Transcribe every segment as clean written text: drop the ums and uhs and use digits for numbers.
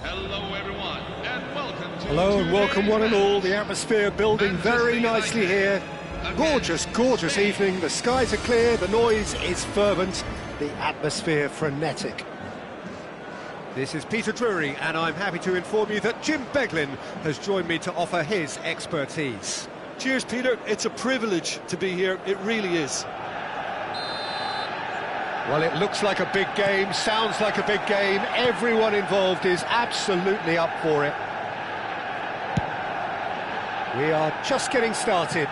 Hello everyone, and welcome to Hello and welcome one and all. The atmosphere building very nicely here. Gorgeous, gorgeous evening. The skies are clear, the noise is fervent, the atmosphere frenetic. This is Peter Drury, and I'm happy to inform you that Jim Beglin has joined me to offer his expertise. Cheers, Peter. It's a privilege to be here. It really is. Well, it looks like a big game, sounds like a big game. Everyone involved is absolutely up for it. We are just getting started.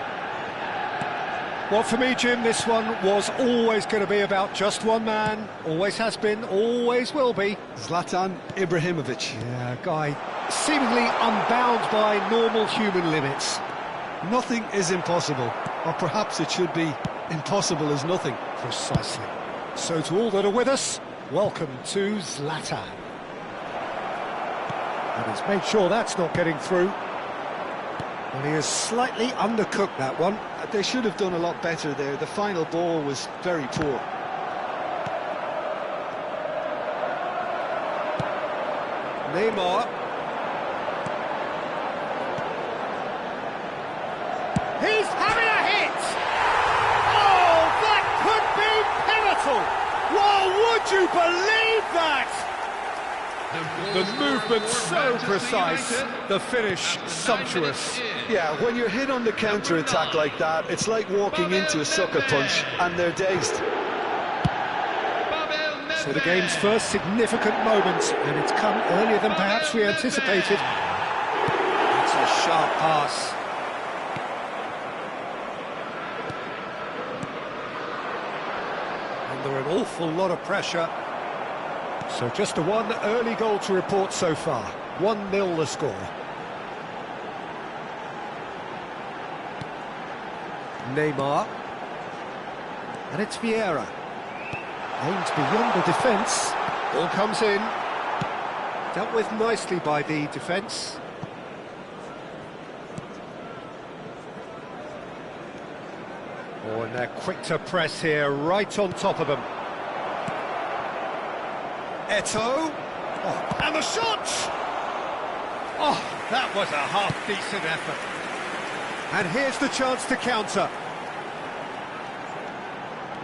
Well, for me, Jim, this one was always going to be about just one man. Always has been, always will be. Zlatan Ibrahimovic. Yeah, a guy seemingly unbound by normal human limits. Nothing is impossible, or perhaps it should be impossible as nothing. Precisely. So to all that are with us, welcome to Zlatan. And he's made sure that's not getting through. And he has slightly undercooked that one. They should have done a lot better there. The final ball was very poor. Neymar. He's having a hit! Oh, that could be pivotal! Well, would you believe that? The movement so precise, the finish sumptuous. Yeah, when you're hit on the counter-attack like that, it's like walking into a sucker punch, and they're dazed. So the game's first significant moment, and it's come earlier than perhaps we anticipated. It's a sharp pass. Under an awful lot of pressure. So just one early goal to report so far. 1-0 the score. Neymar. And it's Vieira. Aimed beyond the defence. Ball comes in. Dealt with nicely by the defence. Oh, and they're quick to press here, right on top of them. Eto'o. Oh, and the shot! Oh, that was a half-decent effort. And here's the chance to counter.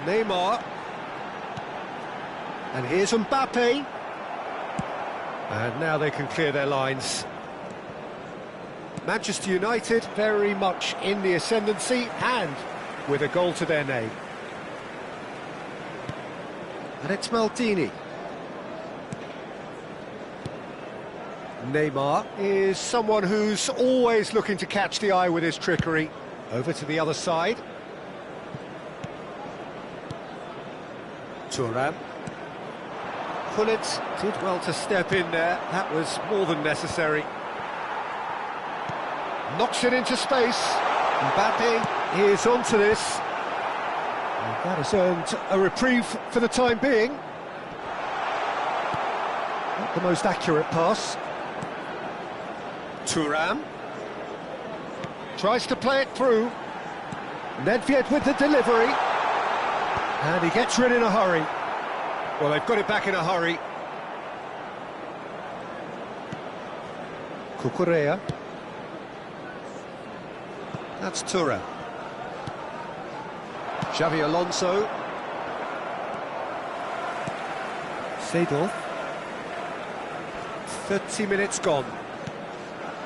Neymar. And here's Mbappe. And now they can clear their lines. Manchester United very much in the ascendancy and with a goal to their name. And it's Maldini. Neymar is someone who's always looking to catch the eye with his trickery. Over to the other side. Thuram. Gullit did well to step in there. That was more than necessary. Knocks it into space. Mbappe is onto this. And that has earned a reprieve for the time being. Not the most accurate pass. Thuram. Tries to play it through. Nedved with the delivery. And he gets rid in a hurry. Well, they've got it back in a hurry. Cucurella. That's Thuram. Xavi Alonso. Seedorf. 30 minutes gone.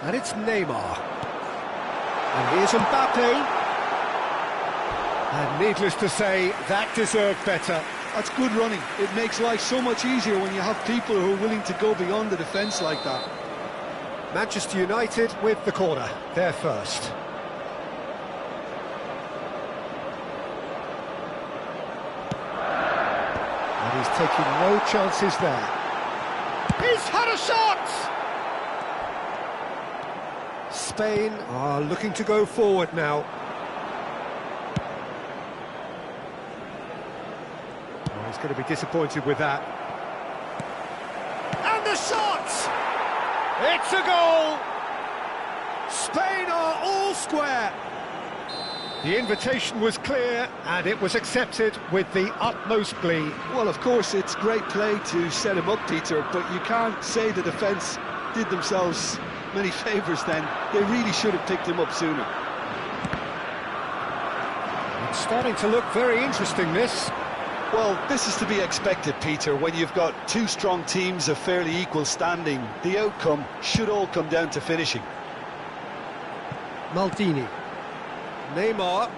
And it's Neymar. And here's Mbappe. And needless to say, that deserved better. That's good running. It makes life so much easier when you have people who are willing to go beyond the defence like that. Manchester United with the corner, they're first. And he's taking no chances there. He's had a shot! Spain are looking to go forward now. He's going to be disappointed with that. And the shot! It's a goal! Spain are all square. The invitation was clear and it was accepted with the utmost glee. Well, of course, it's great play to set him up, Peter, but you can't say the defence did themselves many favours then. They really should have picked him up sooner. It's starting to look very interesting, this. Well, this is to be expected, Peter. When you've got two strong teams of fairly equal standing, the outcome should all come down to finishing. Maldini. Neymar.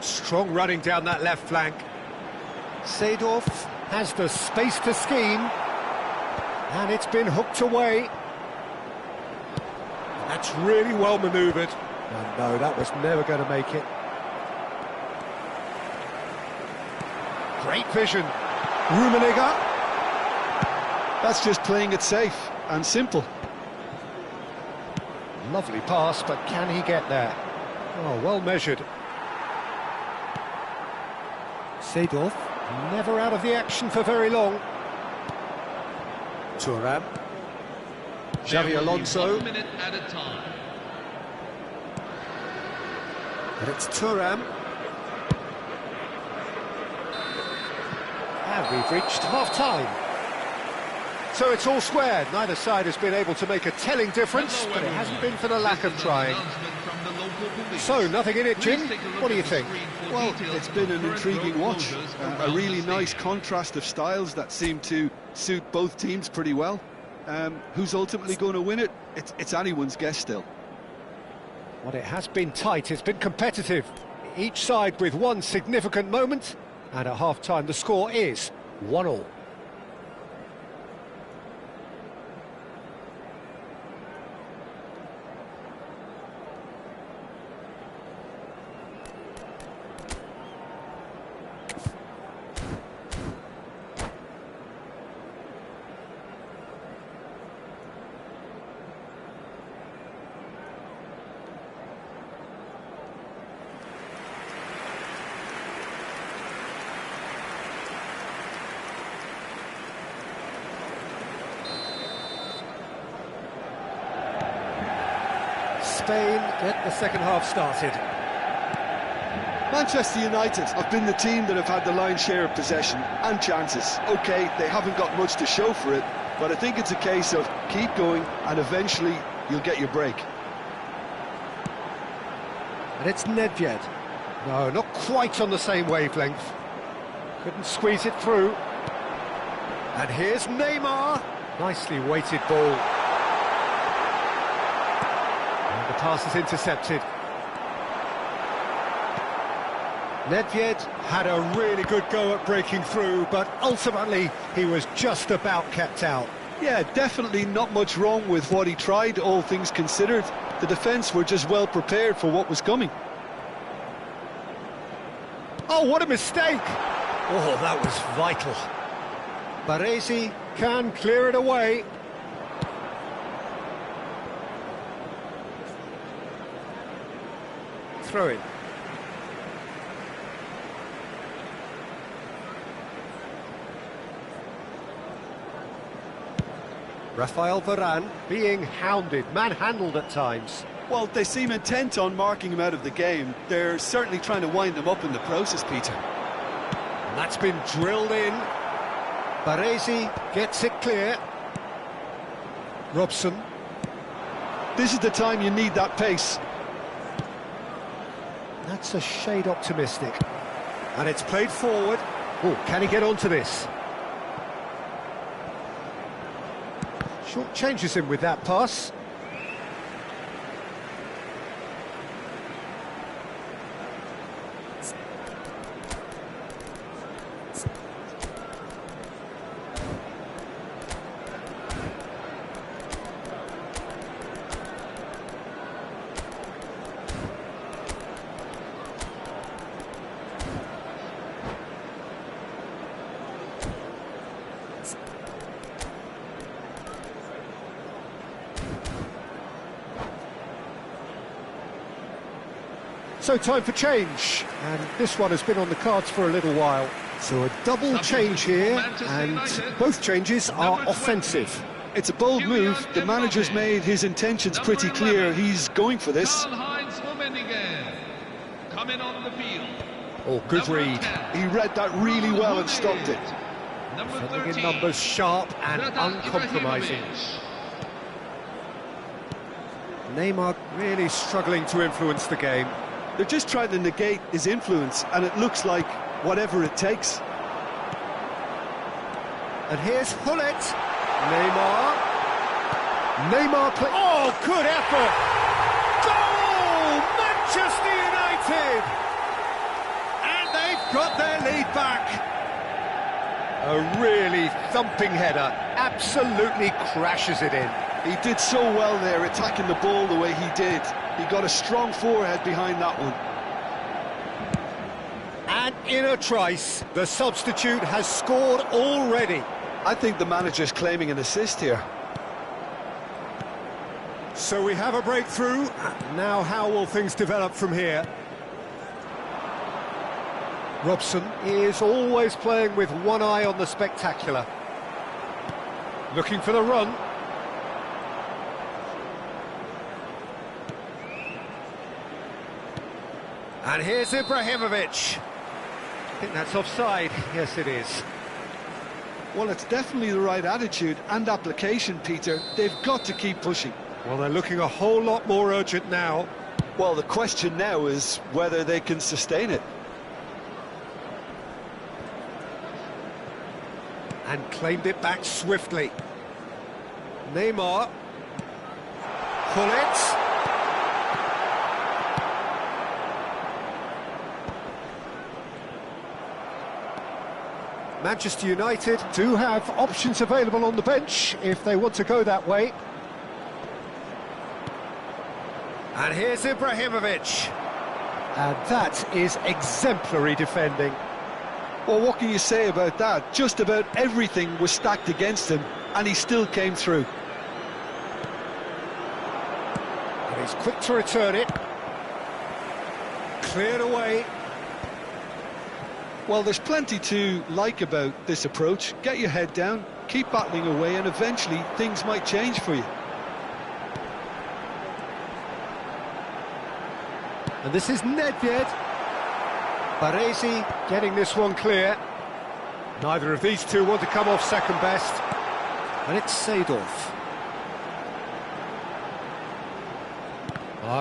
Strong running down that left flank. Seedorf has the space to scheme. And it's been hooked away. That's really well manoeuvred. And no, that was never going to make it. Great vision. Rummenigge. That's just playing it safe and simple. Lovely pass, but can he get there? Oh, well measured. Seedorf, never out of the action for very long. Thuram. Xavi Alonso. 1 minute at a time. And it's Thuram. And we've reached half-time. So it's all square. Neither side has been able to make a telling difference, but it hasn't been for the lack of trying. So, nothing in it, Jim. What do you think? Well, it's been an intriguing watch. A really nice contrast of styles that seem to suit both teams pretty well. Who's ultimately going to win it? It's anyone's guess still. Well, it has been tight. It's been competitive. Each side with one significant moment. And at half-time, the score is 1-1. Spain get the second half started. Manchester United have been the team that have had the lion's share of possession and chances. OK, they haven't got much to show for it, but I think it's a case of keep going and eventually you'll get your break. And it's Nedved. No, not quite on the same wavelength. Couldn't squeeze it through. And here's Neymar. Nicely weighted ball. And the pass is intercepted. Nedved had a really good go at breaking through, but ultimately he was just about kept out. Yeah, definitely not much wrong with what he tried, all things considered. The defence were just well prepared for what was coming. Oh, what a mistake! Oh, that was vital. Baresi can clear it away. Throw it. Rafael Varane being hounded, manhandled at times. Well, they seem intent on marking him out of the game. They're certainly trying to wind him up in the process, Peter. And that's been drilled in. Baresi gets it clear. Robson. This is the time you need that pace. That's a shade optimistic. And it's played forward. Oh, can he get onto this? Short changes him with that pass. So time for change, and this one has been on the cards for a little while. So a double change here, and both changes are offensive. It's a bold move. The manager's made his intentions pretty clear. He's going for this. Oh, good read. He read that really well and stopped it. Defending in numbers, sharp and uncompromising. Neymar really struggling to influence the game. They're just trying to negate his influence, and it looks like whatever it takes. And here's Hullet. Neymar. Oh, good effort! Goal! Manchester United! And they've got their lead back. A really thumping header. Absolutely crashes it in. He did so well there, attacking the ball the way he did. He got a strong forehead behind that one. And in a trice, the substitute has scored already. I think the manager's claiming an assist here. So we have a breakthrough. Now how will things develop from here? Robson is always playing with one eye on the spectacular. Looking for the run. And here's Ibrahimovic. I think that's offside. Yes, it is. Well, it's definitely the right attitude and application, Peter. They've got to keep pushing. Well, they're looking a whole lot more urgent now. Well, the question now is whether they can sustain it. And claimed it back swiftly. Neymar. Pull it. Manchester United do have options available on the bench if they want to go that way. And here's Ibrahimovic. And that is exemplary defending. Well, what can you say about that? Just about everything was stacked against him, and he still came through. And he's quick to return it. Cleared away. Well, there's plenty to like about this approach. Get your head down, keep battling away, and eventually things might change for you. And this is Nedved. Baresi getting this one clear. Neither of these two want to come off second best. And it's Seedorf.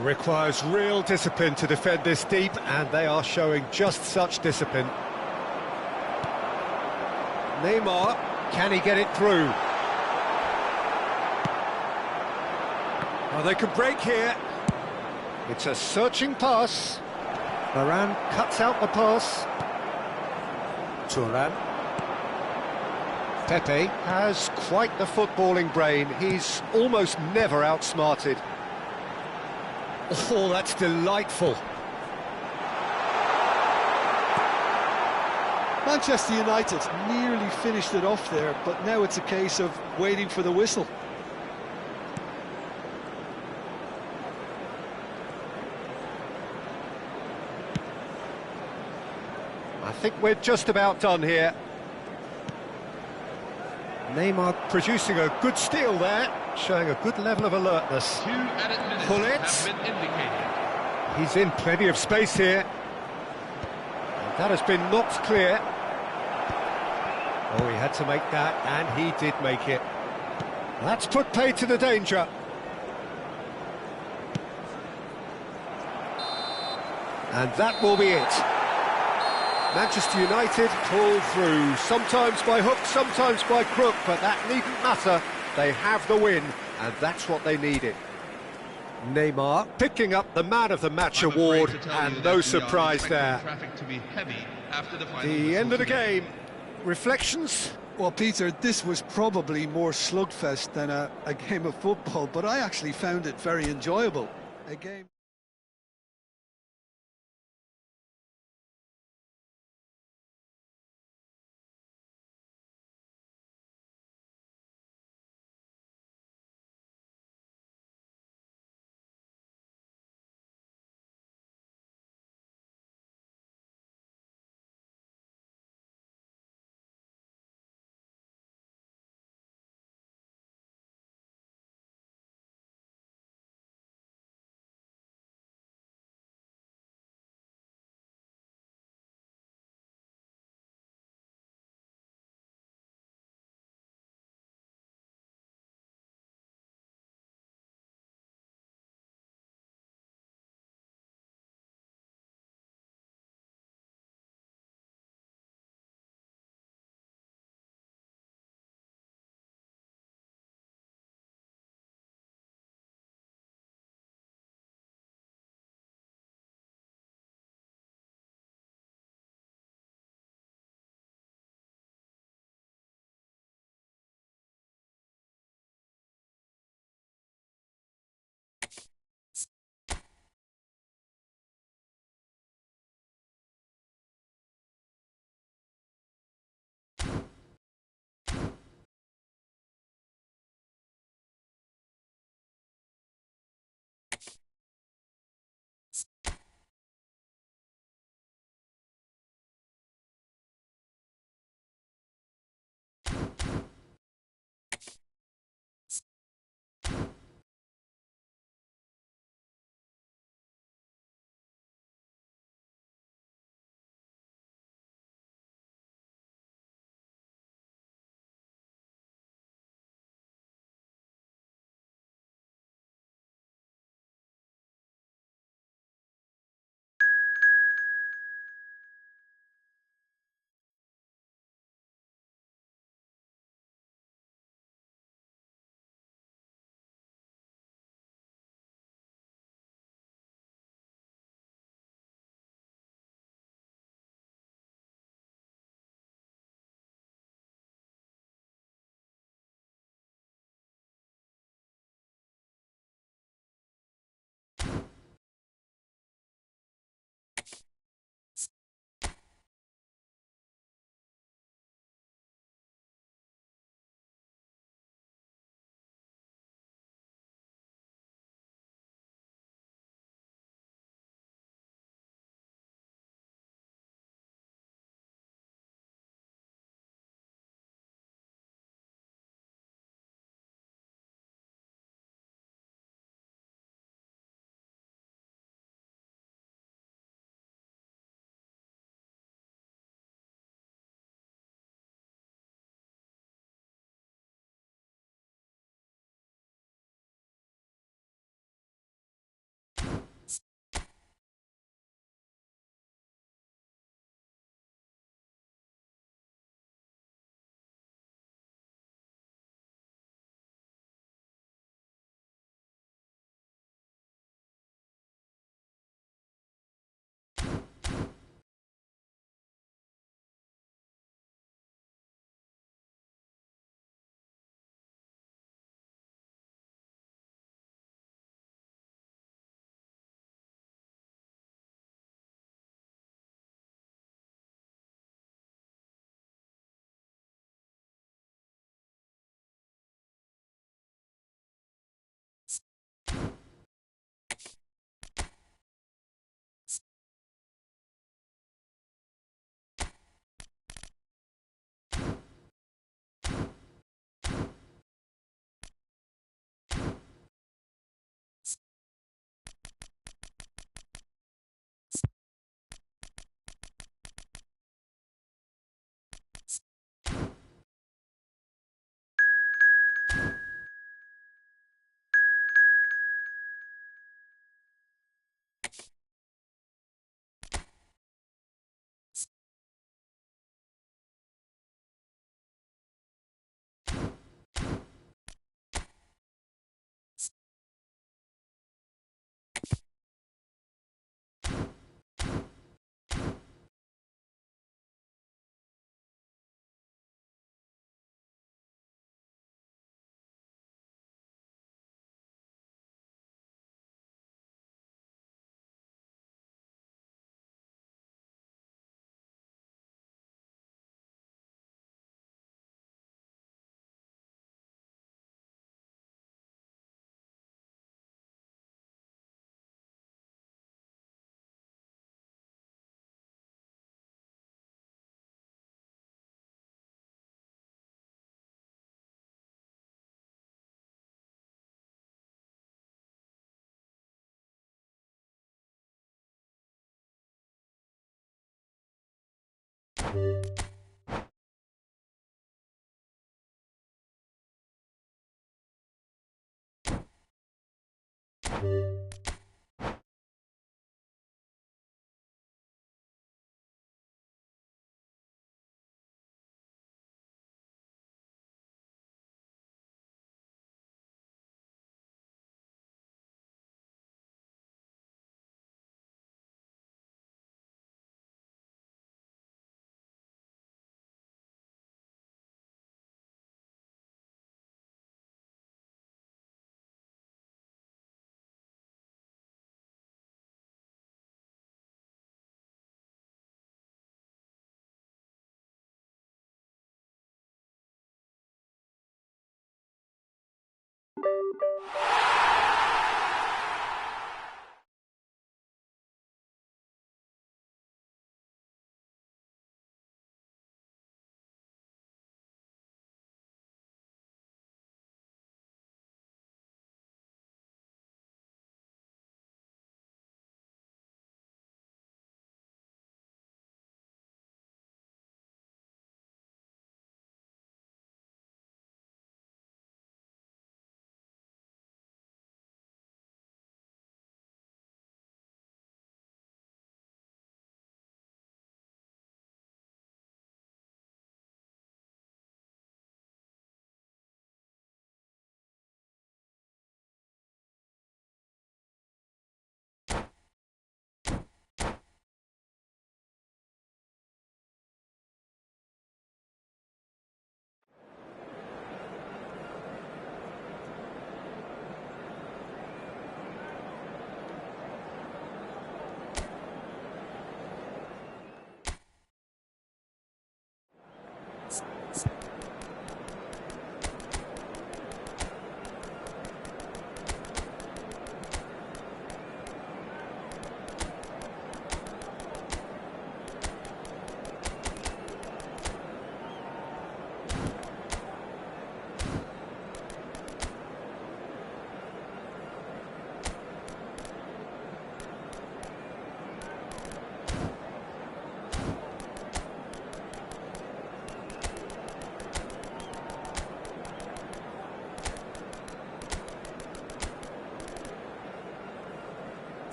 Requires real discipline to defend this deep, and they are showing just such discipline. Neymar, can he get it through? Oh, they can break here. It's a searching pass. Varane cuts out the pass. Turan. Pepe has quite the footballing brain. He's almost never outsmarted. Oh, that's delightful. Manchester United nearly finished it off there, but now it's a case of waiting for the whistle. I think we're just about done here. Neymar producing a good steal there, showing a good level of alertness. 2 added minutes Pull it. have been indicated. He's in plenty of space here. And that has been knocked clear. Oh, he had to make that, and he did make it. That's put paid to the danger. And that will be it. Manchester United pull through, sometimes by hook, sometimes by crook, but that needn't matter. They have the win, and that's what they needed. Neymar picking up the Man of the Match award, and no surprise there. The end of the game. Reflections? Well, Peter, this was probably more slugfest than a game of football, but I actually found it very enjoyable. A game...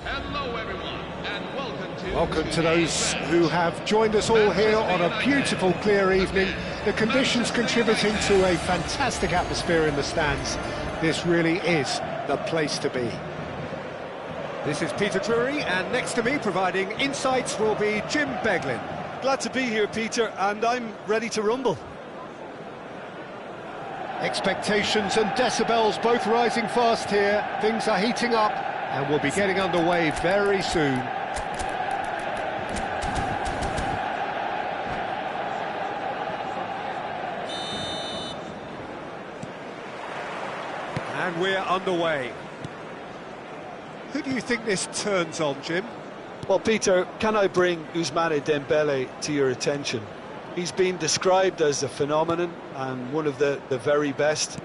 Hello everyone, and Welcome to those who have joined us all here on a beautiful, clear evening. The conditions contributing to a fantastic atmosphere in the stands. This really is the place to be. This is Peter Drury, and next to me, providing insights, will be Jim Beglin. Glad to be here, Peter, and I'm ready to rumble. Expectations and decibels both rising fast here. Things are heating up, and we'll be getting underway very soon. And we're underway. Who do you think this turns on, Jim? Well, Peter, can I bring Ousmane Dembele to your attention? He's been described as a phenomenon and one of the very best.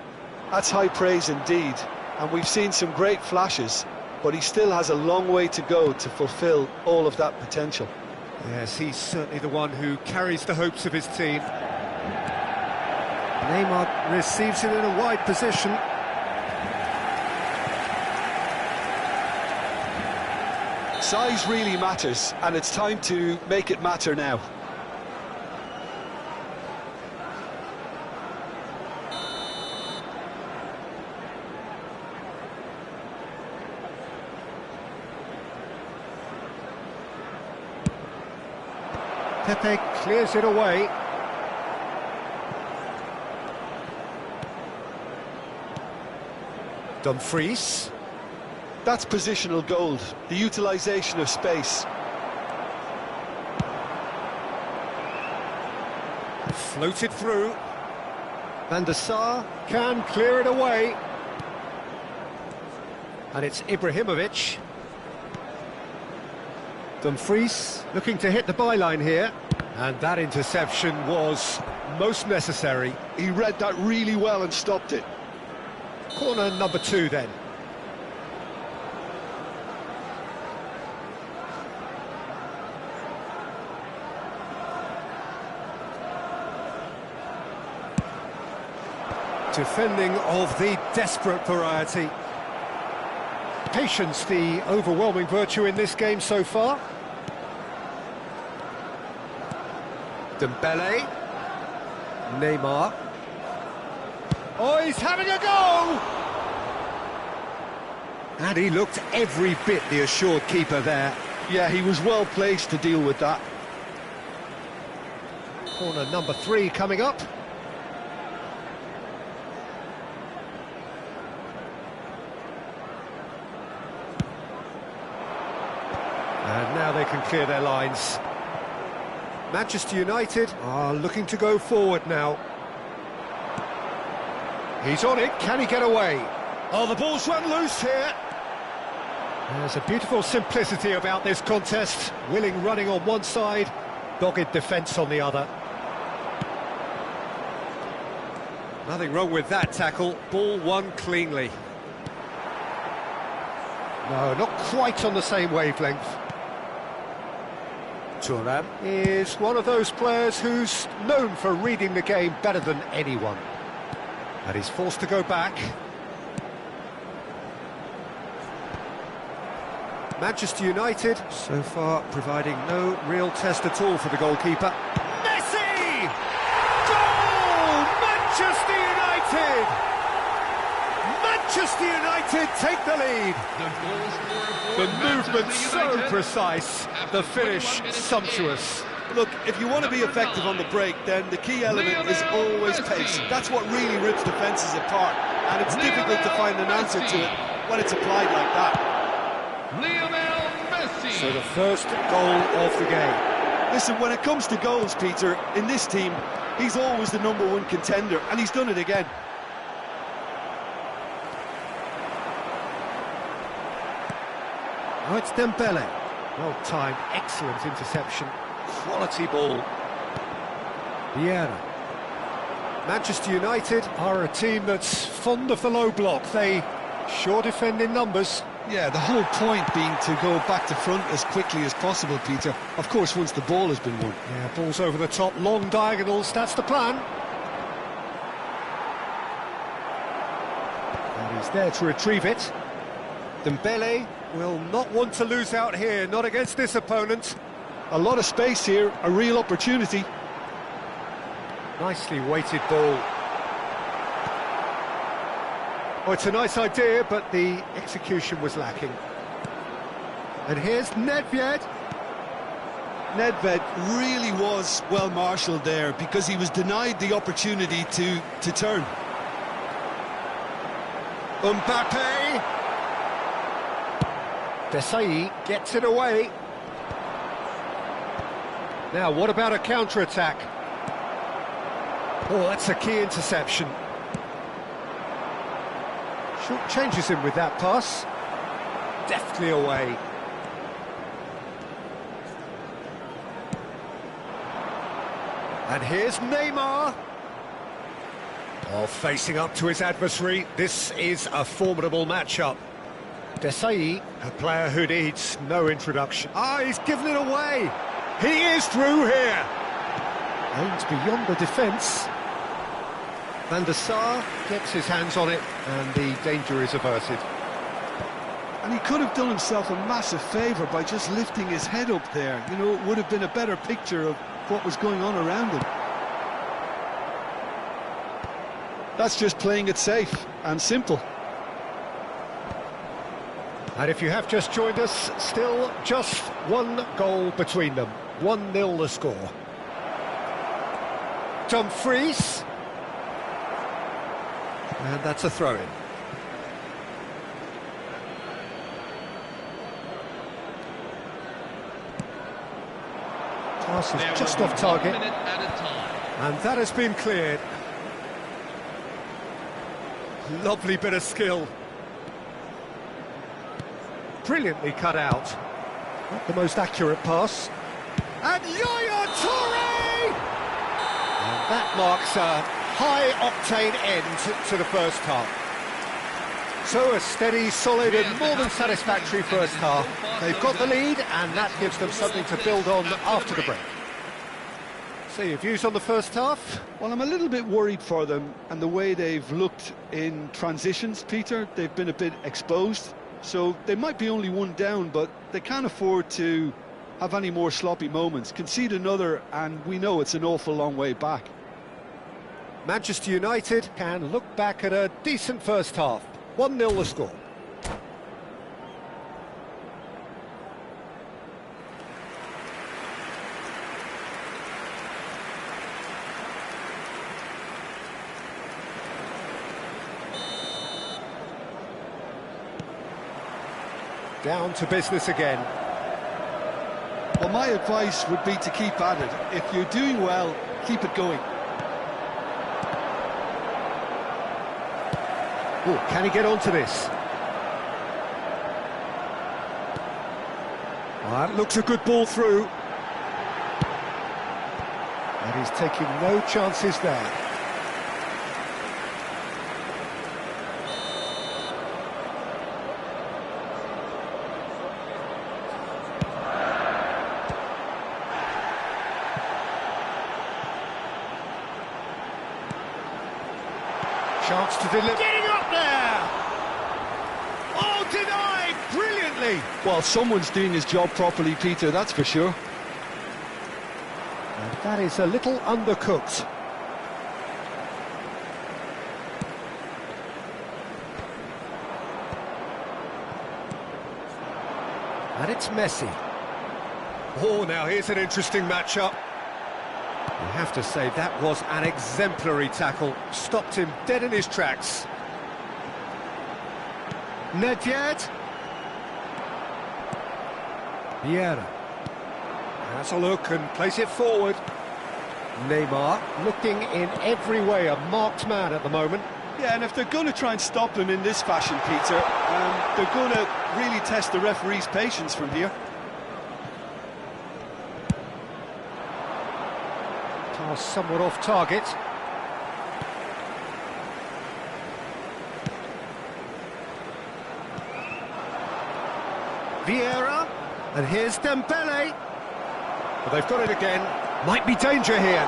That's high praise indeed, and we've seen some great flashes, but he still has a long way to go to fulfill all of that potential. Yes, he's certainly the one who carries the hopes of his team. Neymar receives it in a wide position. Size really matters, and it's time to make it matter now. Pepe clears it away. Dumfries. That's positional gold, the utilisation of space. Floated through. Van der Sar can clear it away. And it's Ibrahimovic. Dumfries looking to hit the byline here. And that interception was most necessary. He read that really well and stopped it. Corner number 2 then. Defending of the desperate variety. Patience, the overwhelming virtue in this game so far. Dembele. Neymar. Oh, he's having a go! And he looked every bit the assured keeper there. Yeah, he was well placed to deal with that. Corner number 3 coming up. And now they can clear their lines. Manchester United are looking to go forward now. He's on it, can he get away? Oh, the ball's run loose here. There's a beautiful simplicity about this contest. Willing running on one side, dogged defence on the other. Nothing wrong with that tackle, ball won cleanly. No, not quite on the same wavelength. Thuram is one of those players who's known for reading the game better than anyone. And he's forced to go back. Manchester United, so far, providing no real test at all for the goalkeeper. Messi! Goal! Manchester United! Manchester United take the lead. The movement so precise, the finish sumptuous. Look, if you want to be effective on the break, then the key element is always pace. That's what really rips defences apart, and it's difficult to find an answer to it when it's applied like that. So the first goal of the game. Listen, when it comes to goals, Peter, in this team, he's always the #1 contender, and he's done it again. Oh, it's Dembele. Well-timed, excellent interception. Quality ball. Vieira. Manchester United are a team that's fond of the low block. They sure defend in numbers. Yeah, the whole point being to go back to front as quickly as possible, Peter. Of course, once the ball has been won. Yeah, balls over the top, long diagonals, that's the plan. And he's there to retrieve it. Dembele will not want to lose out here, not against this opponent. A lot of space here, a real opportunity. Nicely weighted ball. Oh, it's a nice idea, but the execution was lacking. And here's Nedved. Nedved really was well marshalled there because he was denied the opportunity to turn. Mbappe. Desai gets it away. Now, what about a counter-attack? Oh, that's a key interception. Short changes him with that pass. Deftly away. And here's Neymar. Oh, facing up to his adversary, this is a formidable matchup. Desai, a player who needs no introduction. Ah, he's given it away. He is through here. Aims beyond the defence. Van der Sar gets his hands on it, and the danger is averted. And he could have done himself a massive favour by just lifting his head up there. You know, it would have been a better picture of what was going on around him. That's just playing it safe and simple. And if you have just joined us, still just one goal between them. 1-0 the score. Dumfries. And that's a throw-in. Pass is just off target. And that has been cleared. Lovely bit of skill. Brilliantly cut out. Not the most accurate pass. And Yaya Toure! And that marks a high-octane end to the first half. So a steady, solid and more than satisfactory first half. They've got the lead and that gives them something to build on after the break. So your views on the first half? Well, I'm a little bit worried for them and the way they've looked in transitions, Peter. They've been a bit exposed. So they might be only one down, but they can't afford to have any more sloppy moments. Concede another, and we know it's an awful long way back. Manchester United can look back at a decent first half. 1-0 the score. Down to business again. Well, my advice would be to keep at it. If you're doing well, keep it going. Oh, can he get onto this? Well, that looks a good ball through. And he's taking no chances there. Chance to deliver. Getting up there! Oh, denied! Brilliantly! Well, someone's doing his job properly, Peter, that's for sure. And that is a little undercooked. And it's Messi. Oh, now here's an interesting matchup. You have to say that was an exemplary tackle. Stopped him dead in his tracks. Nedved. Vieira. Has a look and plays it forward. Neymar looking in every way a marked man at the moment. Yeah, and if they're going to try and stop him in this fashion, Peter, they're going to really test the referee's patience from here. Somewhat off target. Vieira, and here's Dembele. Well, they've got it again. Might be danger here.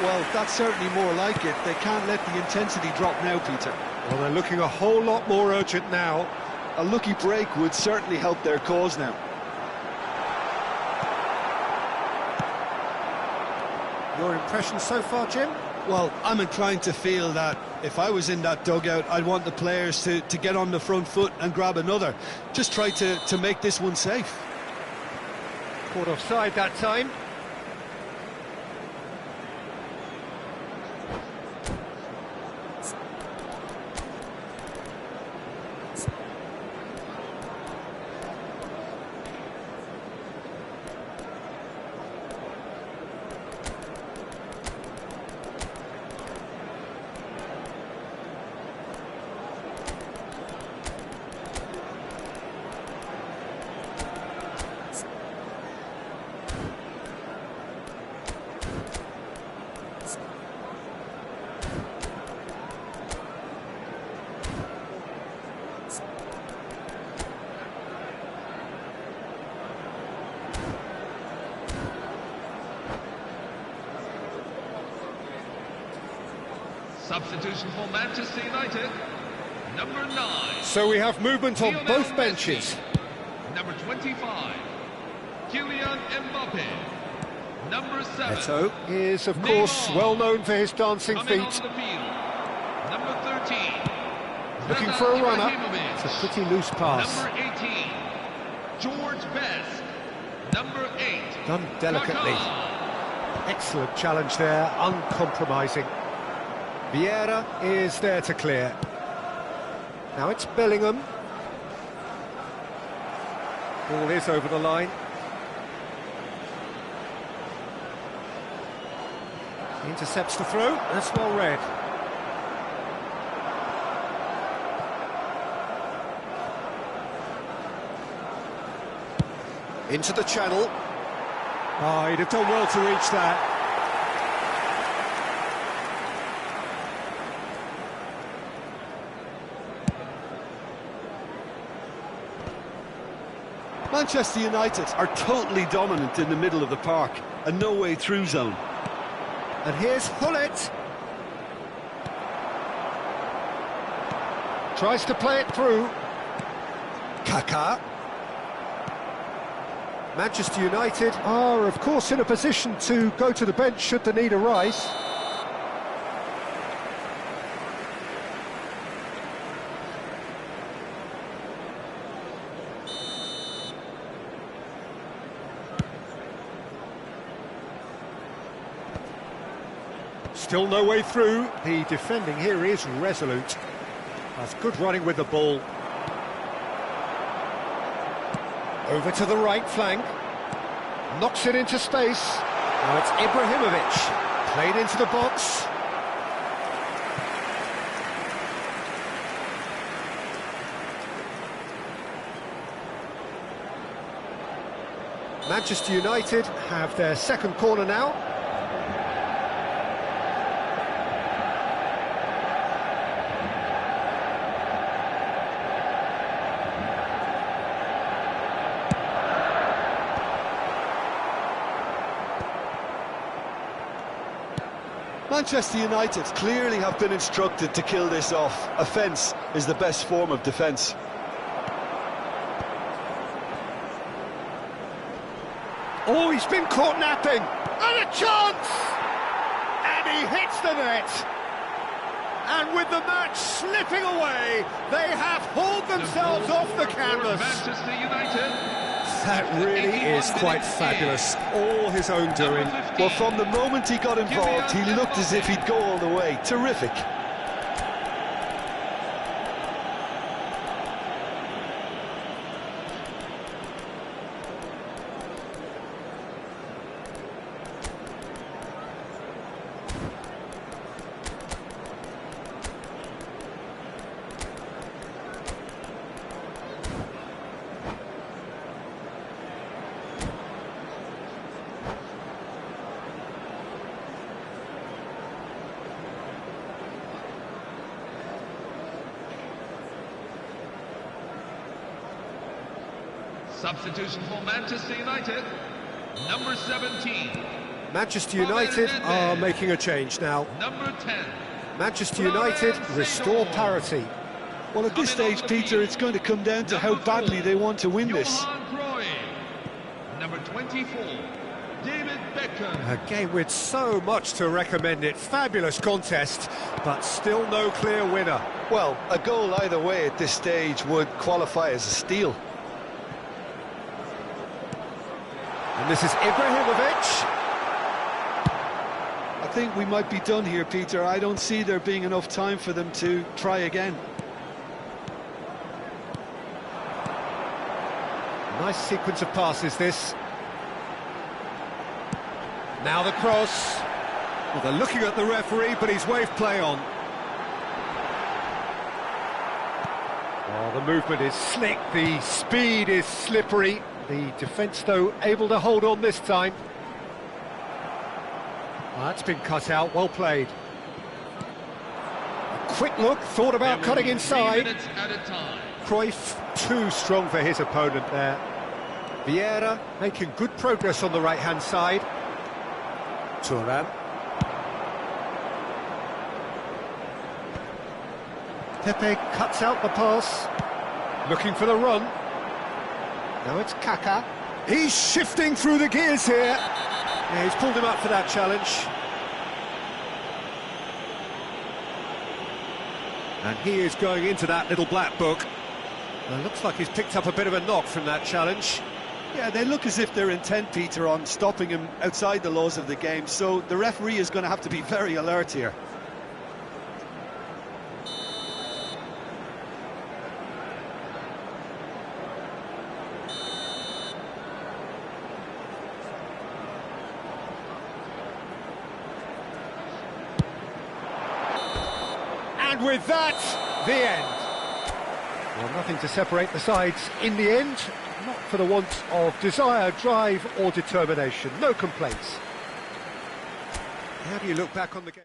Well, that's certainly more like it. They can't let the intensity drop now, Peter. Well, they're looking a whole lot more urgent now. A lucky break would certainly help their cause now. Your impression so far, Jim? Well, I'm inclined to feel that if I was in that dugout, I'd want the players to get on the front foot and grab another. Just try to make this one safe. Caught offside that time. Substitution for Manchester United, number 9. So we have movement on Lionel both Messi. benches. Number 25, Kylian Mbappe. Number 7, Eto'o is, of course, Neymar. well known for his dancing coming feet. on the field. Number 13, Looking Zlatan for a runner. Ibrahimovic. It's a pretty loose pass. Number 18, George Best. Number 8, Done delicately. Kaká. Excellent challenge there, uncompromising. Vieira is there to clear. Now it's Bellingham. Ball is over the line. Intercepts the throw, that's well read. Into the channel. Oh, he'd have done well to reach that. Manchester United are totally dominant in the middle of the park, a no-way through zone. And here's Hullet. Tries to play it through. Kaká. Manchester United are, of course, in a position to go to the bench should the need arise. Still no way through. The defending here is resolute. That's good running with the ball. Over to the right flank. Knocks it into space. Now it's Ibrahimovic. Played into the box. Manchester United have their second corner now. Manchester United clearly have been instructed to kill this off. Offence is the best form of defence. Oh, he's been caught napping! And a chance! And he hits the net! And with the match slipping away, they have hauled themselves off the canvas. Manchester United. That really is quite fabulous. All his own doing. Well, from the moment he got involved, he looked as if he'd go all the way. Terrific. Substitution for Manchester United, number 17. Manchester United are making a change now. Number 10. Manchester United restore parity. Well, at this stage, Peter, it's going to come down to how badly they want to win this. Johan Cruyff. Number 24. David Beckham. A game with so much to recommend it. Fabulous contest, but still no clear winner. Well, a goal either way at this stage would qualify as a steal. And this is Ibrahimovic. I think we might be done here, Peter. I don't see there being enough time for them to try again. Nice sequence of passes, this. Now the cross. Well, they're looking at the referee, but he's waved play on. Oh, the movement is slick, the speed is slippery. The defence, though, able to hold on this time. Well, that's been cut out, well played. A quick look, thought about cutting inside. 3 minutes at a time. Cruyff too strong for his opponent there. Vieira making good progress on the right-hand side. Thuram. Pepe cuts out the pass. Looking for the run. Now it's Kaka. He's shifting through the gears here. Yeah, he's pulled him up for that challenge. And he is going into that little black book. Well, looks like he's picked up a bit of a knock from that challenge. Yeah, they look as if they're intent, Peter, on stopping him outside the laws of the game, so the referee is going to have to be very alert here. And with that, the end. Well, nothing to separate the sides in the end, not for the want of desire, drive or determination. No complaints. How do you look back on the game?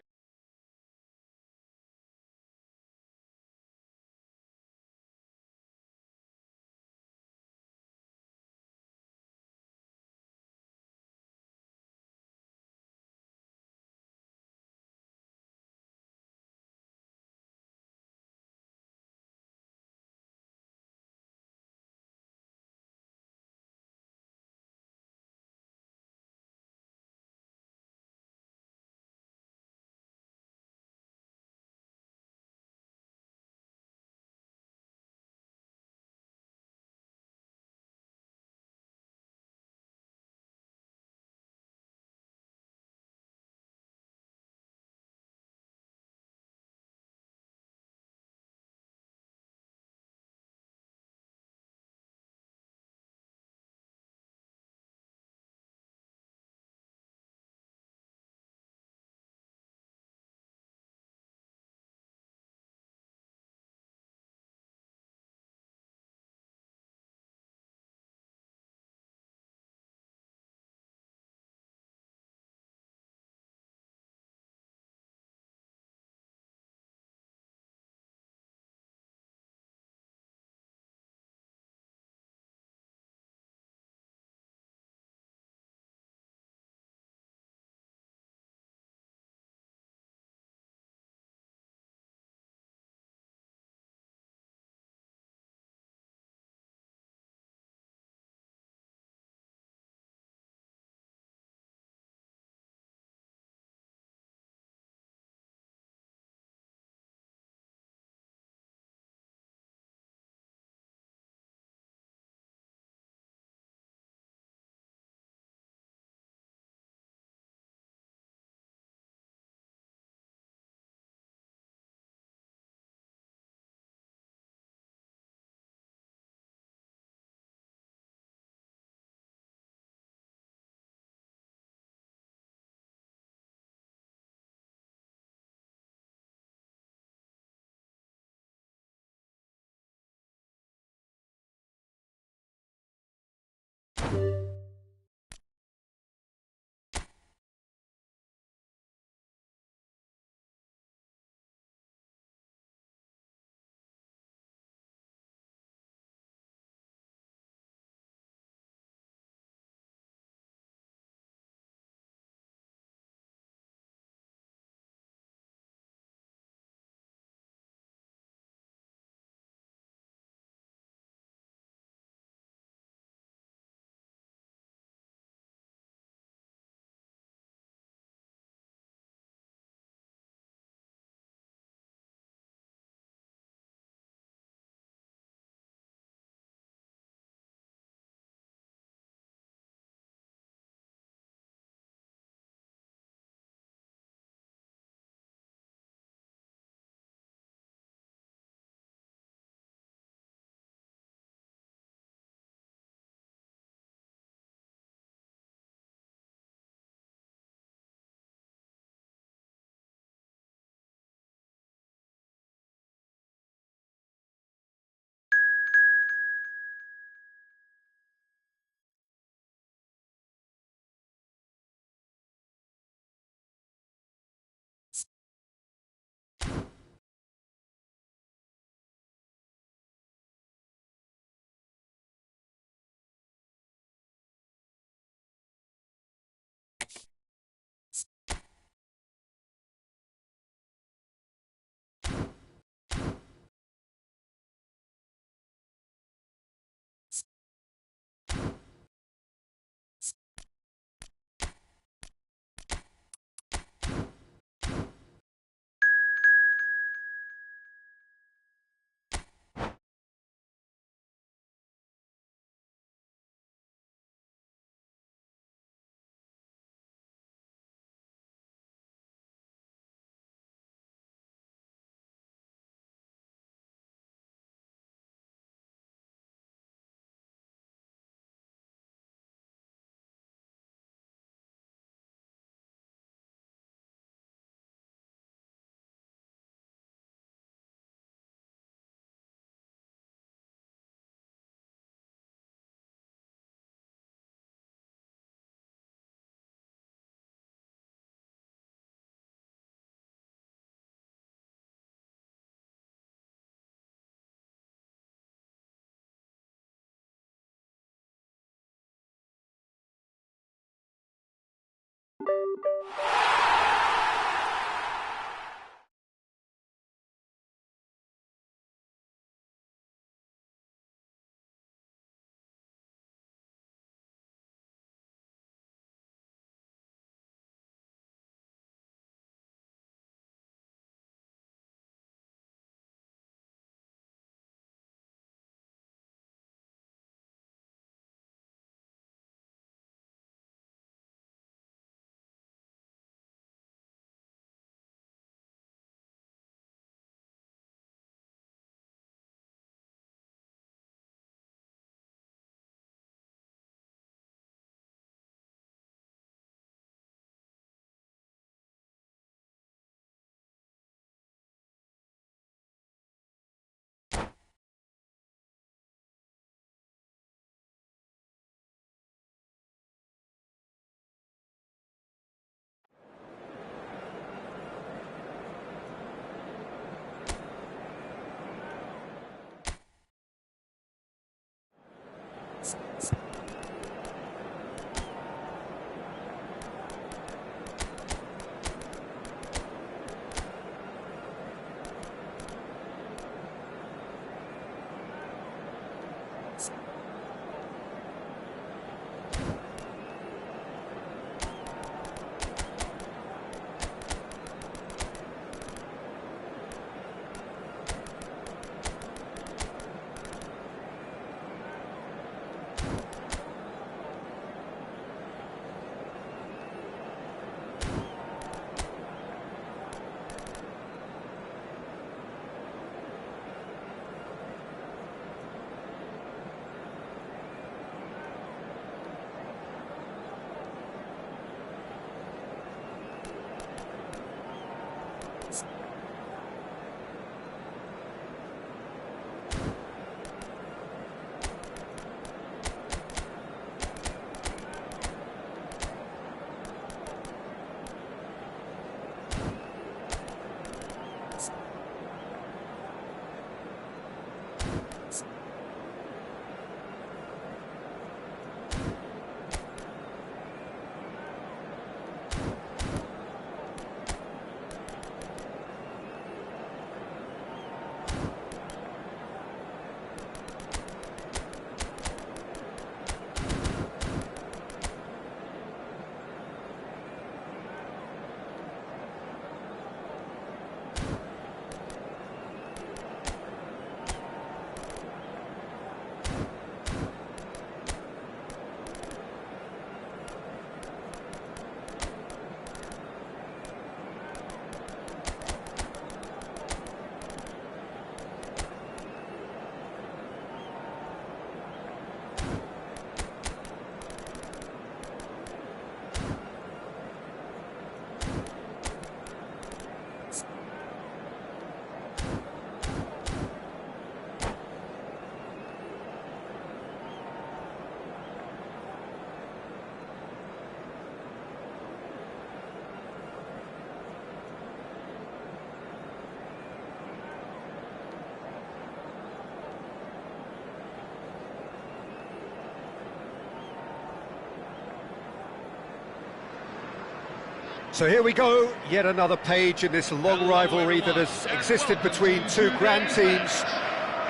So here we go, yet another page in this long rivalry that has existed between two grand teams.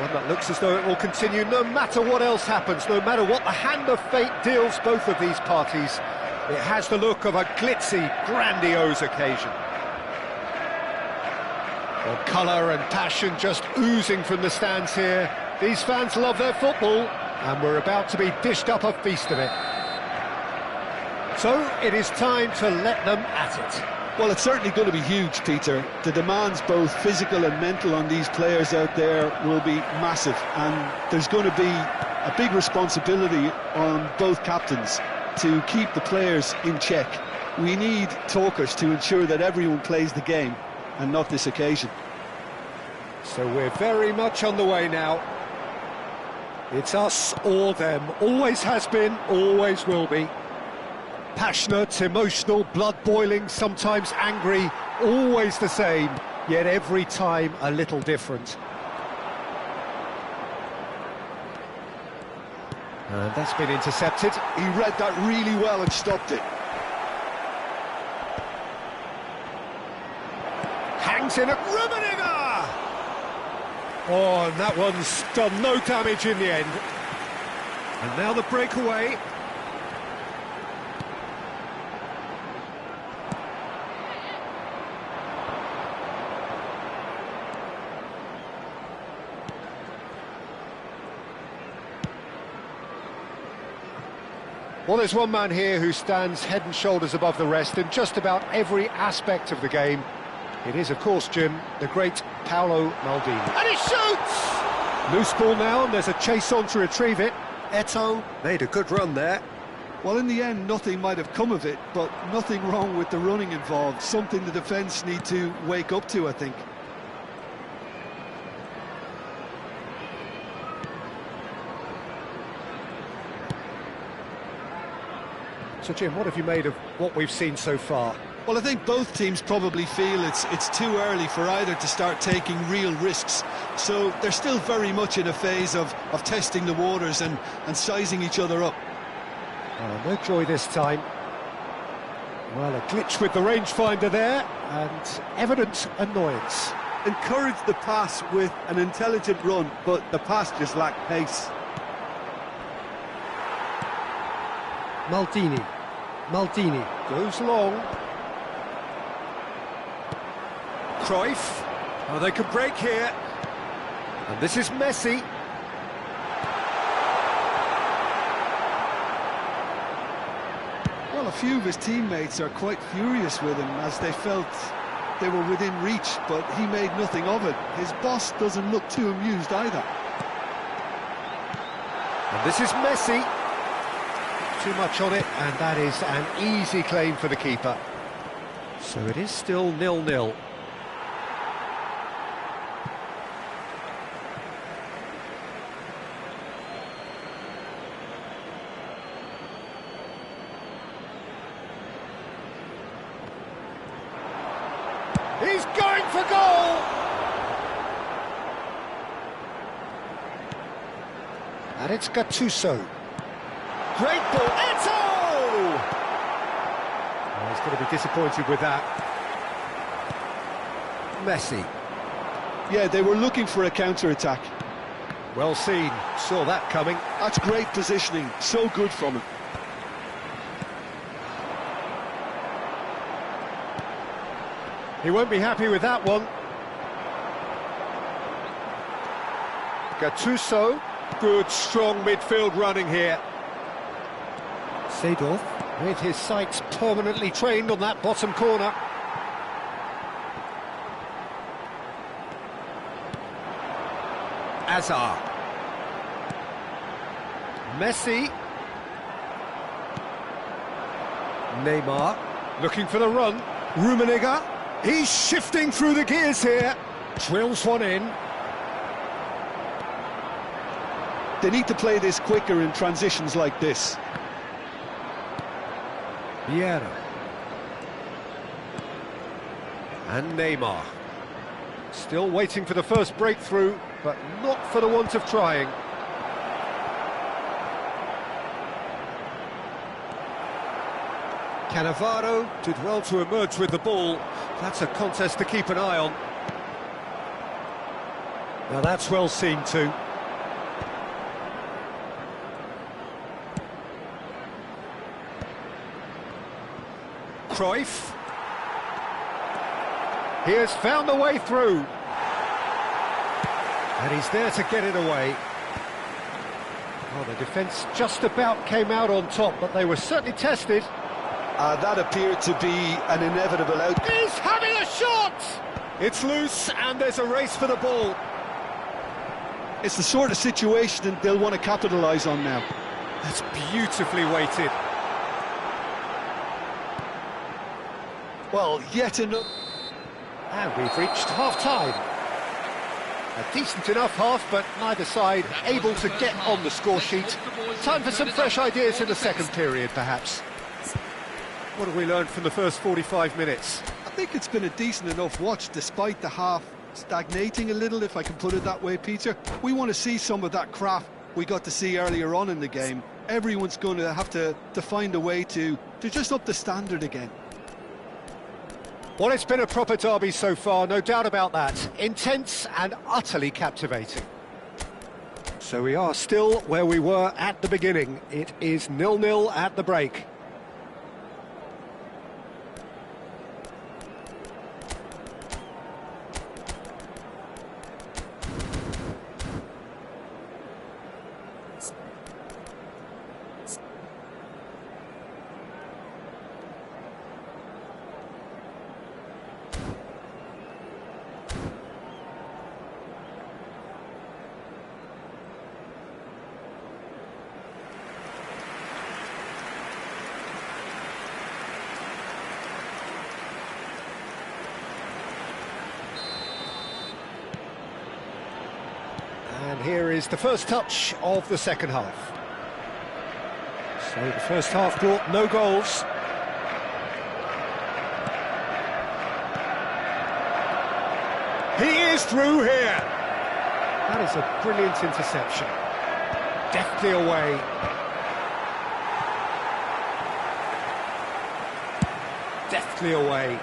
One that looks as though it will continue no matter what else happens, no matter what the hand of fate deals both of these parties. It has the look of a glitzy, grandiose occasion. Well, colour and passion just oozing from the stands here. These fans love their football, and we're about to be dished up a feast of it. So it is time to let them at it. Well, it's certainly going to be huge, Peter. The demands, both physical and mental, on these players out there will be massive, and there's going to be a big responsibility on both captains to keep the players in check. We need talkers to ensure that everyone plays the game, and not this occasion. So we're very much on the way now. It's us or them. Always has been, always will be. Passionate, emotional, blood-boiling, sometimes angry, always the same, yet every time a little different. And that's been intercepted. He read that really well and stopped it. comes in at Rummenigge! Oh, and that one's done no damage in the end. And now the breakaway. Well, there's one man here who stands head and shoulders above the rest in just about every aspect of the game. It is, of course, Jim, the great Paolo Maldini. And he shoots! Loose ball now, and there's a chase on to retrieve it. Eto'o made a good run there. Well, in the end, nothing might have come of it, but nothing wrong with the running involved. Something the defence need to wake up to, I think. So, Jim, what have you made of what we've seen so far? Well, I think both teams probably feel it's too early for either to start taking real risks. So they're still very much in a phase of testing the waters and sizing each other up. Oh, no joy this time. Well, a glitch with the rangefinder there, and evident annoyance. Encourage the pass with an intelligent run, but the pass just lacked pace. Maldini goes long. Cruyff. Oh, they could break here. And this is Messi. Well, a few of his teammates are quite furious with him as they felt they were within reach, but he made nothing of it. His boss doesn't look too amused either. And this is Messi. Too much on it, and that is an easy claim for the keeper. So it is still 0-0. He's going for goal! And it's Gattuso. Great ball, Eto'o! Oh, he's going to be disappointed with that. Messi. Yeah, they were looking for a counter-attack. Well seen, saw that coming. That's great positioning, so good from him. He won't be happy with that one. Gattuso. Good, strong midfield running here. Seedorf, with his sights permanently trained on that bottom corner. Azar. Messi. Neymar, looking for the run. Rummenigge, he's shifting through the gears here. Drills one in. They need to play this quicker in transitions like this. Vieira. And Neymar. Still waiting for the first breakthrough, but not for the want of trying. Cannavaro did well to emerge with the ball. That's a contest to keep an eye on. Now that's well seen too. Cruyff. He has found a way through. And he's there to get it away. Oh, the defence just about came out on top, but they were certainly tested. That appeared to be an inevitable outcome. He's having a shot! It's loose, and there's a race for the ball. It's the sort of situation that they'll want to capitalise on now. That's beautifully weighted. Well, yet another... And we've reached half-time. A decent enough half, but neither side able to get on the score sheet. Time for some fresh ideas in the second period, perhaps. What have we learned from the first 45 minutes? I think it's been a decent enough watch, despite the half stagnating a little, if I can put it that way, Peter. We want to see some of that craft we got to see earlier on in the game. Everyone's going to have to find a way to just up the standard again. Well, it's been a proper derby so far, no doubt about that. Intense and utterly captivating. So we are still where we were at the beginning. It is 0-0 at the break. And here is the first touch of the second half. So the first half brought no goals. He is through here. That is a brilliant interception. Deftly away. Deftly away.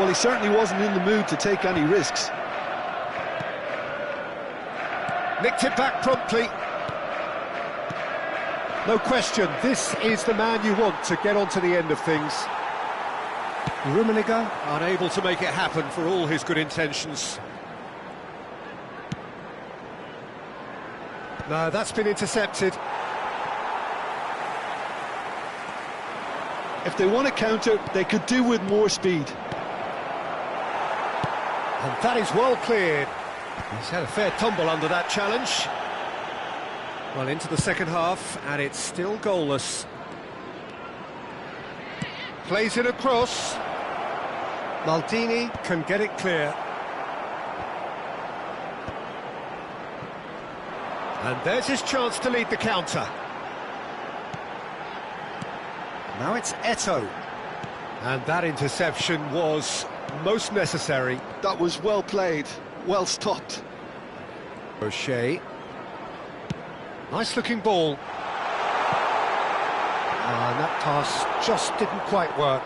Well, he certainly wasn't in the mood to take any risks. Nicked it back promptly. No question, this is the man you want to get onto the end of things. Rummenigge Unable to make it happen for all his good intentions. No, that's been intercepted. If they want to counter, they could do with more speed. And that is well cleared. He's had a fair tumble under that challenge. Well, into the second half, and it's still goalless. Plays it across. Maldini can get it clear. And there's his chance to lead the counter. Now it's Eto'o. And that interception was most necessary. That was well played, well stopped. O'Shea. Nice looking ball. And that pass just didn't quite work.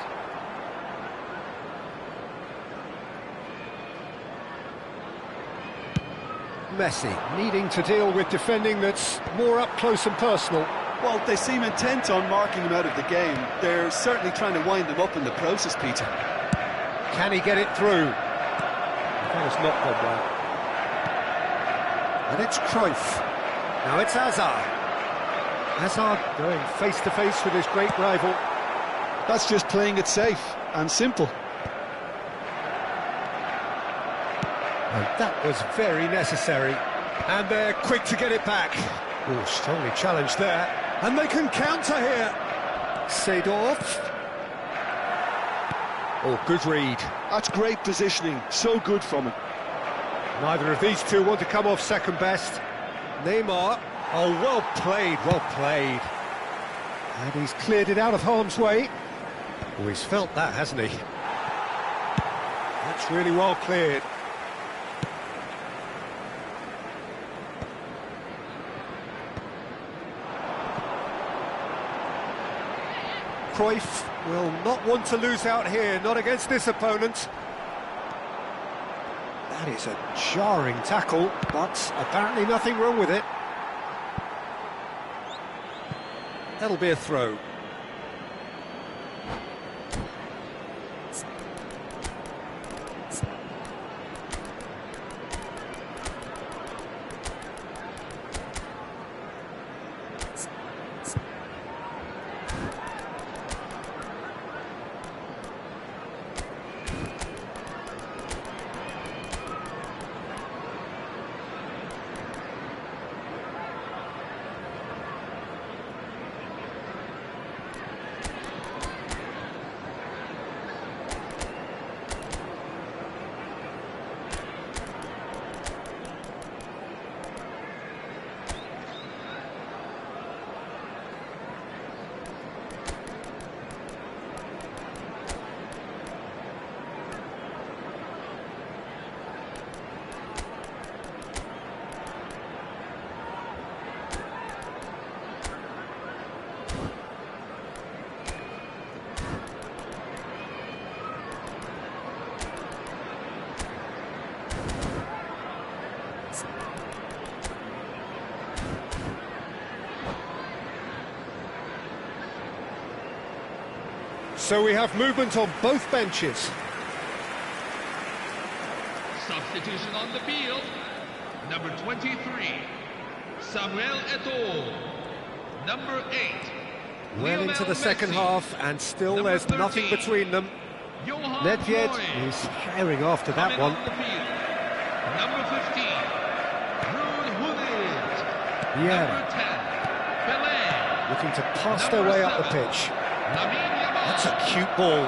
Messi needing to deal with defending that's more up close and personal. Well, they seem intent on marking him out of the game. They're certainly trying to wind him up in the process, Peter. Can he get it through? That has not gone well. And it's Cruyff. Now it's Hazard. Hazard going face to face with his great rival. That's just playing it safe and simple. And that was very necessary. And they're quick to get it back. Oh, strongly challenged there. And they can counter here. Seedorf. Oh, good read. That's great positioning, so good from him. Neither of these two want to come off second best. Neymar. Oh, well played, well played. And he's cleared it out of harm's way. Oh, he's felt that, hasn't he? That's really well cleared. Cruyff will not want to lose out here, not against this opponent. That is a jarring tackle, but apparently nothing wrong with it. That'll be a throw. So we have movement on both benches. Substitution on the field. Number 23, Samuel Eto'o. Number 8, Well into the second half, and still Number there's 13, nothing between them. Johan Nedved Cruyff. is herring after that Coming one. on the field. Number 15, Ruud Gullit. Yeah, Number 10, Pelé. looking to pass their Number way up the 7, pitch. Lamine Yamal. That's a cute ball.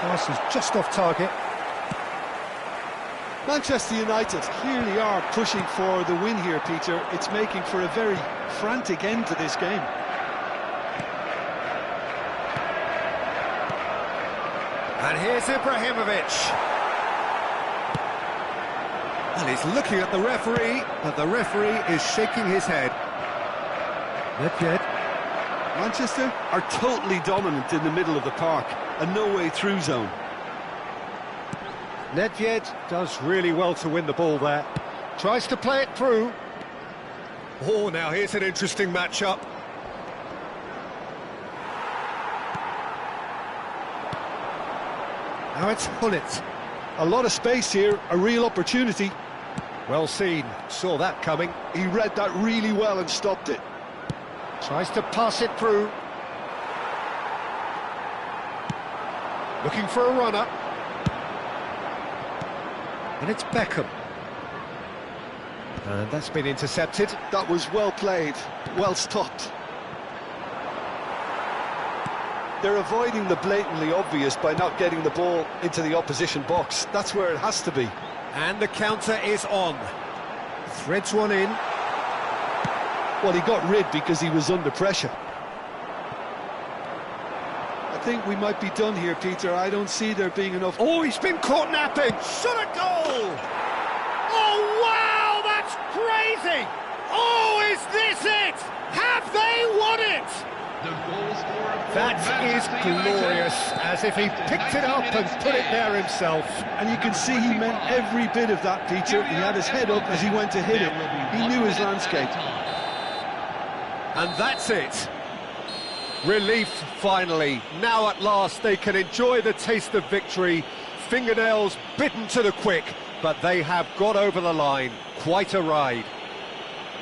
Pass is just off target. Manchester United clearly are pushing for the win here, Peter. It's making for a very frantic end to this game. And here's Ibrahimovic. And he's looking at the referee, but the referee is shaking his head. Nedved. Manchester are totally dominant in the middle of the park, a no-way through zone. Nedved does really well to win the ball there. Tries to play it through. Oh, now here's an interesting matchup. Now it's Gullit. A lot of space here, a real opportunity. Well seen, saw that coming. He read that really well and stopped it. Tries to pass it through. Looking for a runner. And it's Beckham. And that's been intercepted. That was well played, well stopped. They're avoiding the blatantly obvious by not getting the ball into the opposition box. That's where it has to be. And the counter is on. Threads one in. Well, he got rid because he was under pressure. I think we might be done here, Peter. I don't see there being enough... Oh, he's been caught napping. Shot a goal! Oh, wow, that's crazy! Oh, is this it? Have they won it? The goal scorer for That is Manchester United. glorious, as if he picked it up and put it there himself. And you can see he meant every bit of that, Peter. He had his head up as he went to hit it. He knew his landscape. And that's it. Relief, finally. Now at last they can enjoy the taste of victory. Fingernails bitten to the quick, but they have got over the line. Quite a ride.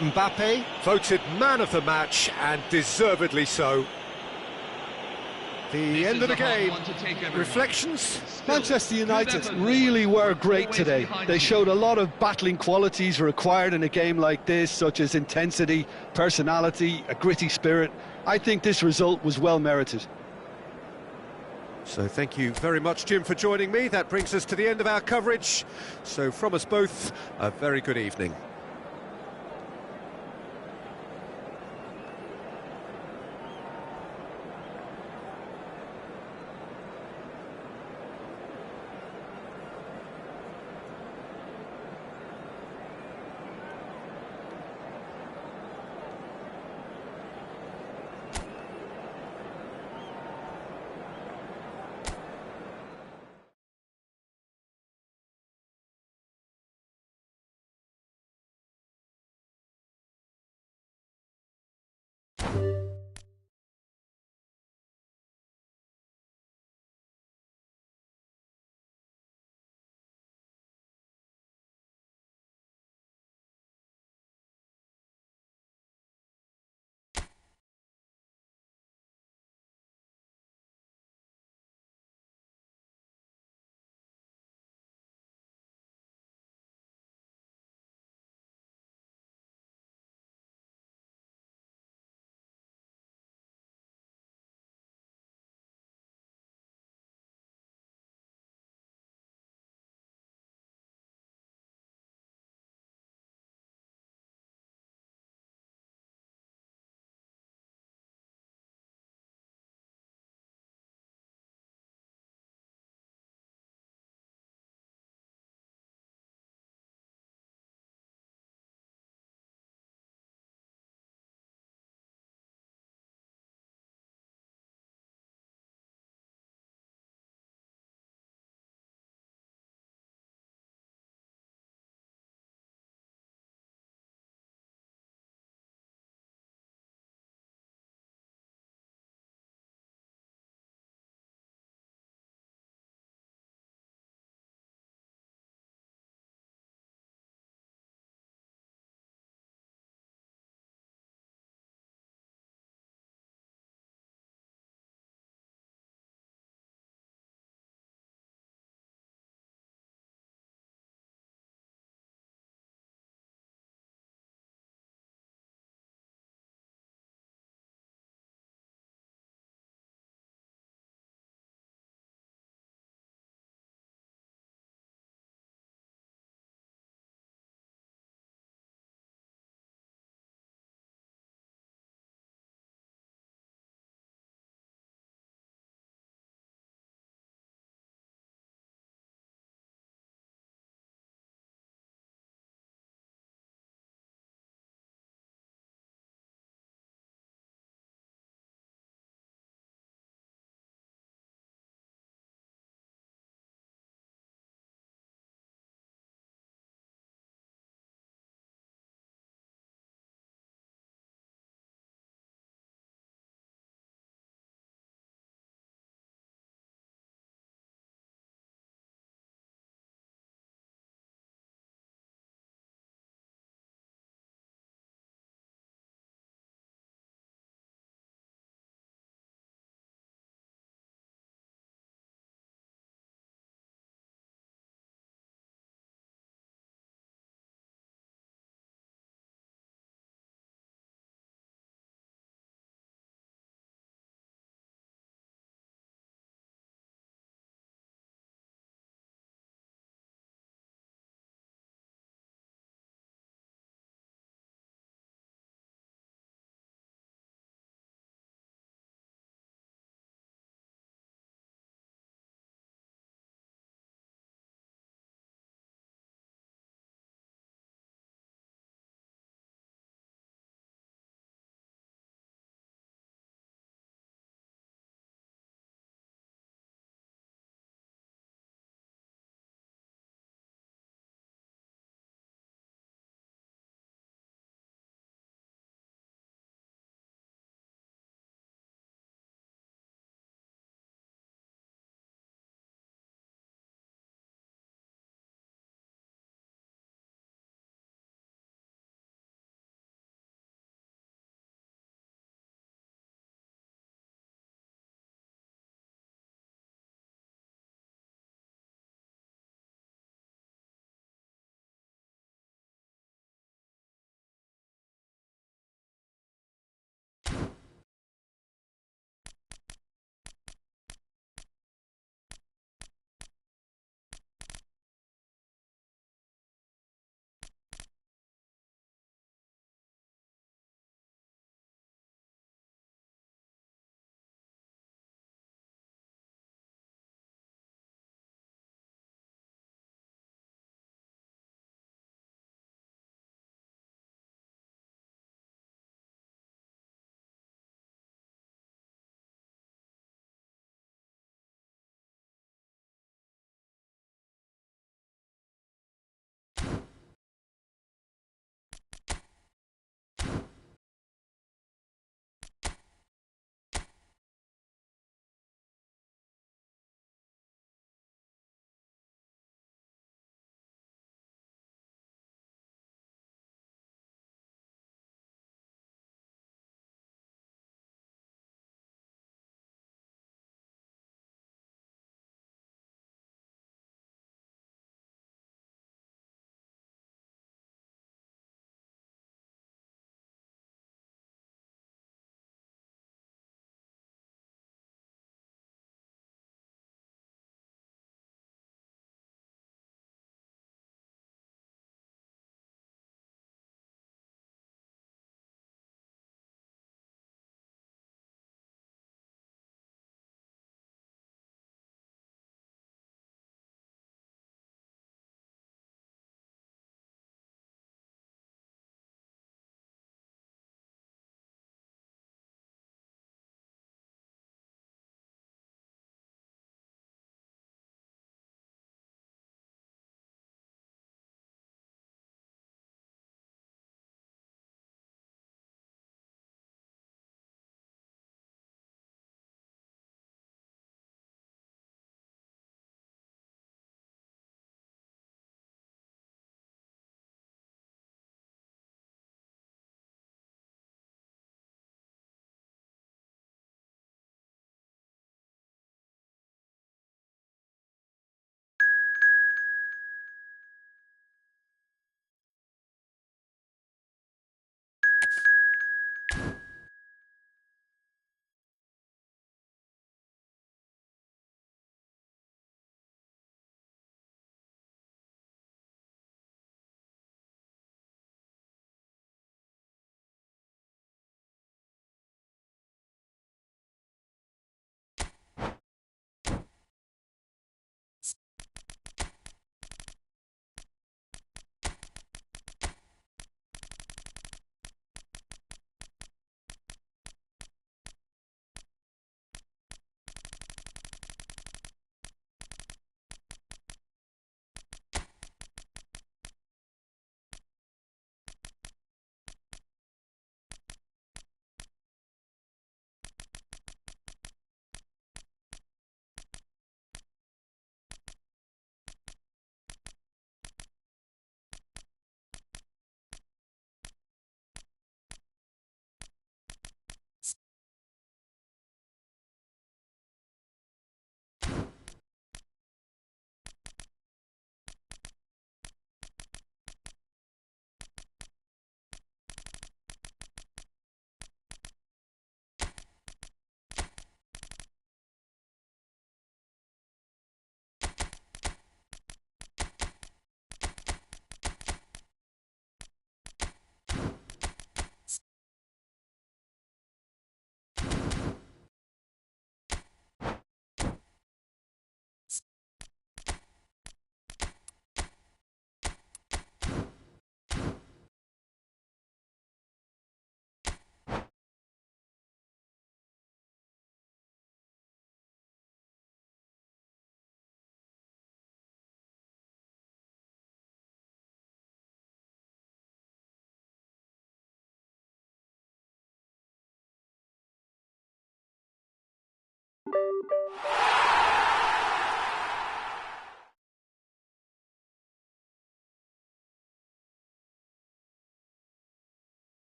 Mbappe voted man of the match, and deservedly so. The end of the game. Reflections? Manchester United really were great today. They showed a lot of battling qualities required in a game like this, such as intensity, personality, a gritty spirit. I think this result was well merited. So thank you very much, Jim, for joining me. That brings us to the end of our coverage. So from us both, a very good evening.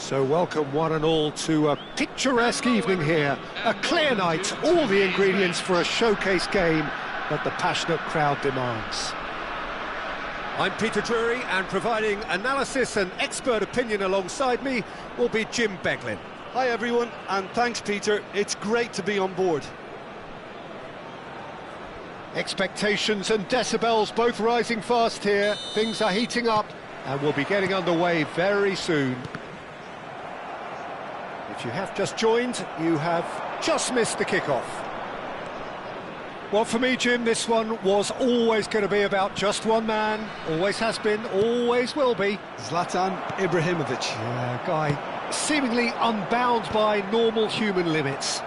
So welcome one and all to a picturesque evening here. A clear night, all the ingredients for a showcase game that the passionate crowd demands. I'm Peter Drury, and providing analysis and expert opinion alongside me will be Jim Beglin. Hi everyone, and thanks Peter, it's great to be on board. Expectations and decibels both rising fast here. Things are heating up and we'll be getting underway very soon. If you have just joined, you have just missed the kickoff. Well, for me, Jim, this one was always going to be about just one man. Always has been, always will be. Zlatan Ibrahimovic. Yeah, guy seemingly unbound by normal human limits.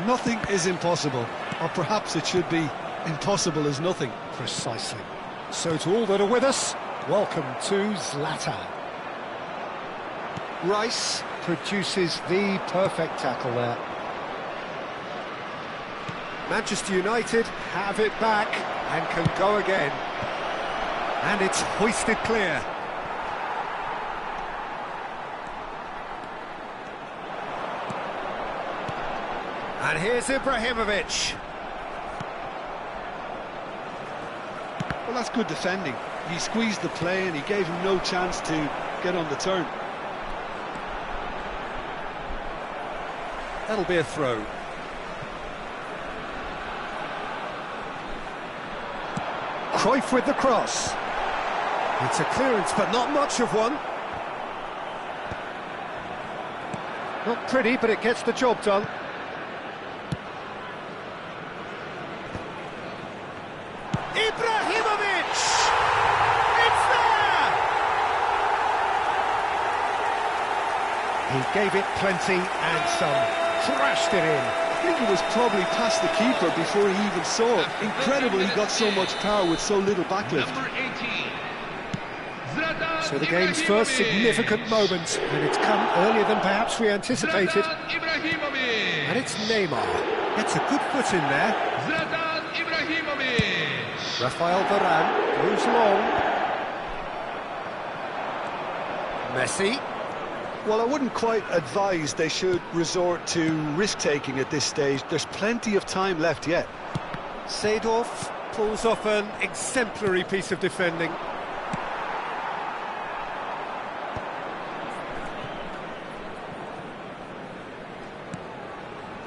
Nothing is impossible, or perhaps it should be impossible as nothing. Precisely. So to all that are with us, welcome to Zlatan. Rice produces the perfect tackle there. Manchester United have it back and can go again. And it's hoisted clear. And here's Ibrahimovic. Well, that's good defending. He squeezed the play and he gave him no chance to get on the turn. That'll be a throw. Cruyff with the cross. It's a clearance, but not much of one. Not pretty, but it gets the job done. Ibrahimovic! It's there! He gave it plenty and some. Thrashed it in. I think it was probably past the keeper before he even saw it. Incredible he got so much power with so little backlift. Number 18. So the game's first significant moment, and it's come earlier than perhaps we anticipated. Ibrahimovic. And it's Neymar. Gets a good foot in there. Zlatan Ibrahimovic. Rafael Varane goes long. Messi. Well, I wouldn't quite advise they should resort to risk-taking at this stage. There's plenty of time left yet. Seedorf Pulls off an exemplary piece of defending.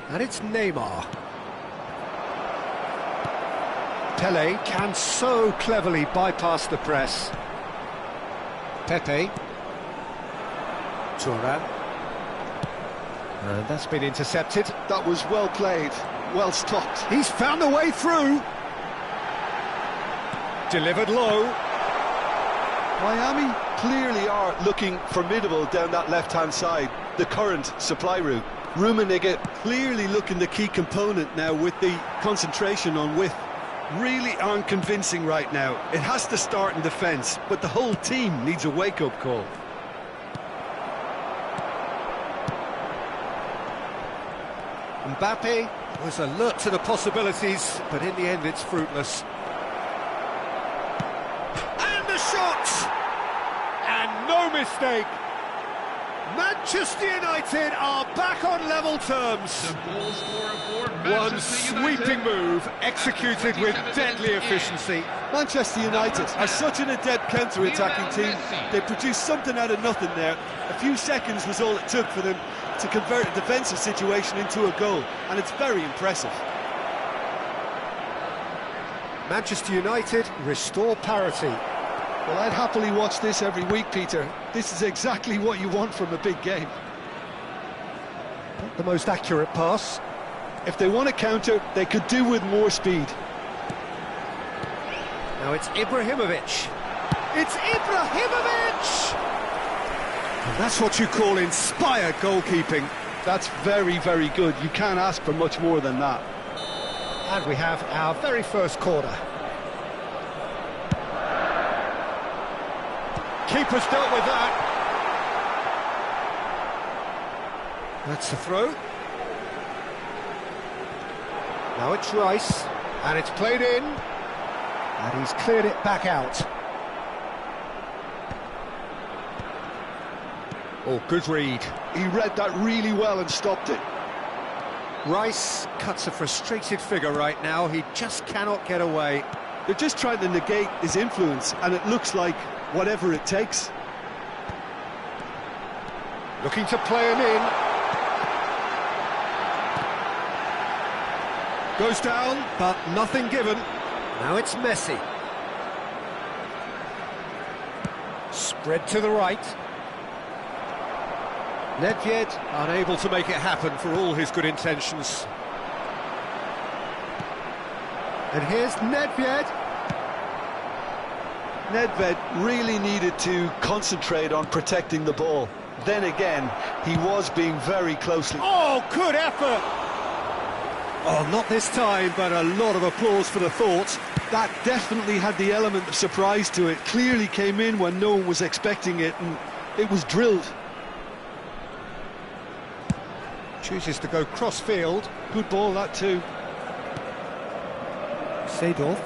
And it's Neymar. Pele can so cleverly bypass the press. Pepe. Turan. And that's been intercepted. That was well played, well stopped. He's found a way through. Delivered low. Miami clearly are looking formidable down that left-hand side, the current supply route. Rummenigge clearly looking the key component now with the concentration on width. Really aren't convincing right now. It has to start in defence, but the whole team needs a wake-up call. Mbappe. Was alert to the possibilities, but in the end it's fruitless. And the shot! And no mistake! Manchester United are back on level terms. The goal scorer for One Manchester United. sweeping move, executed with deadly efficiency. Manchester United are such an adept counter-attacking team. They produced something out of nothing there. A few seconds was all it took for them to convert a defensive situation into a goal, and it's very impressive. Manchester United restore parity. Well, I'd happily watch this every week, Peter. This is exactly what you want from a big game. Not the most accurate pass. If they want to counter, they could do with more speed. Now it's Ibrahimovic. It's Ibrahimovic! And that's what you call inspired goalkeeping. That's very, very good. You can't ask for much more than that. And we have our very first corner. Keeper's dealt with that. That's a throw. Now it's Rice. And it's played in. And he's cleared it back out. Oh, good read. He read that really well and stopped it. Rice cuts a frustrated figure right now. He just cannot get away. They're just trying to negate his influence, and it looks like whatever it takes. Looking to play him in. Goes down, but nothing given. Now it's Messi. Spread to the right. Nedved unable to make it happen for all his good intentions. And here's Nedved. Nedved really needed to concentrate on protecting the ball. Then again, he was being very closely... Oh, good effort! Oh, not this time, but a lot of applause for the thought. That definitely had the element of surprise to it. Clearly came in when no one was expecting it, and it was drilled. Chooses to go cross-field. Good ball, that too. Seedorf.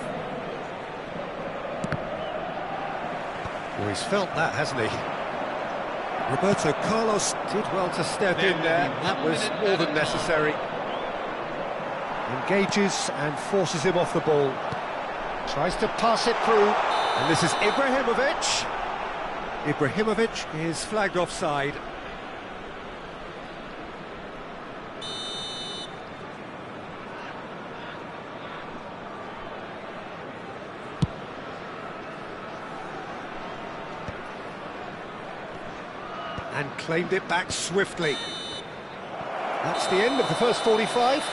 Well, he's felt that, hasn't he? Roberto Carlos did well to step in there. That was more than necessary. Engages and forces him off the ball. Tries to pass it through. And this is Ibrahimovic. Ibrahimovic is flagged offside. and claimed it back swiftly. That's the end of the first 45.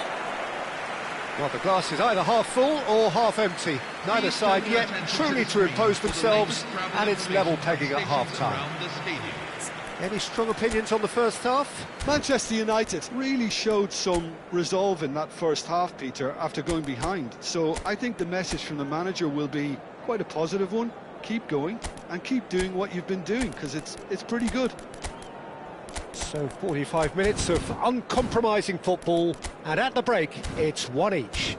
Well, the glass is either half full or half empty. Neither side yet truly to impose themselves, and it's level pegging at half-time. Any strong opinions on the first half? Manchester United really showed some resolve in that first half, Peter, after going behind. So I think the message from the manager will be quite a positive one. Keep going and keep doing what you've been doing, because it's pretty good. So 45 minutes of uncompromising football, and at the break, it's one each.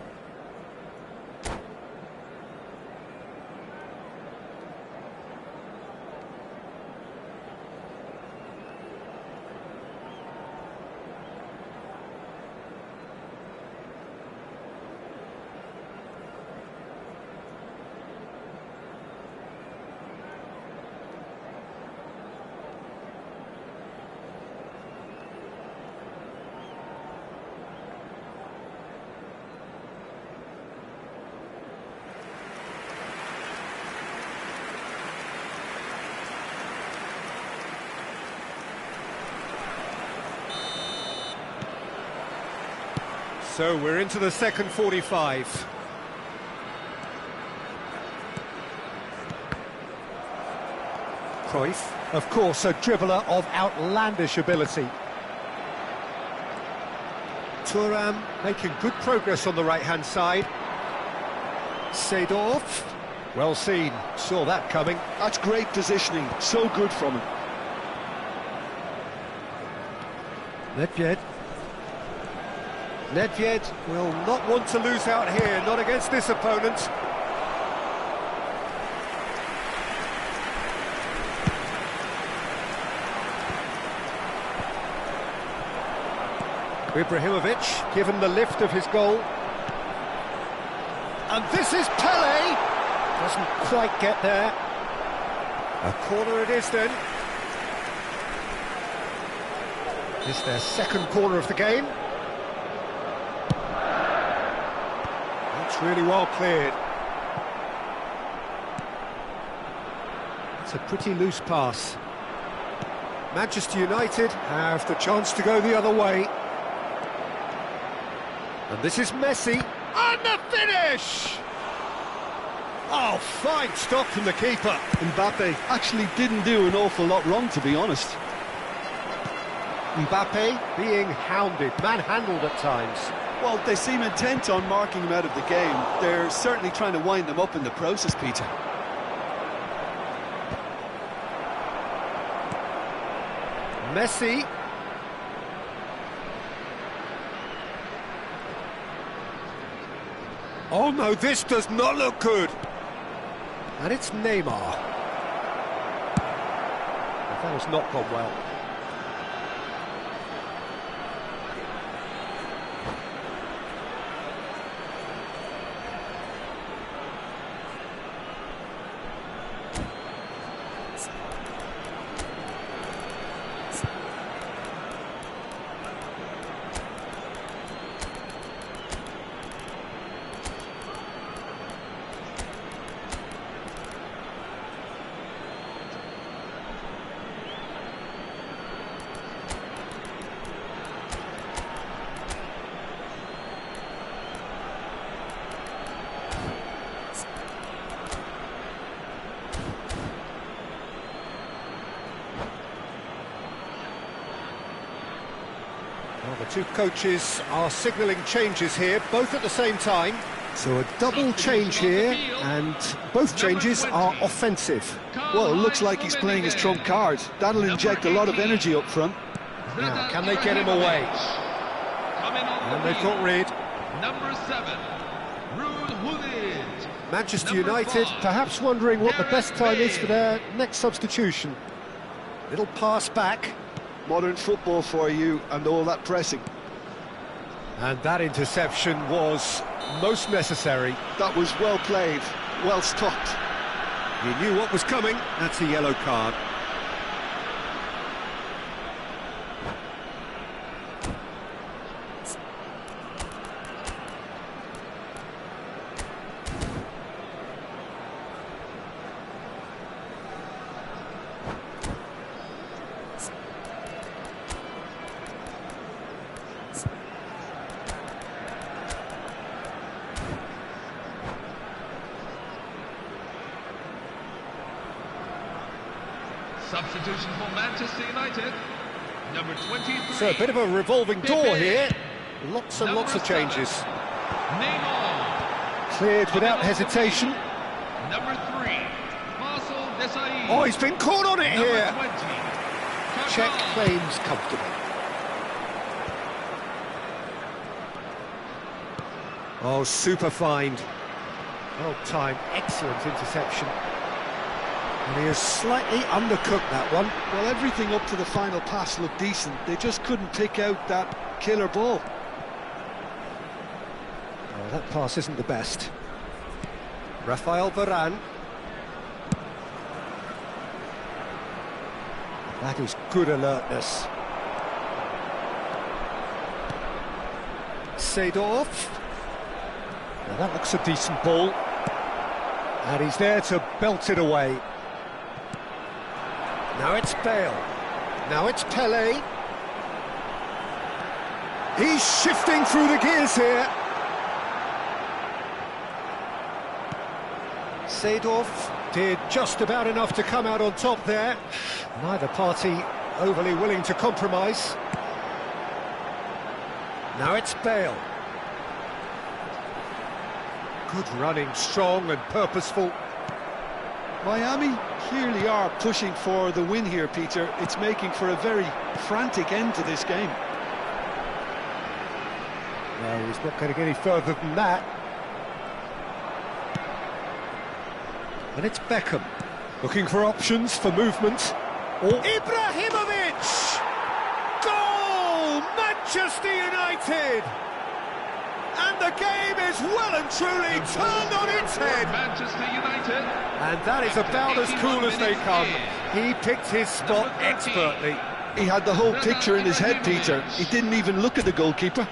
So we're into the second 45. Cruyff, of course, a dribbler of outlandish ability. Thuram making good progress on the right-hand side. Seedorf, well seen, saw that coming. That's great positioning, so good from him. Nedved. Nedved will not want to lose out here, not against this opponent. Ibrahimovic given the lift of his goal. And this is Pele. Doesn't quite get there. A corner it is then. It's their second corner of the game. That's really well cleared. It's a pretty loose pass. Manchester United have the chance to go the other way. And this is Messi, and the finish! Oh, fine stop from the keeper. Mbappe actually didn't do an awful lot wrong, to be honest. Mbappe being hounded, manhandled at times. Well, they seem intent on marking him out of the game. They're certainly trying to wind them up in the process, Peter. Messi. Oh no, this does not look good. And it's Neymar. That has not gone well. Well, the two coaches are signalling changes here, both at the same time. So a double change here, and both changes are offensive. Well, it looks like he's playing his trump card. That'll inject a lot of energy up front. Now, can they get him away? And they've got rid. Number 7, Ruud. Manchester United perhaps wondering what the best time is for their next substitution. Little pass back. Modern football for you, and all that pressing. And that interception was most necessary. That was well played, well stopped. He knew what was coming. That's a yellow card. Substitution for Manchester United. Number 23. So a bit of a revolving door Pepe. here. Lots and lots of changes. Neymar. Cleared without hesitation. Number 3. Marcel Desailly. Oh, he's been caught on it Number here. 20. Check Kaká. claims comfortable. Oh, super find. Well timed, excellent interception. And he has slightly undercooked that one. Well, everything up to the final pass looked decent. They just couldn't pick out that killer ball. Oh, that pass isn't the best. Rafael Varane. That is good alertness. Seedorf. Now that looks a decent ball. And he's there to belt it away. Now it's Bale. Now it's Pelé. He's shifting through the gears here. Seedorf did just about enough to come out on top there. Neither party overly willing to compromise. Now it's Bale. Good running, strong and purposeful. Miami clearly are pushing for the win here, Peter. It's making for a very frantic end to this game. No, he's not going to get any further than that. And it's Beckham, looking for options for movement. Oh. Ibrahimovic! Goal! Manchester United! And the game is well and truly turned on its head. Manchester United. And that is about as cool as they come. He picked his spot expertly. He had the whole picture in his head, Peter. He didn't even look at the goalkeeper.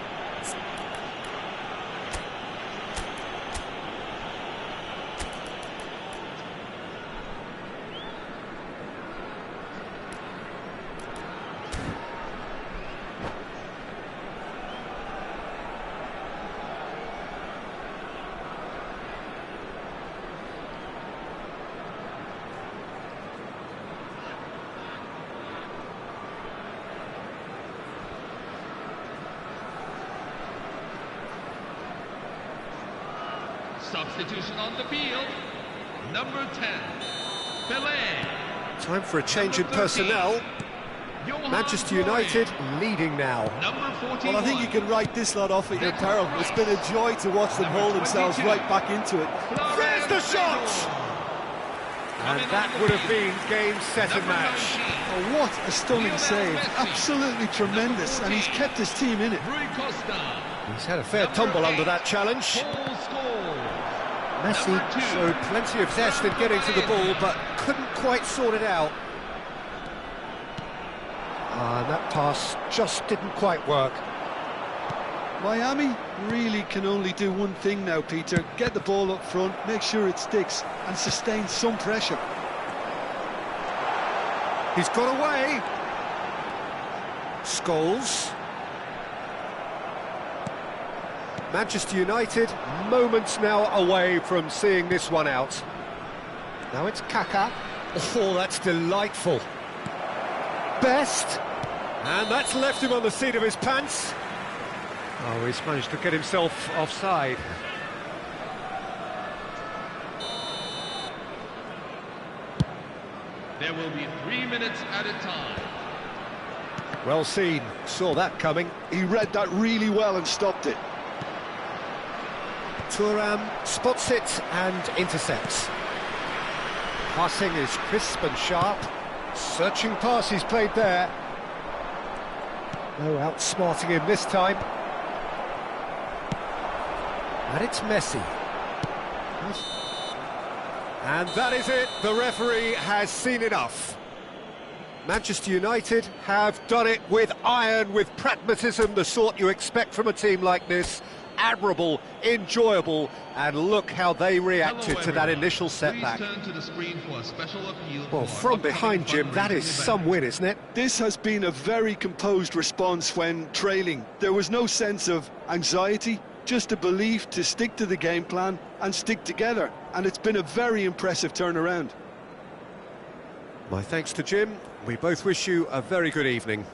Substitution on the field. Number 10. Pelé. Time for a change in Number 13. personnel. Johan Manchester Cruyff. United leading now. Number 41. Well, I think you can write this lot off at your peril. It's been a joy to watch them hold themselves right back into it. There's the shot! And that would have been game, set and match. Oh, what a stunning save. Absolutely tremendous. And he's kept his team in it. Rui Costa. He's had a fair tumble under that challenge. Paul Scholes. Messi Number 2. showed plenty of zest in getting to the ball, but couldn't quite sort it out. And that pass just didn't quite work. Miami really can only do one thing now, Peter. Get the ball up front, make sure it sticks, and sustain some pressure. He's got away. Scholes. Manchester United, moments now away from seeing this one out. Now it's Kaká. Oh, that's delightful. Best. And that's left him on the seat of his pants. Oh, he's managed to get himself offside. There will be 3 minutes at a time. Well seen, saw that coming. He read that really well and stopped it. Thuram spots it and intercepts. Passing is crisp and sharp. Searching pass he's played there. No outsmarting him this time. And it's Messi. And that is it. The referee has seen enough. Manchester United have done it with iron, with pragmatism, the sort you expect from a team like this. Admirable, enjoyable, and look how they reacted to that initial setback. Please turn to the screen for a special appeal. Well, from behind, Jim, that is some win, isn't it? This has been a very composed response when trailing. There was no sense of anxiety, just a belief to stick to the game plan and stick together. And it's been a very impressive turnaround. My thanks to Jim. We both wish you a very good evening.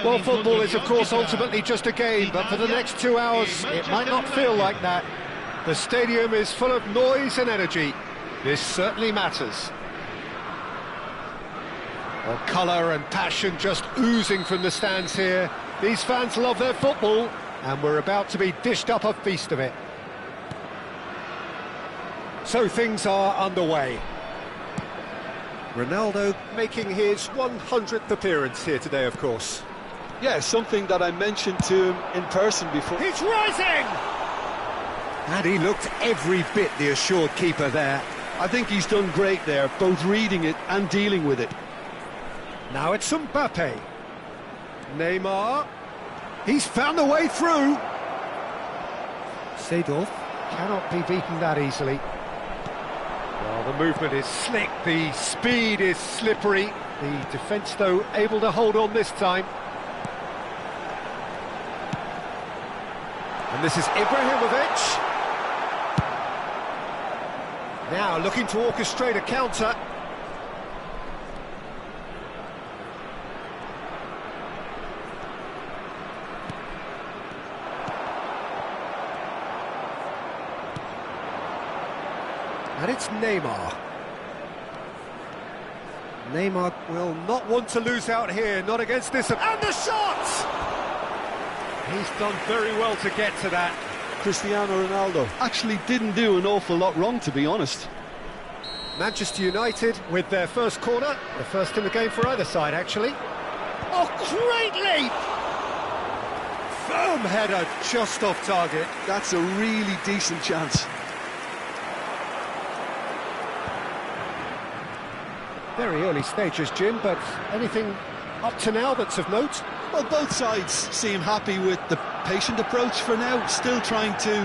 Well, football is, of course, ultimately just a game, but for the next 2 hours, it might not feel like that. The stadium is full of noise and energy. This certainly matters. Well, colour and passion just oozing from the stands here. These fans love their football, and we're about to be dished up a feast of it. So things are underway. Ronaldo making his 100th appearance here today, of course. Yeah, something that I mentioned to him in person before. He's rising! And he looked every bit the assured keeper there. I think he's done great there, both reading it and dealing with it. Now it's Mbappe. Neymar. He's found a way through. Seedorf cannot be beaten that easily. Well, the movement is slick, the speed is slippery. The defence, though, able to hold on this time. And this is Ibrahimovic. Now looking to orchestrate a counter. And it's Neymar. Neymar will not want to lose out here, not against this. And the shot! He's done very well to get to that. Cristiano Ronaldo Actually didn't do an awful lot wrong, to be honest. Manchester United with their first corner. The first in the game for either side, actually. Oh, great leap! Firm header, just off target. That's a really decent chance. Very early stages, Jim, but anything up to now that's of note? Well, both sides seem happy with the patient approach for now, still trying to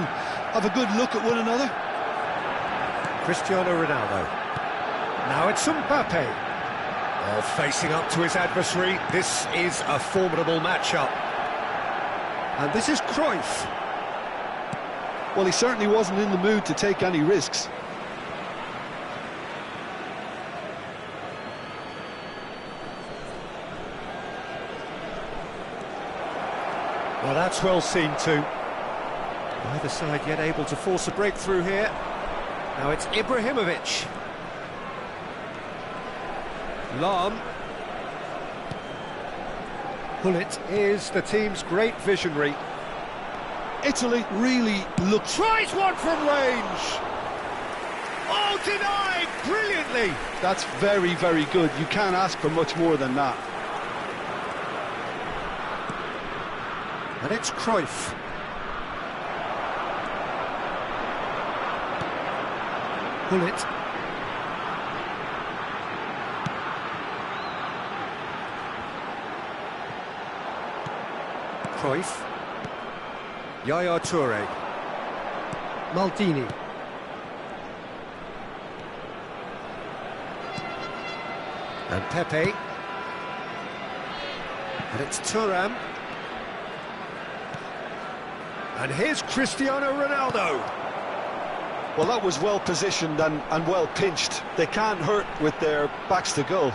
have a good look at one another. Cristiano Ronaldo. Now it's Mbappe. Oh, facing up to his adversary. This is a formidable matchup. And this is Cruyff. Well, he certainly wasn't in the mood to take any risks. Well, that's well seen too. Neither side yet able to force a breakthrough here. Now it's Ibrahimovic. Lahm. Gullit is the team's great visionary. Italy really looks... Tries one from range! Oh, denied! Brilliantly! That's very, very good. You can't ask for much more than that. And it's Cruyff. Gullit. Cruyff. Yaya Toure. Maldini. And Pepe. And it's Thuram. And here's Cristiano Ronaldo. Well, that was well positioned and well pinched. They can't hurt with their backs to goal.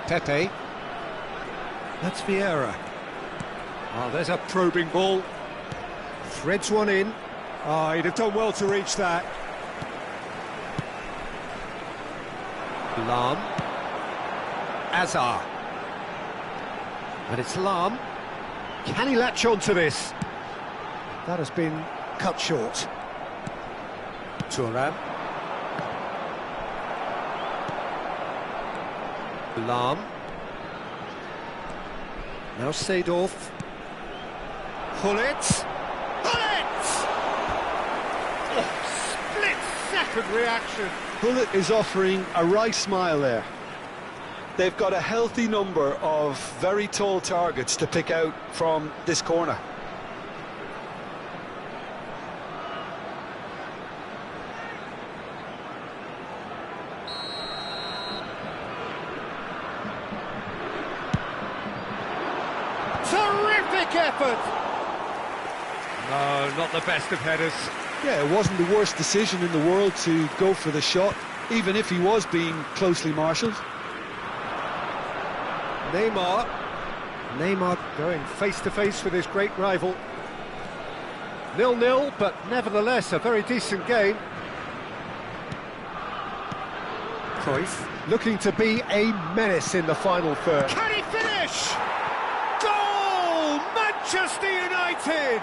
Pepe. That's Vieira. Oh, there's a probing ball. Threads one in. Oh, he'd have done well to reach that. Lahm. Azar. And it's Lahm. Can he latch on to this? That has been cut short. Thuram. Lahm. Now Seedorf. Gullit. Split-second reaction. Gullit is offering a wry smile there. They've got a healthy number of very tall targets to pick out from this corner. effort. No, not the best of headers. Yeah, it wasn't the worst decision in the world to go for the shot, even if he was being closely marshalled. Neymar going face-to-face with his great rival. 0-0, but nevertheless a very decent game. Cruyff looking to be a menace in the final third. Can he finish? Goal! Manchester United!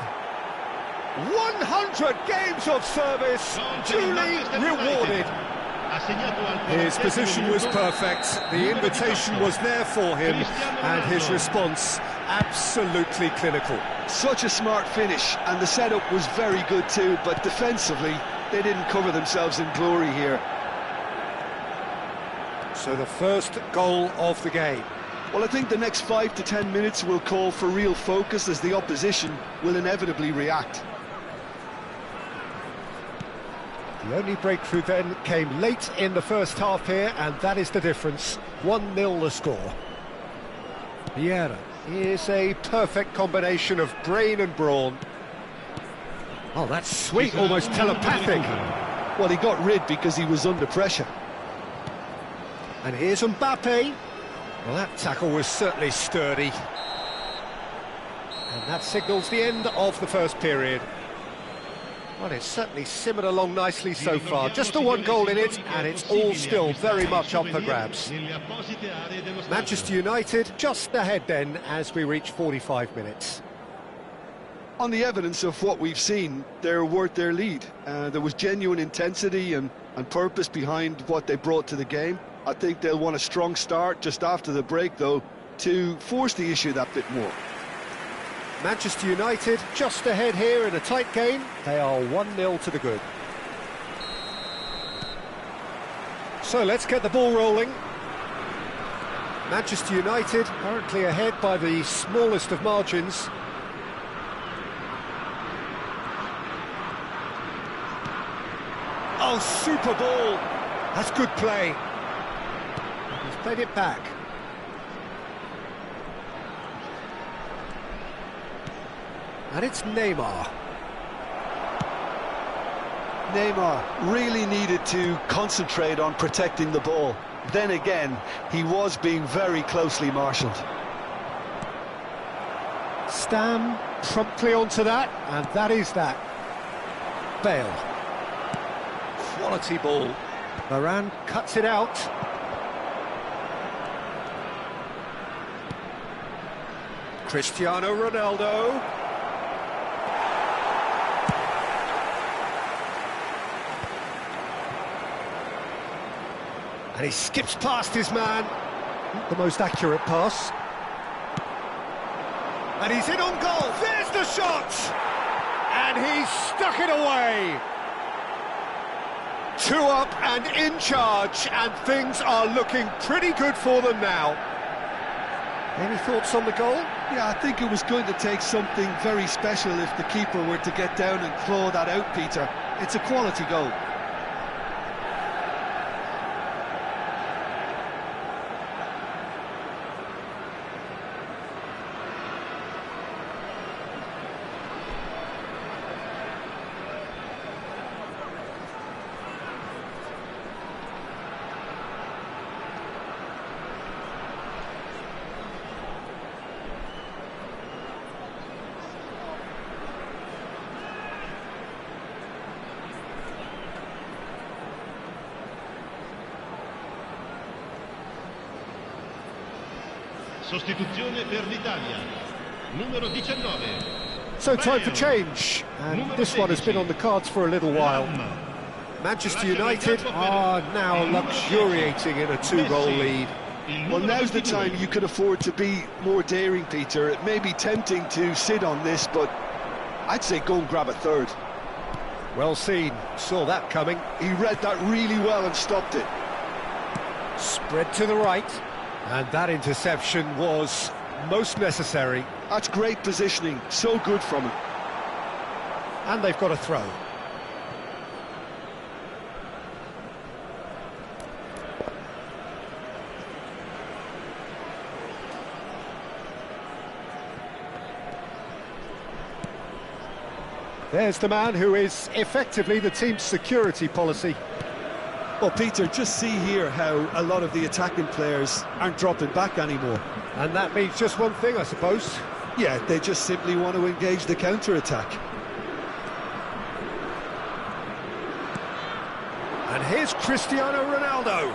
100 games of service, duly rewarded. His position was perfect, the invitation was there for him, and his response absolutely clinical. Such a smart finish, and the setup was very good too, but defensively, they didn't cover themselves in glory here. So the first goal of the game. Well, I think the next 5 to 10 minutes will call for real focus, as the opposition will inevitably react. The only breakthrough then came late in the first half here, and that is the difference. 1-0 the score. Vieira is a perfect combination of brain and brawn. Oh, that's sweet, almost telepathic. Well, he got rid because he was under pressure. And here's Mbappe. Well, that tackle was certainly sturdy. And that signals the end of the first period. Well, it's certainly simmered along nicely so far. Just the one goal in it, and it's all still very much up for grabs. Manchester United just ahead then as we reach 45 minutes. On the evidence of what we've seen, they're worth their lead. There was genuine intensity and purpose behind what they brought to the game. I think they'll want a strong start just after the break, though, to force the issue that bit more. Manchester United just ahead here in a tight game. They are 1-0 to the good. So let's get the ball rolling. Manchester United currently ahead by the smallest of margins. Oh, super ball. That's good play. He's played it back. And it's Neymar. Neymar really needed to concentrate on protecting the ball. Then again, he was being very closely marshalled. Stam promptly onto that, and that is that. Bale. Quality ball. Varane cuts it out. Cristiano Ronaldo. And he skips past his man. The most accurate pass. And he's in on goal. There's the shot! And he's stuck it away. 2 up and in charge, and things are looking pretty good for them now. Any thoughts on the goal? Yeah, I think it was going to take something very special if the keeper were to get down and claw that out, Peter. It's a quality goal. Sostituzione per l'Italia. Numero 19. So time for change, and this one has been on the cards for a little while. Manchester United are now luxuriating in a 2-goal lead. Well, now's the time you could afford to be more daring, Peter. It may be tempting to sit on this, but I'd say go and grab a third. Well seen, saw that coming. He read that really well and stopped it. Spread to the right, and that interception was most necessary. That's great positioning, so good from him. And they've got a throw. There's the man who is effectively the team's security policy. Well, Peter, just see here how a lot of the attacking players aren't dropping back anymore. And that means just one thing, I suppose. Yeah, they just simply want to engage the counter-attack. And here's Cristiano Ronaldo.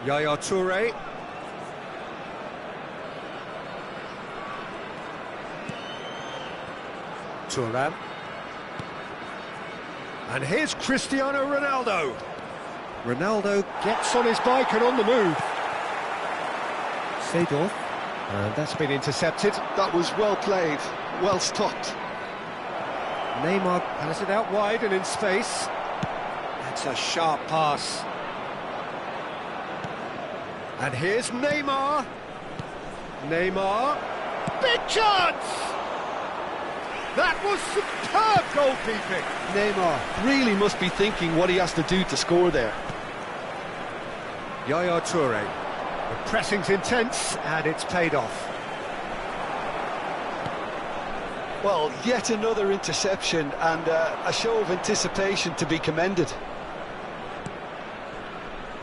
Yaya Toure. Thuram. And here's Cristiano Ronaldo. Ronaldo gets on his bike and on the move. Seedorf. And that's been intercepted. That was well played, well stopped. Neymar has it out wide and in space. That's a sharp pass. And here's Neymar. Neymar. Big chance! That was superb goalkeeping. Neymar really must be thinking what he has to do to score there. Yaya Toure. The pressing's intense and it's paid off. Well, yet another interception and a show of anticipation to be commended.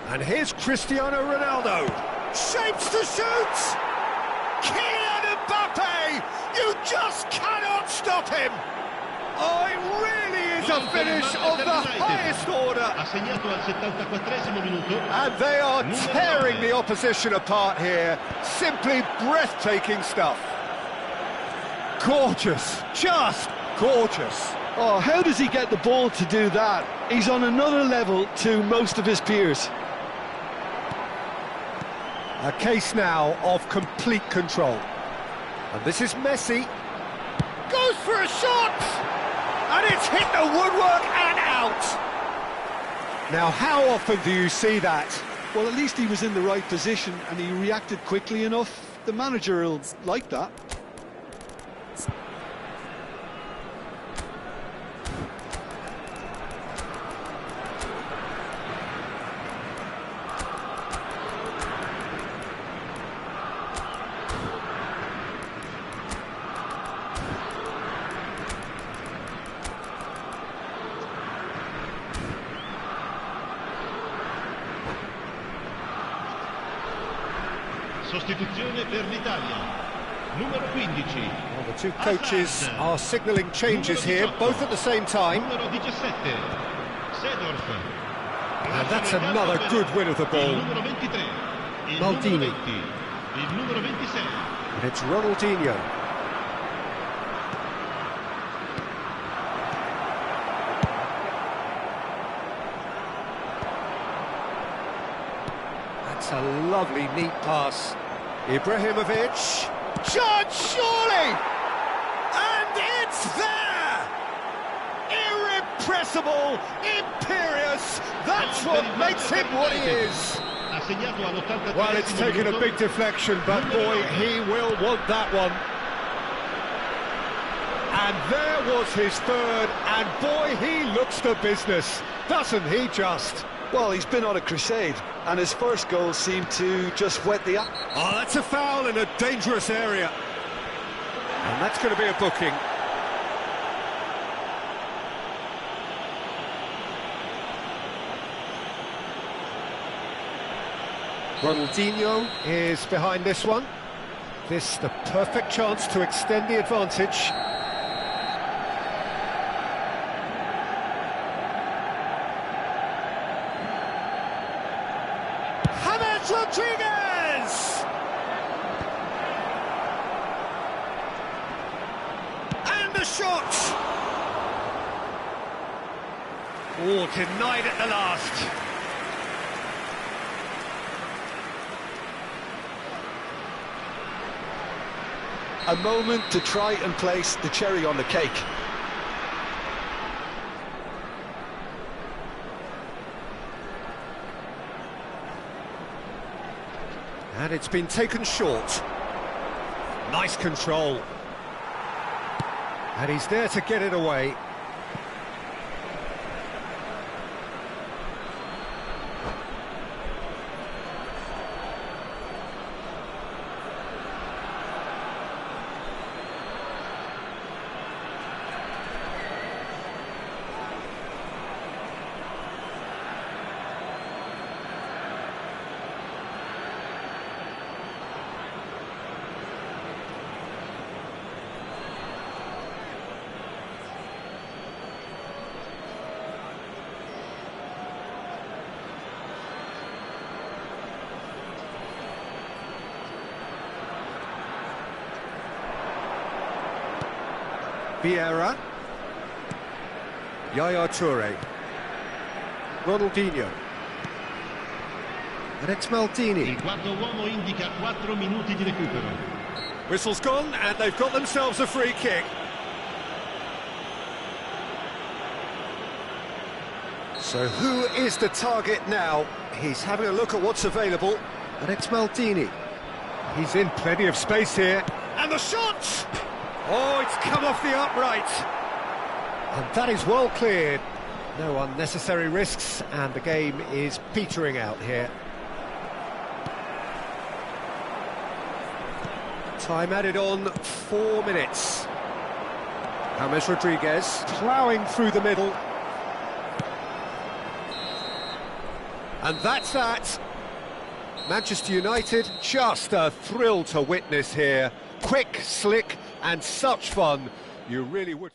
And here's Cristiano Ronaldo. Shapes to shoot! Kylian Mbappe! You just cannot stop him! Oh, it really is a finish of the highest order. And they are tearing the opposition apart here. Simply breathtaking stuff. Gorgeous, just gorgeous. Oh, how does he get the ball to do that? He's on another level to most of his peers. A case now of complete control. And this is Messi. Goes for a shot! And it's hit the woodwork and out! Now, how often do you see that? Well, at least he was in the right position and he reacted quickly enough. The manager will like that. Sostituzione per l'Italia. Numero 15. Well, the two coaches are signalling changes here, both at the same time. Numero 17. Seedorf. And that's another good win of the ball. Numero 23. Il Maldini. numero 20. Il numero 26. And it's Ronaldinho. That's a lovely, neat pass. Ibrahimovic. Shot, surely! And it's there! Irrepressible, imperious. That's what makes him what he is. Well, it's taken a big deflection, but boy, he will want that one. And there was his third, and boy, he looks the business, doesn't he just? Well, he's been on a crusade, and his first goal seemed to just whet the... Oh, that's a foul in a dangerous area. And that's going to be a booking. Ronaldinho is behind this one. This the perfect chance to extend the advantage. James Rodriguez! And the shot! Oh, denied at the last. A moment to try and place the cherry on the cake. And it's been taken short. Nice control. And he's there to get it away. Vieira. Yaya Toure. Ronaldinho. Rex Maldini. Il quarto uomo indica 4 minuti di recupero. Whistle's gone, and they've got themselves a free kick. So who is the target now? He's having a look at what's available. Rex Maldini. He's in plenty of space here. And the shot! Oh, it's come off the upright. And that is well cleared. No unnecessary risks, and the game is petering out here. Time added on, 4 minutes. James Rodriguez. Ploughing through the middle. And that's that. Manchester United, just a thrill to witness here. Quick, slick, and such fun. You really would.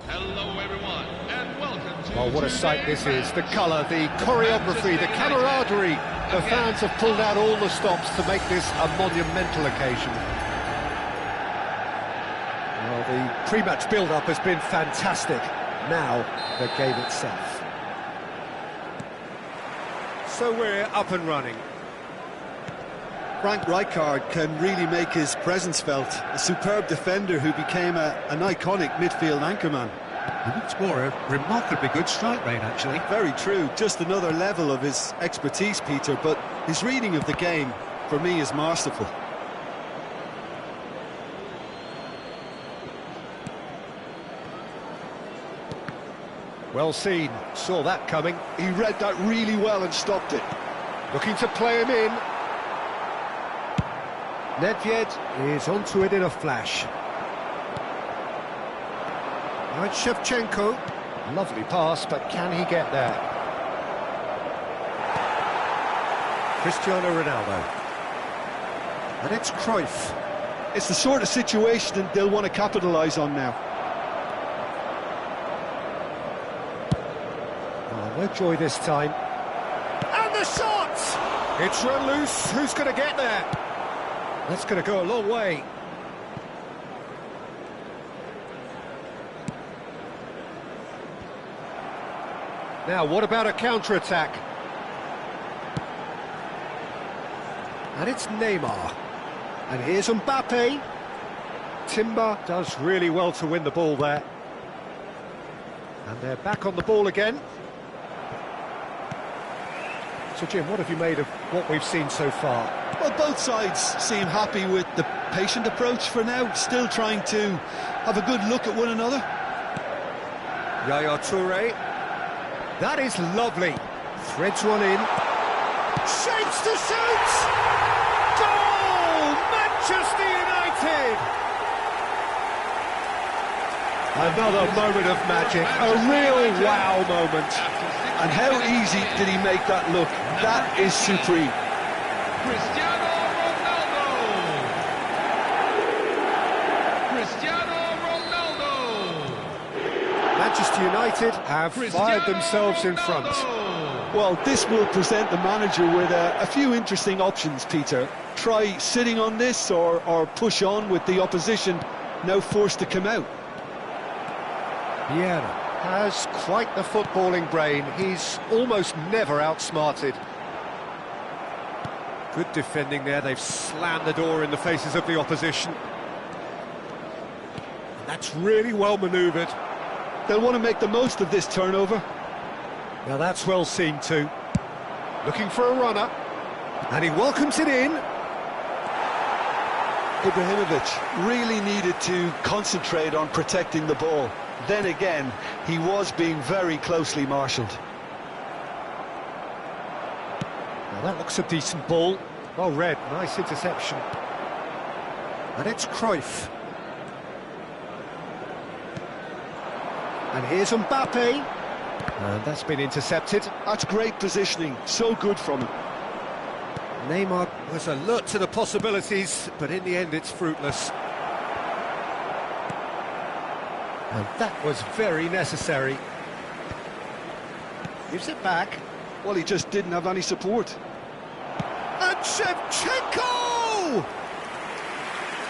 Hello everyone, and welcome to... Oh, what a sight this is. The colour, the choreography, the camaraderie. The fans have pulled out all the stops to make this a monumental occasion. Well, the pre-match build-up has been fantastic. Now, the game itself. So we're up and running. Frank Rijkaard can really make his presence felt. A superb defender who became an iconic midfield anchorman. And it's more a remarkably good strike rate, actually. Very true. Just another level of his expertise, Peter, but his reading of the game, for me, is masterful. Well seen. Saw that coming. He read that really well and stopped it. Looking to play him in. Nedved is onto it in a flash. Now it's Shevchenko. Lovely pass, but can he get there? Cristiano Ronaldo. And it's Cruyff. It's the sort of situation that they'll want to capitalise on now. Oh, no joy this time. And the shot! It's run loose. Who's going to get there? That's going to go a long way. Now, what about a counter-attack? And it's Neymar. And here's Mbappe. Timber does really well to win the ball there. And they're back on the ball again. So, Jim, what have you made of what we've seen so far? Well, both sides seem happy with the patient approach for now, still trying to have a good look at one another. Yaya Toure. That is lovely. Threads one in. Shapes to shoot! Goal! Manchester United! Another moment of magic. A real wow moment. And how easy did he make that look? That is supreme. Cristiano Ronaldo! Cristiano Ronaldo! Manchester United have fired themselves in front. Ronaldo. Well, this will present the manager with a few interesting options, Peter. Try sitting on this or push on with the opposition now forced to come out. Vieira has quite the footballing brain. He's almost never outsmarted. Good defending there. They've slammed the door in the faces of the opposition. And that's really well manoeuvred. They'll want to make the most of this turnover. Now that's well seen too. Looking for a runner. And he welcomes it in. Ibrahimovic really needed to concentrate on protecting the ball. Then again, he was being very closely marshalled. Now that looks a decent ball. Well read, nice interception. And it's Cruyff. And here's Mbappe. And that's been intercepted. That's great positioning, so good from him. Neymar was alert to the possibilities, but in the end it's fruitless. And that was very necessary. Gives it back. Well, he just didn't have any support. And Shevchenko!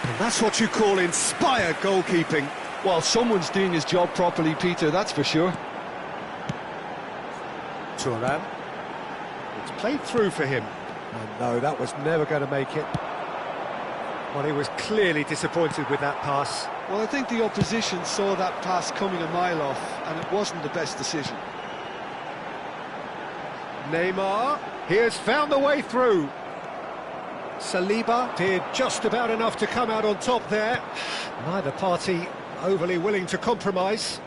And that's what you call inspired goalkeeping. Well, someone's doing his job properly, Peter, that's for sure. Thuram. It's played through for him. And no, that was never going to make it. Well, he was clearly disappointed with that pass. Well, I think the opposition saw that pass coming a mile off, and it wasn't the best decision. Neymar, he has found the way through. Saliba did just about enough to come out on top there. Neither party overly willing to compromise.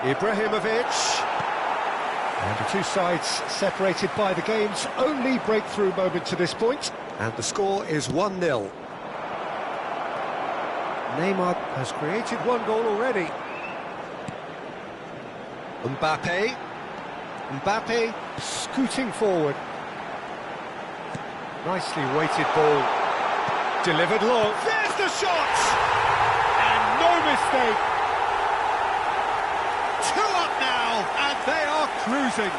Ibrahimovic. And the two sides separated by the game's only breakthrough moment to this point. And the score is 1-0. Neymar has created one goal already. Mbappe. Mbappe scooting forward. Nicely weighted ball. Delivered long. There's the shot! And no mistake. 2 up now, and they are cruising.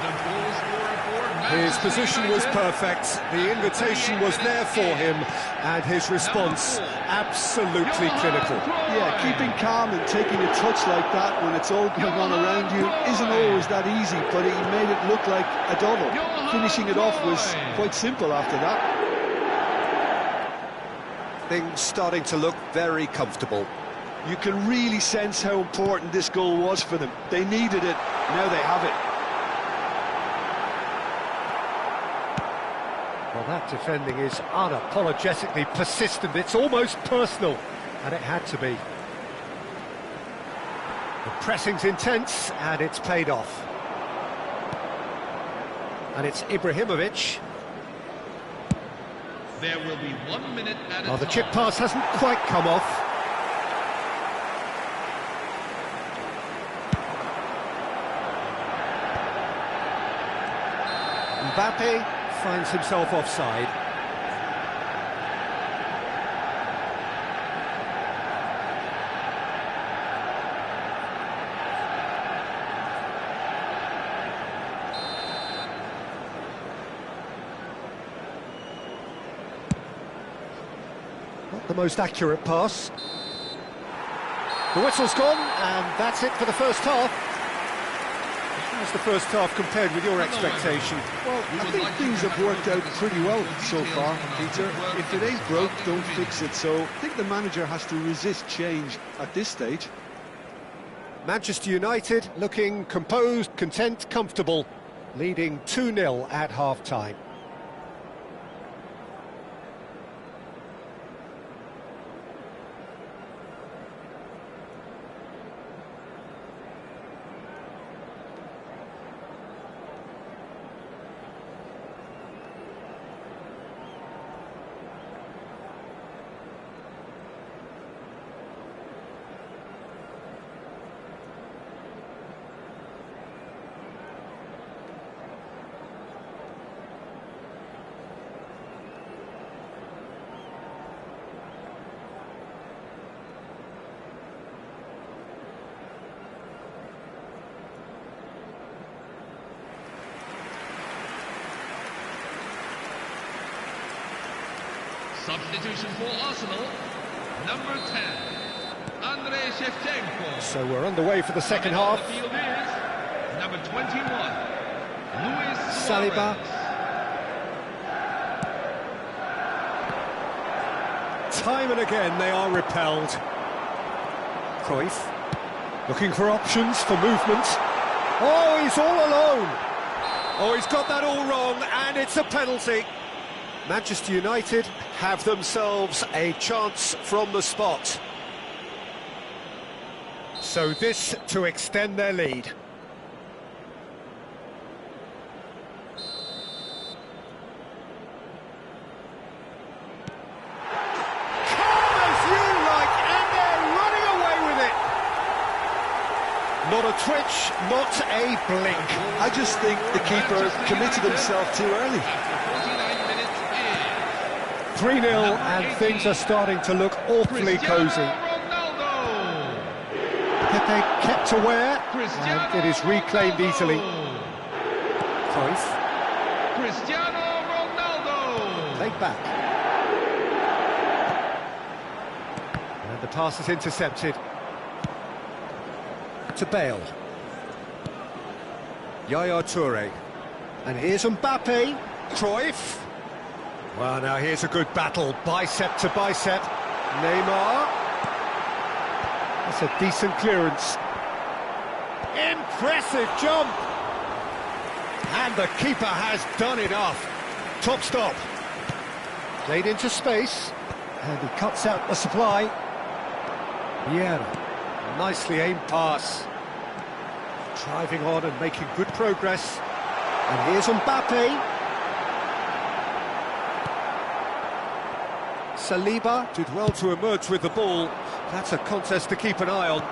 His position was perfect. The invitation was there for him, and his response absolutely clinical. Yeah, keeping calm and taking a touch like that when it's all going on around you isn't always that easy, but he made it look like a double. Finishing it off was quite simple after that. Things starting to look very comfortable. You can really sense how important this goal was for them. They needed it, now they have it. Well, that defending is unapologetically persistent. It's almost personal, and it had to be. The pressing's intense, and it's paid off. And it's Ibrahimovic. There will be 1 minute at a time. Oh, the chip pass hasn't quite come off. Mbappe finds himself offside. Not the most accurate pass. The whistle's gone, and that's it for the first half. How's the first half compared with your expectation? Well, I think things have worked out pretty well so far, Peter. If it ain't broke, don't fix it. So I think the manager has to resist change at this stage. Manchester United looking composed, content, comfortable, leading 2-0 at half-time. Substitution for Arsenal, number 10, Andrei Shevchenko. So we're underway for the second half. The field is number 21, Luis Saliba. Suarez. Time and again they are repelled. Cruyff looking for options for movement. Oh, he's all alone. Oh, he's got that all wrong, and it's a penalty. Manchester United have themselves a chance from the spot. So this to extend their lead. Not a twitch, not a blink. I just think the keeper committed himself too early. 3-0 and things are starting to look awfully cosy. Pepe kept aware and it is reclaimed easily. Cruyff. Cristiano Ronaldo. Played back. And the pass is intercepted. To Bale. Yaya Toure. And here's Mbappe. Cruyff. Well, now here's a good battle. Bicep to bicep. Neymar. That's a decent clearance. Impressive jump. And the keeper has done enough. Top stop. Played into space. And he cuts out the supply. Vieira. Nicely aimed pass. Driving on and making good progress. And here's Mbappe. Saliba did well to emerge with the ball. That's a contest to keep an eye on.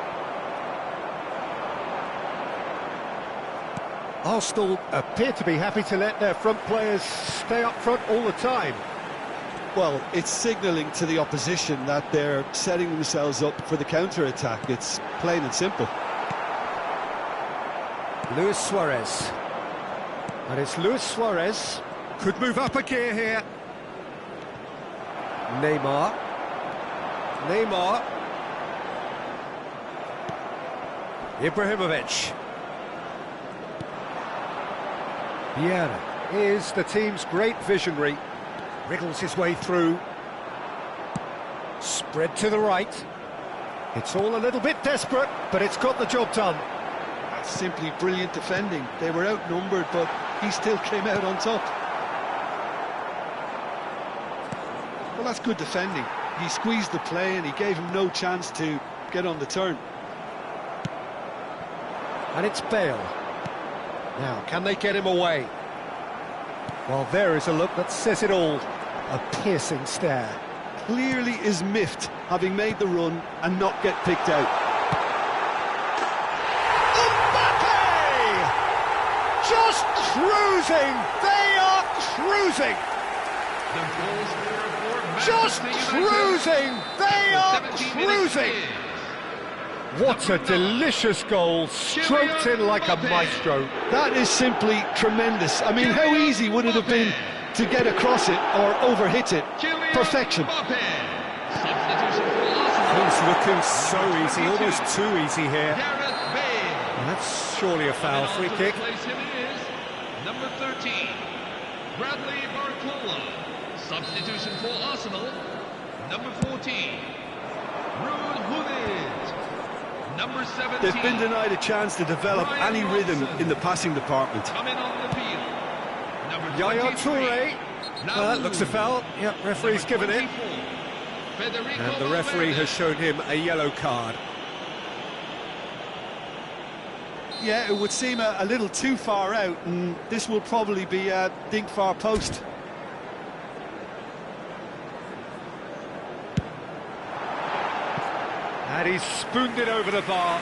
Arsenal appear to be happy to let their front players stay up front all the time. Well, it's signalling to the opposition that they're setting themselves up for the counter-attack. It's plain and simple. Luis Suarez. And it's Luis Suarez. Could move up a gear here. Neymar. Neymar. Ibrahimovic. Vieira is the team's great visionary. Wriggles his way through. Spread to the right. It's all a little bit desperate, but it's got the job done. That's simply brilliant defending. They were outnumbered, but he still came out on top. Well, that's good defending. He squeezed the play and he gave him no chance to get on the turn. And it's Bale. Now, can they get him away? Well, there is a look that says it all. A piercing stare. Clearly is miffed, having made the run and not get picked out. Mbappe! Just cruising! They are cruising! The goal scorer for Just Manchester United, cruising! They are 17 minutes cruising! is What a delicious goal, stroked in like a maestro. That is simply tremendous. I mean, how easy would it have been to get across it or overhit it? Kylian Perfection. Mbappe. Substitution for Arsenal. Things looking so easy, almost too easy here. Gareth Bale. And that's surely a foul. Free Coming on to kick. replace him is number 13, Bradley Barcola. Substitution for Arsenal, number 14, Ruud Gullit. Number 17. They've been denied a chance to develop Ryan any rhythm Robson. in the passing department. Coming on the field, number Yaya 23, Toure. That looks a foul. Yep, referee's given it. And the referee has shown him a yellow card. Yeah, it would seem a little too far out, and this will probably be a dink far post. And he's spooned it over the bar.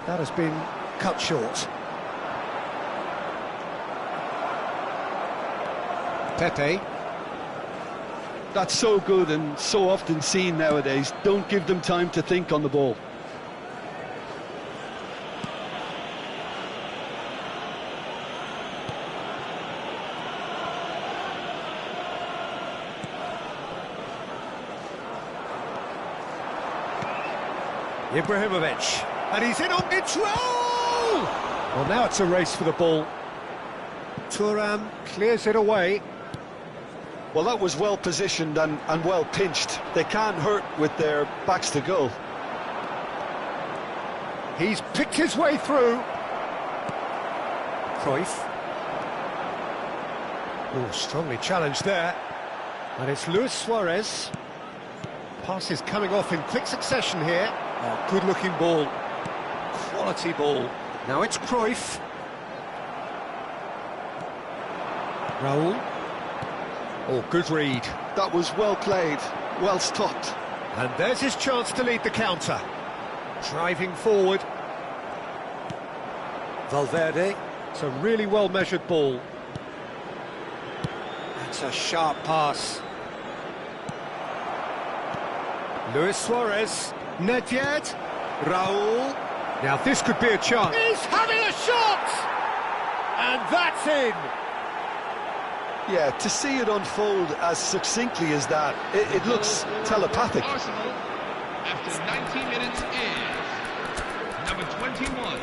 That has been cut short. Pepe. That's so good and so often seen nowadays. Don't give them time to think on the ball. Ibrahimovic, and he's in on control! Well, now it's a race for the ball. Thuram clears it away. Well, that was well positioned and well pinched. They can't hurt with their backs to goal. He's picked his way through. Cruyff. Oh, strongly challenged there. And it's Luis Suarez. Passes coming off in quick succession here. Oh, good-looking ball. Quality ball. Now it's Cruyff. Raul. Oh, good read. That was well played, well stopped. And there's his chance to lead the counter. Driving forward. Valverde. It's a really well-measured ball. That's a sharp pass. Luis Suarez. Nedved. Raul. Now this could be a chance. He's having a shot! And that's in! Yeah, to see it unfold as succinctly as that, it looks telepathic. Arsenal, after 90 minutes, is number 21,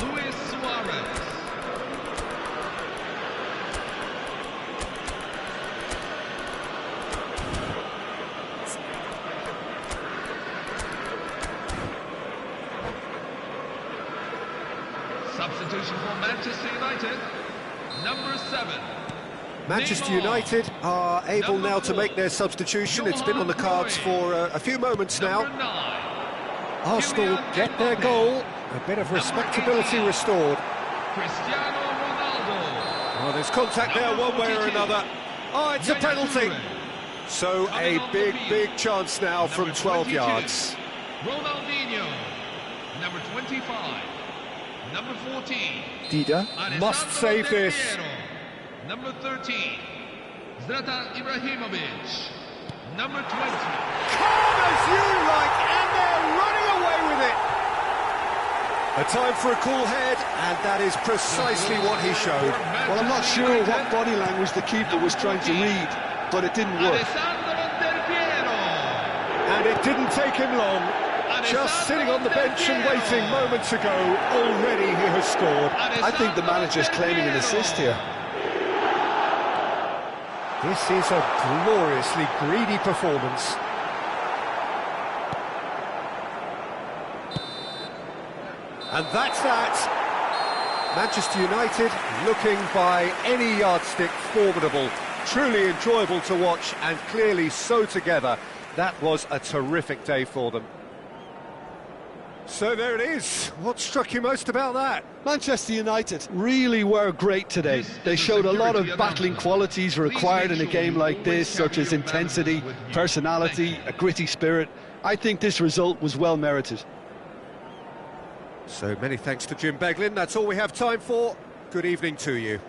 Luis Suarez. Substitution for Manchester United, number 7. Manchester United are able now to make their substitution. It's been on the cards for a few moments now. Arsenal get their goal. A bit of respectability restored. Cristiano Ronaldo. Oh, there's contact there one way or another. Oh, it's a penalty. So a big chance now from 12 yards. Ronaldinho, number 25. Number 14. Dida must save this. Number 13, Zlatan Ibrahimovic. Number 20. Calm as you like, and they're running away with it. A time for a cool head, and that is precisely what he showed. Well, I'm not sure what body language the keeper was trying to read, but it didn't work. And it didn't take him long. Just sitting on the bench and waiting moments ago, already he has scored. I think the manager's claiming an assist here. This is a gloriously greedy performance. And that's that. Manchester United looking by any yardstick formidable. Truly enjoyable to watch and clearly so together. That was a terrific day for them. So there it is. What struck you most about that? Manchester United really were great today. They showed a lot of battling qualities required in a game like this, such as intensity, personality, a gritty spirit. I think this result was well merited. So many thanks to Jim Beglin. That's all we have time for. Good evening to you.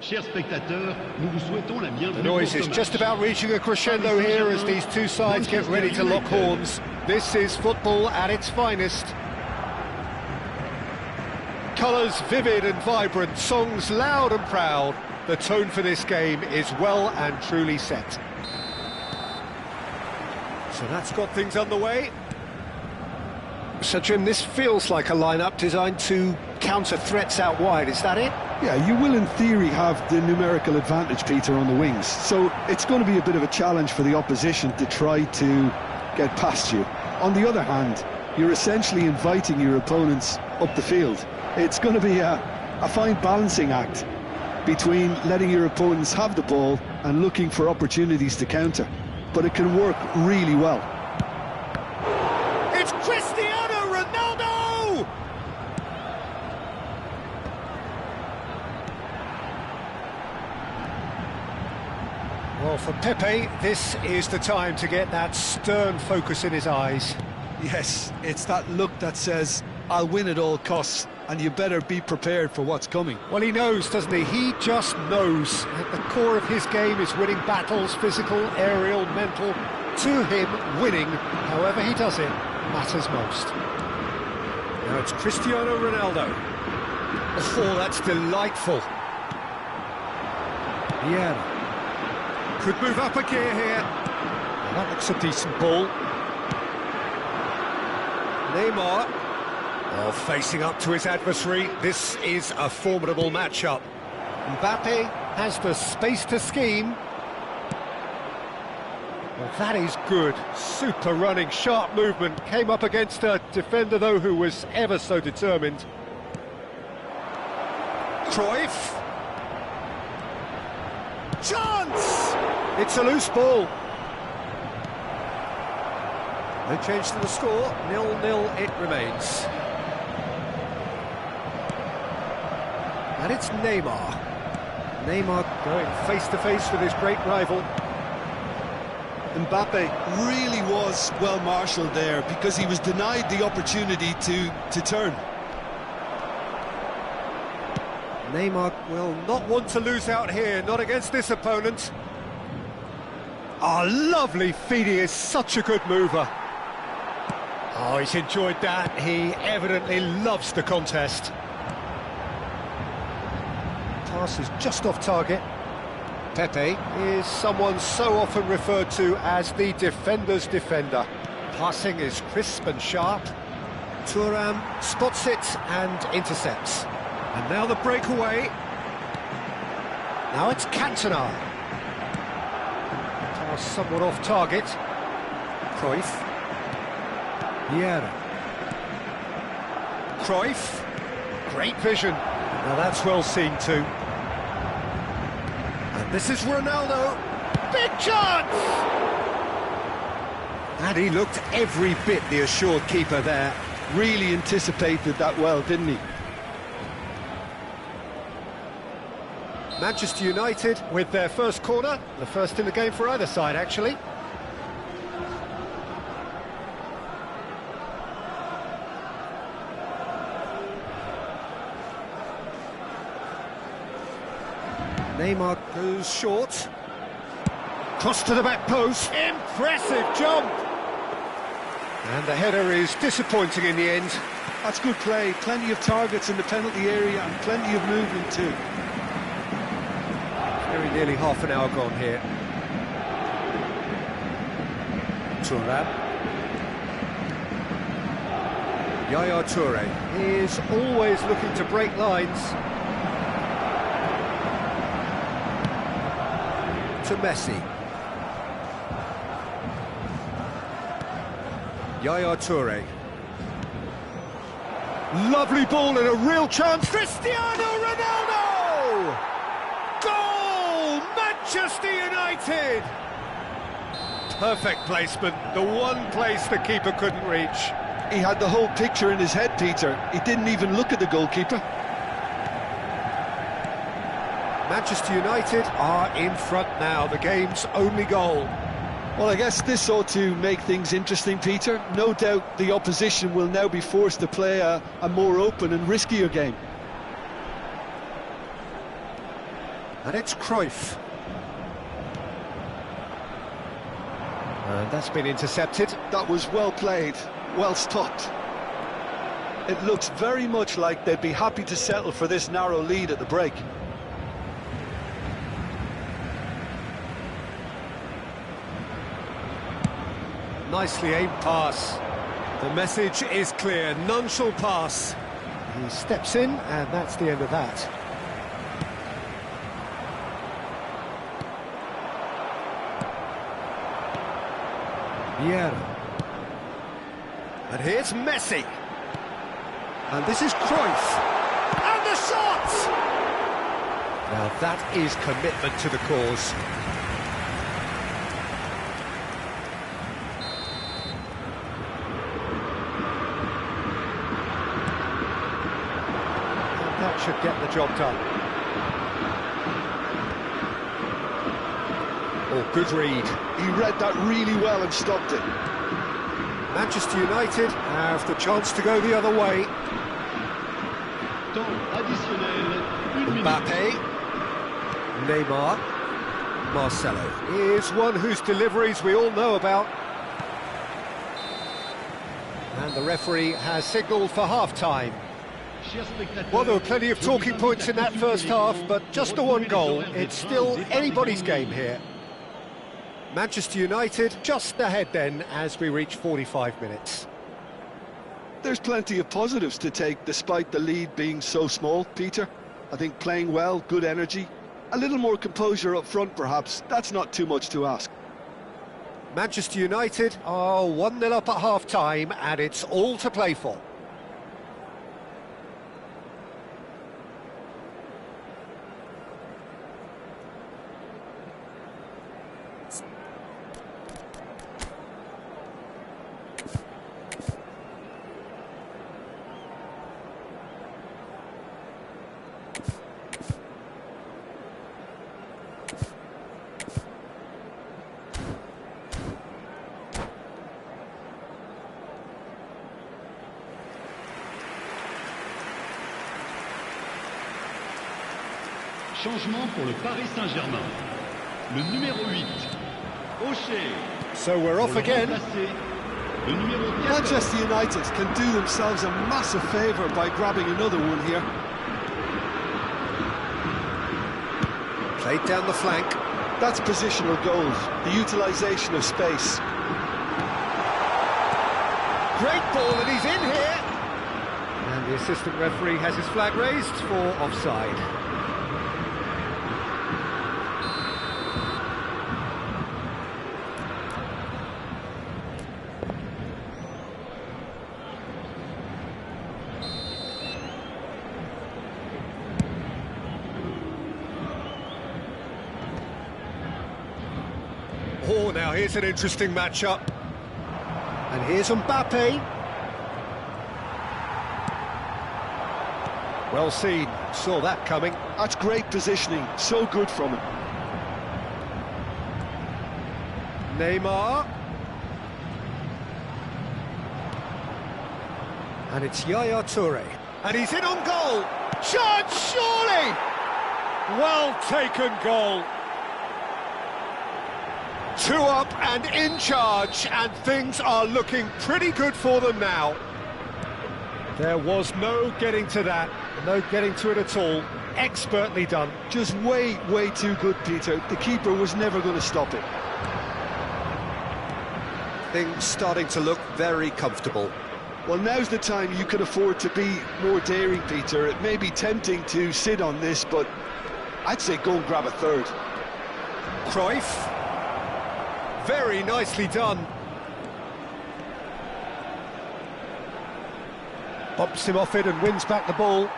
Chers spectateurs, nous vous souhaitons la bienvenue. The noise is just about reaching a crescendo here as these two sides get ready to lock horns. This is football at its finest. Colours vivid and vibrant, songs loud and proud. The tone for this game is well and truly set. So that's got things underway. So Jim, this feels like a lineup designed to counter threats out wide, is that it? Yeah, you will in theory have the numerical advantage, Peter, on the wings. So it's going to be a bit of a challenge for the opposition to try to get past you. On the other hand, you're essentially inviting your opponents up the field. It's going to be a fine balancing act between letting your opponents have the ball and looking for opportunities to counter. But it can work really well. It's Cristiano Ronaldo! Well, for Pepe, this is the time to get that stern focus in his eyes. Yes, it's that look that says, I'll win at all costs, and you better be prepared for what's coming. Well, he knows, doesn't he? He just knows. At the core of his game is winning battles, physical, aerial, mental. To him, winning, however he does it, matters most. Now it's Cristiano Ronaldo. Oh, that's delightful. Yeah. Could move up a gear here. Well, that looks a decent ball. Neymar. Oh, facing up to his adversary. This is a formidable matchup. Mbappe has the space to scheme. Well, that is good. Super running, sharp movement. Came up against a defender, though, who was ever so determined. Cruyff. Chance! It's a loose ball. No change to the score. 0-0 it remains. And it's Neymar. Neymar going face-to-face with his great rival. Mbappe really was well marshalled there because he was denied the opportunity to turn. Neymar will not want to lose out here, not against this opponent. Oh, lovely feed, he is such a good mover. Oh, he's enjoyed that, he evidently loves the contest. Pass is just off target. Pepe is someone so often referred to as the defender's defender. Passing is crisp and sharp. Thuram spots it and intercepts. And now the breakaway. Now it's Cantona. Pass somewhat off target. Cruyff. Vieira. Cruyff. Great vision. Now that's well seen too. And this is Ronaldo. Big chance! And he looked every bit the assured keeper there. Really anticipated that well, didn't he? Manchester United with their first corner, the first in the game for either side, actually. Neymar goes short. Cross to the back post. Impressive jump! And the header is disappointing in the end. That's good play. Plenty of targets in the penalty area and plenty of movement too. Very nearly half an hour gone here. Thuram. Yaya Toure is always looking to break lines. To Messi. Yaya Toure. Lovely ball and a real chance. Cristiano Ronaldo! Goal! Manchester United! Perfect placement, the one place the keeper couldn't reach. He had the whole picture in his head, Peter. He didn't even look at the goalkeeper. Manchester United are in front now, the game's only goal. Well, I guess this ought to make things interesting, Peter. No doubt the opposition will now be forced to play a more open and riskier game. And it's Cruyff. And that's been intercepted. That was well played, well stopped. It looks very much like they'd be happy to settle for this narrow lead at the break. Nicely aimed pass. The message is clear, none shall pass. He steps in, and that's the end of that. Vieira. And here's Messi. And this is Cruyff. And the shot! Now that is commitment to the cause. That should get the job done. Oh, good read. He read that really well and stopped it. Manchester United have the chance to go the other way. Temps additionnel, 1 minute. Mbappe. Neymar. Marcelo. Here's one whose deliveries we all know about. And the referee has signalled for half-time. Chers spectateurs, Well, there were plenty of je vous talking invite points à in that continuer first half, l'écoute but pour just the one retrouver les goal. horaires des It's trains still au départ anybody's des game journées. here. Manchester United just ahead then as we reach 45 minutes. There's plenty of positives to take despite the lead being so small, Peter. I think playing well, good energy, a little more composure up front perhaps, that's not too much to ask. Manchester United are 1-0 up at half-time, and it's all to play for. Changement pour le Paris Saint-Germain. Le numéro 8, O'Shea. So we're off Pour le again. remplacer, le numéro 14. Manchester United can do themselves a massive favour by grabbing another one here. Played down the flank. That's positional goals, the utilisation of space. Great ball, and he's in here. And the assistant referee has his flag raised for offside. Oh, now here's an interesting matchup. And here's Mbappe. Well seen, saw that coming. That's great positioning, so good from him. Neymar. And it's Yaya Toure. And he's in on goal. Chance, surely! Well taken goal. 2 up and in charge, and things are looking pretty good for them now. There was no getting to that, no getting to it at all. Expertly done. Just way too good, Peter. The keeper was never going to stop it. Things starting to look very comfortable. Well, now's the time you can afford to be more daring, Peter. It may be tempting to sit on this, but I'd say go and grab a third. Cruyff. Very nicely done. Bumps him off it and wins back the ball.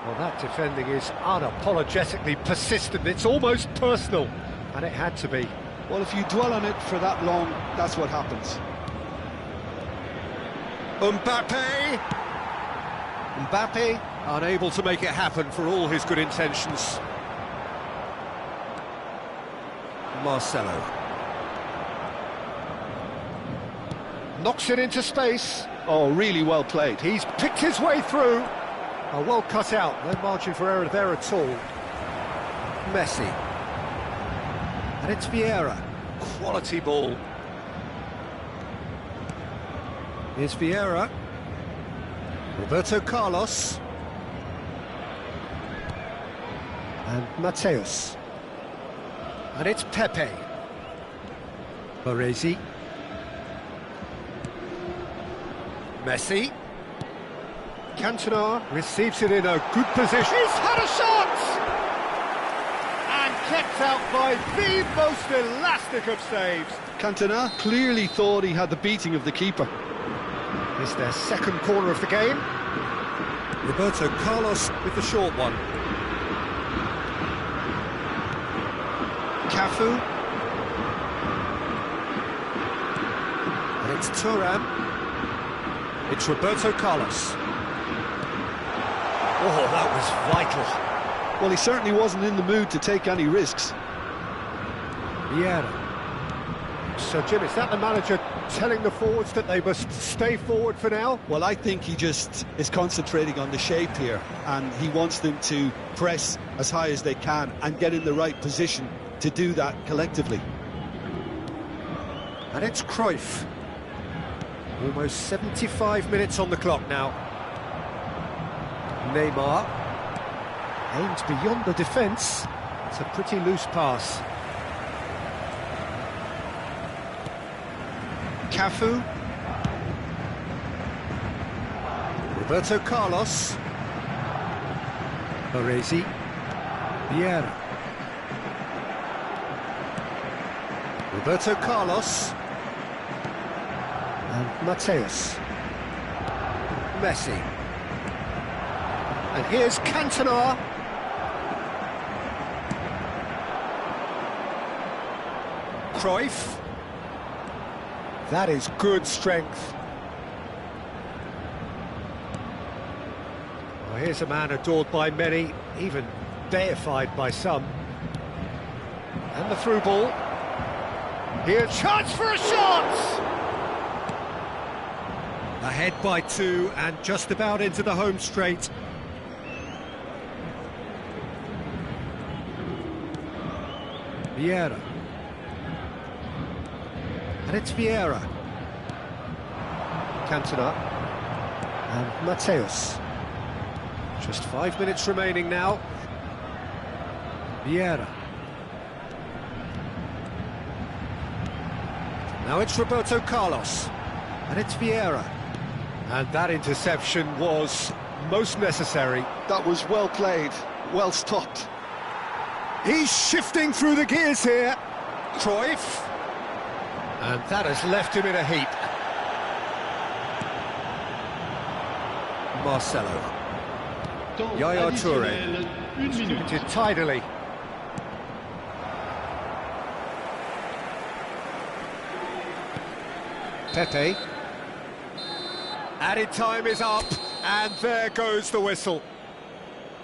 Well, that defending is unapologetically persistent. It's almost personal, and it had to be. Well, if you dwell on it for that long, that's what happens. Mbappe. Mbappe unable to make it happen for all his good intentions. Marcelo. Knocks it into space. Oh, really well played. He's picked his way through. Oh, well cut out. No margin for error there at all. Messi. And it's Vieira. Quality ball. Here's Vieira. Roberto Carlos. And Mateus. And it's Pepe. Baresi. Messi. Cantona receives it in a good position. He's had a shot! And kept out by the most elastic of saves. Cantona clearly thought he had the beating of the keeper. It's their second corner of the game. Roberto Carlos with the short one. Cafu. And it's Thuram. It's Roberto Carlos. Oh, that was vital. Well, he certainly wasn't in the mood to take any risks. Vieira. So, Jim, is that the manager telling the forwards that they must stay forward for now? Well, I think he just is concentrating on the shape here, and he wants them to press as high as they can and get in the right position to do that collectively. And it's Cruyff. Almost 75 minutes on the clock now. Neymar. Aimed beyond the defence. It's a pretty loose pass. Cafu. Roberto Carlos. Baresi. Vieira. Roberto Carlos. And Mateus. Messi. And here's Cantona. Cruyff. That is good strength. Well, here's a man adored by many, even deified by some. And the through ball. Here, chance for a shot! Ahead by 2 and just about into the home straight. Vieira. And it's Vieira. Cantona. And Mateus. Just 5 minutes remaining now. Vieira. Now it's Roberto Carlos. And it's Vieira. And that interception was most necessary. That was well played, well stopped. He's shifting through the gears here. Cruyff. And that has left him in a heap. Marcelo. Yaya Toure. Distributed tidily. Pepe. Added time is up, and there goes the whistle.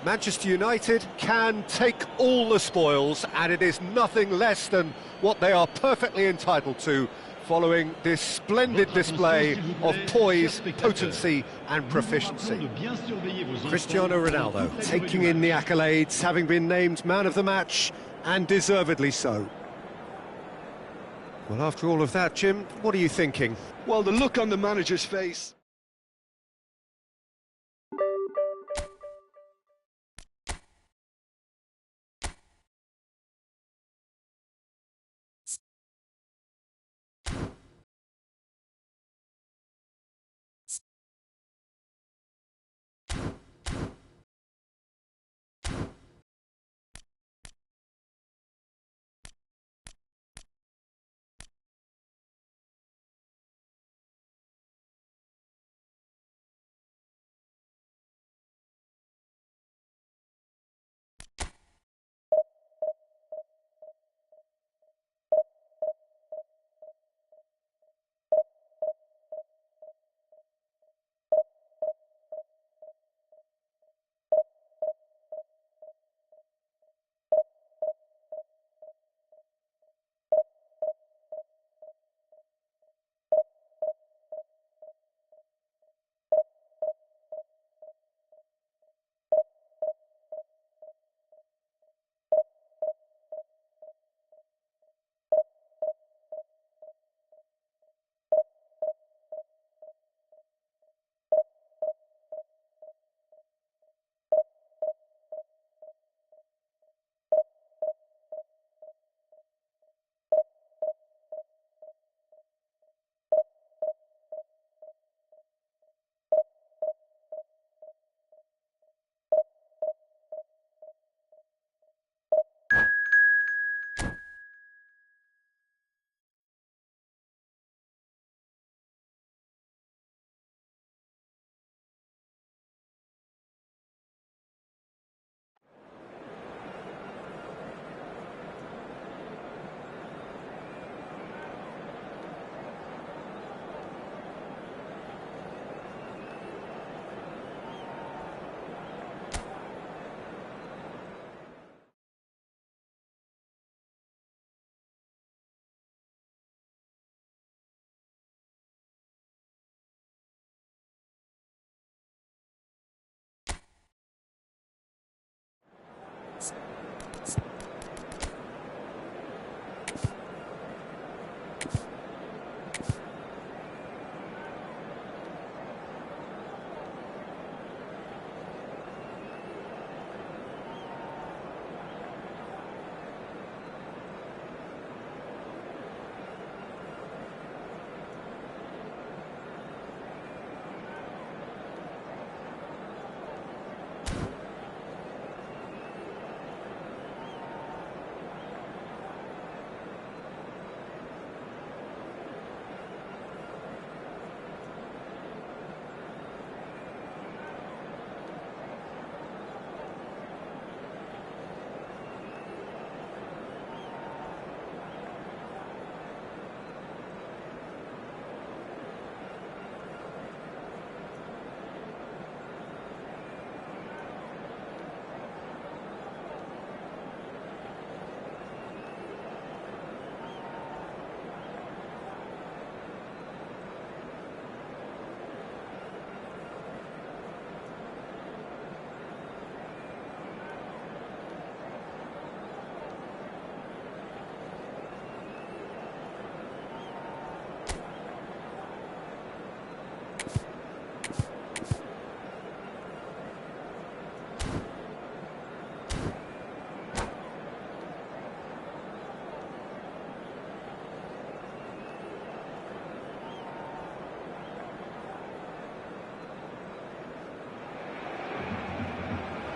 Manchester United can take all the spoils, and it is nothing less than what they are perfectly entitled to, following this splendid display of poise, potency and proficiency. Cristiano Ronaldo taking in the accolades, having been named man of the match, and deservedly so. Well, after all of that, Jim, what are you thinking? Well, the look on the manager's face.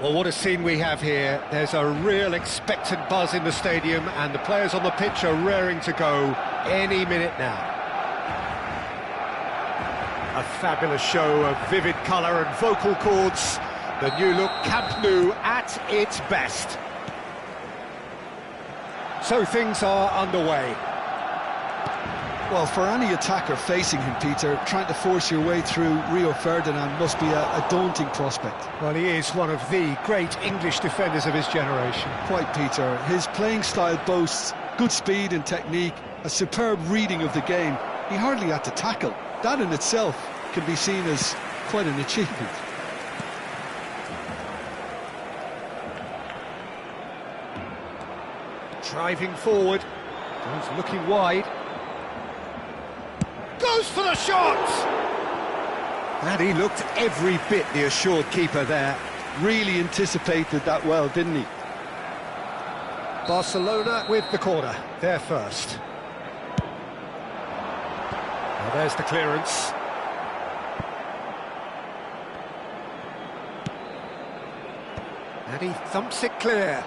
Well, what a scene we have here. There's a real expectant buzz in the stadium, and the players on the pitch are raring to go any minute now. A fabulous show of vivid colour and vocal cords. The new-look Camp Nou at its best. So things are underway. Well, for any attacker facing him, Peter, trying to force your way through Rio Ferdinand must be a daunting prospect. Well, he is one of the great English defenders of his generation. Quite, Peter. His playing style boasts good speed and technique, a superb reading of the game. He hardly had to tackle. That in itself can be seen as quite an achievement. Driving forward, goes looking wide. Goes for the shot! And he looked every bit the assured keeper there. Really anticipated that well, didn't he? Barcelona with the corner, they're first. Now there's the clearance. And he thumps it clear.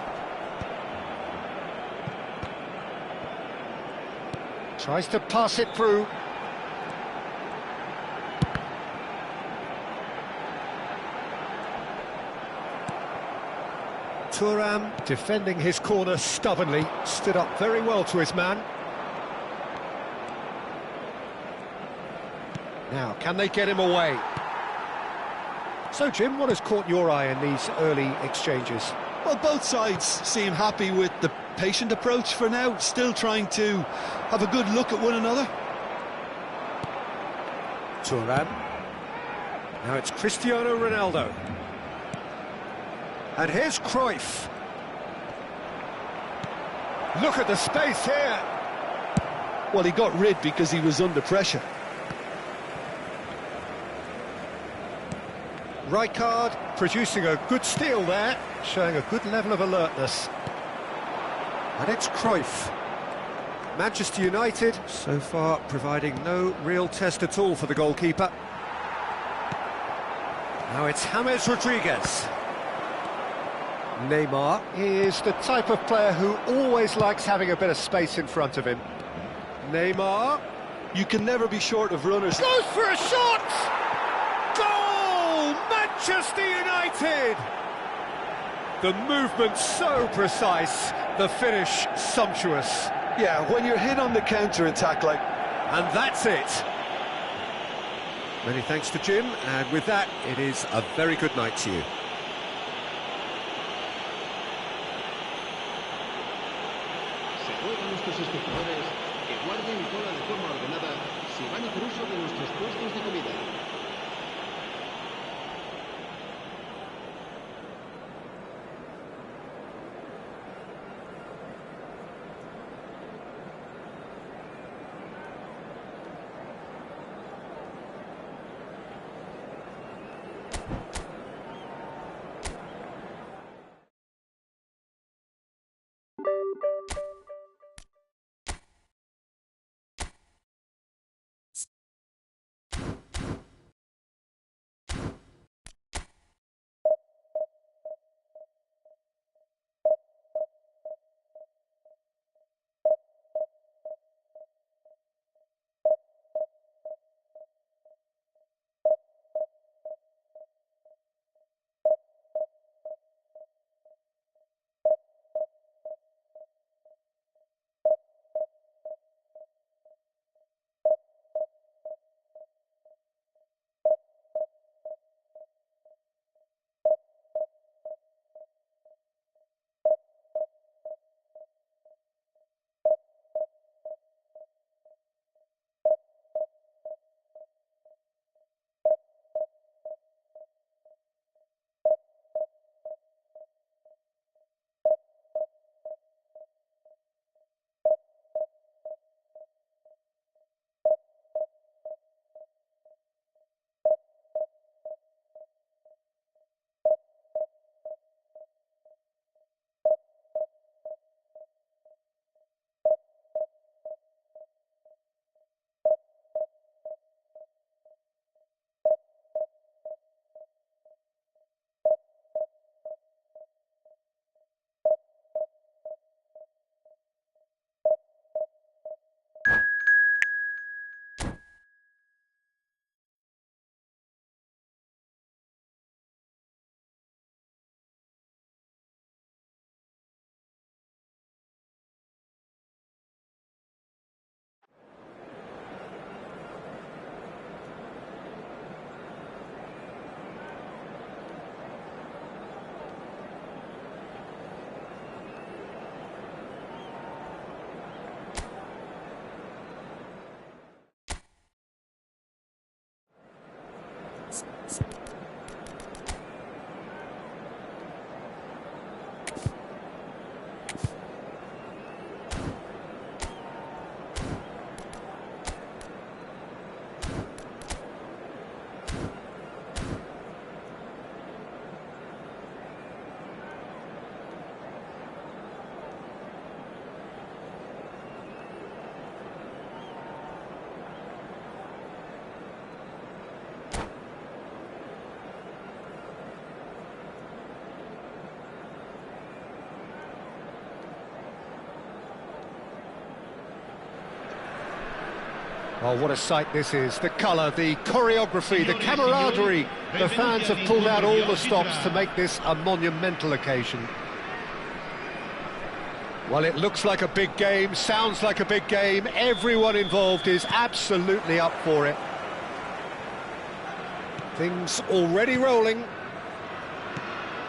Tries to pass it through. Thuram, defending his corner stubbornly, stood up very well to his man. Now, can they get him away? So, Jim, what has caught your eye in these early exchanges? Well, both sides seem happy with the patient approach for now, still trying to have a good look at one another. Thuram. Now it's Cristiano Ronaldo. And here's Cruyff. Look at the space here. Well, he got rid because he was under pressure. Rijkaard producing a good steal there, showing a good level of alertness. And it's Cruyff. Manchester United, so far, providing no real test at all for the goalkeeper. Now it's James Rodriguez. Neymar is the type of player who always likes having a bit of space in front of him. Neymar. You can never be short of runners. Goes for a shot! Goal! Manchester United! The movement so precise, the finish sumptuous. Yeah, when you're hit on the counter-attack like... And that's it. Many thanks to Jim, and with that, it is a very good night to you. Se ruega a nuestros espectadores que guarden cola de forma ordenada si van a hacer uso de nuestros puestos de comida. Oh, what a sight this is. The colour, the choreography, the camaraderie. The fans have pulled out all the stops to make this a monumental occasion. Well, it looks like a big game, sounds like a big game. Everyone involved is absolutely up for it. Things already rolling.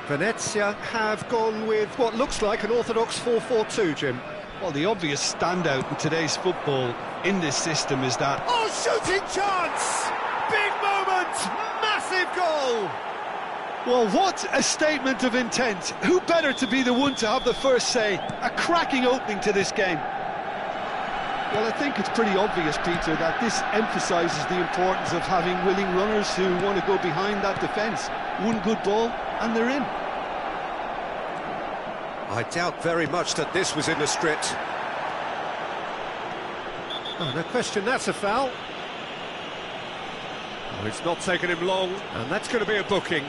Venezia have gone with what looks like an orthodox 4-4-2, Jim. Well, the obvious standout in today's football in this system is that... Oh, shooting chance! Big moment! Massive goal! Well, what a statement of intent. Who better to be the one to have the first say? A cracking opening to this game. Well, I think it's pretty obvious, Peter, that this emphasises the importance of having willing runners who want to go behind that defence. One good ball and they're in. I doubt very much that this was in the script. Oh, no question, that's a foul. Oh, it's not taken him long, and that's going to be a booking.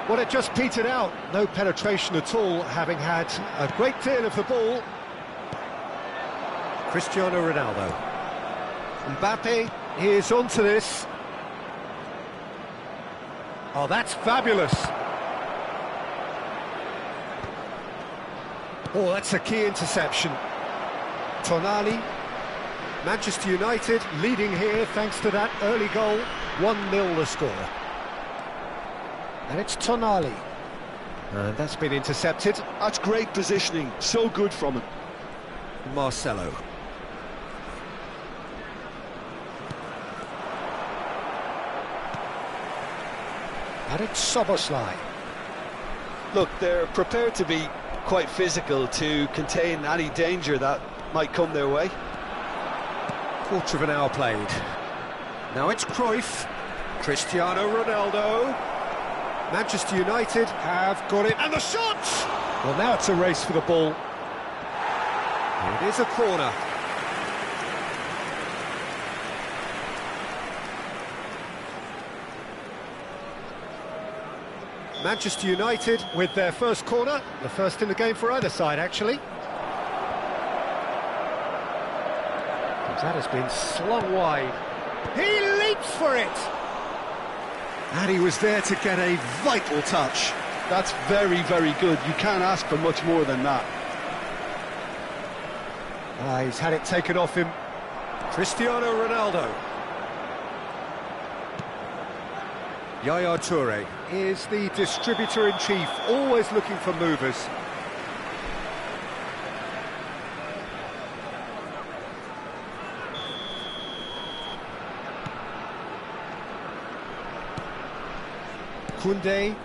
Well, it just petered out. No penetration at all, having had a great deal of the ball. Cristiano Ronaldo. Mbappe is onto this. Oh, that's fabulous. Oh, that's a key interception. Tonali. Manchester United leading here thanks to that early goal. 1-0 the score. And it's Tonali. And that's been intercepted. That's great positioning, so good from him. Marcelo. And it's Szoboszlai. Look, they're prepared to be quite physical to contain any danger that might come their way. Quarter of an hour played. Now it's Cruyff. Cristiano Ronaldo. Manchester United have got it, and the shot! Well, now it's a race for the ball. It is a corner. Manchester United with their first corner, the first in the game for either side, actually. That has been slung wide. He leaps for it! And he was there to get a vital touch. That's very, very good. You can't ask for much more than that. He's had it taken off him. Cristiano Ronaldo. Yaya Toure Is the distributor-in-chief, always looking for movers. Koundé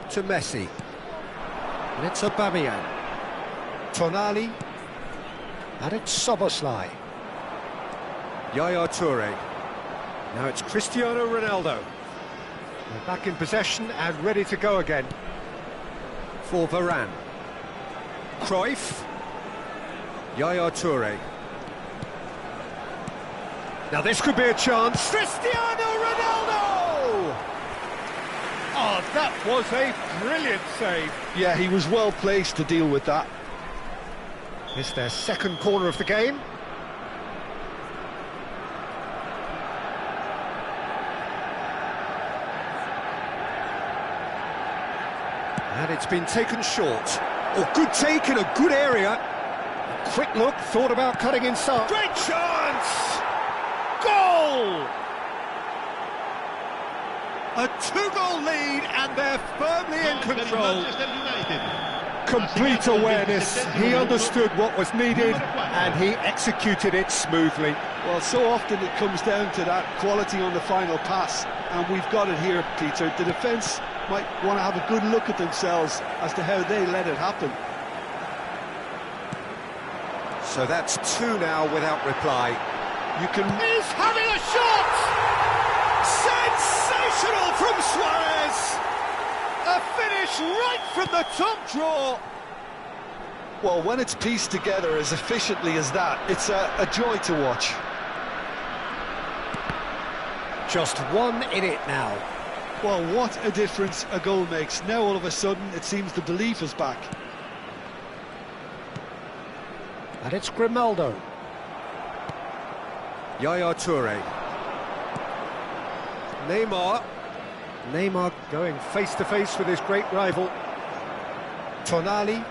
to Messi. And it's Aubameyang. Tonali. And it's Szoboszlai. Yaya Toure. Now it's Cristiano Ronaldo. They're back in possession and ready to go again. For Varane. Cruyff. Yaya Toure. Now this could be a chance. Cristiano Ronaldo! Oh, that was a brilliant save. Yeah, he was well placed to deal with that. It's their second corner of the game. And it's been taken short. Oh, good take in a good area. A quick look, thought about cutting inside. Great chance! Goal! A two-goal lead, and they're firmly in control. Complete awareness. He understood what was needed, and he executed it smoothly. Well, so often it comes down to that quality on the final pass, and we've got it here, Peter. The defence might want to have a good look at themselves as to how they let it happen. So that's two now without reply. You can... He's having a shot! Sensational from Suarez! A finish right from the top draw! Well, when it's pieced together as efficiently as that, it's a joy to watch. Just one in it now. Well, what a difference a goal makes. Now all of a sudden it seems the belief is back. And it's Grimaldo. Yaya Toure. Neymar. Neymar going face-to-face with his great rival. Tonali.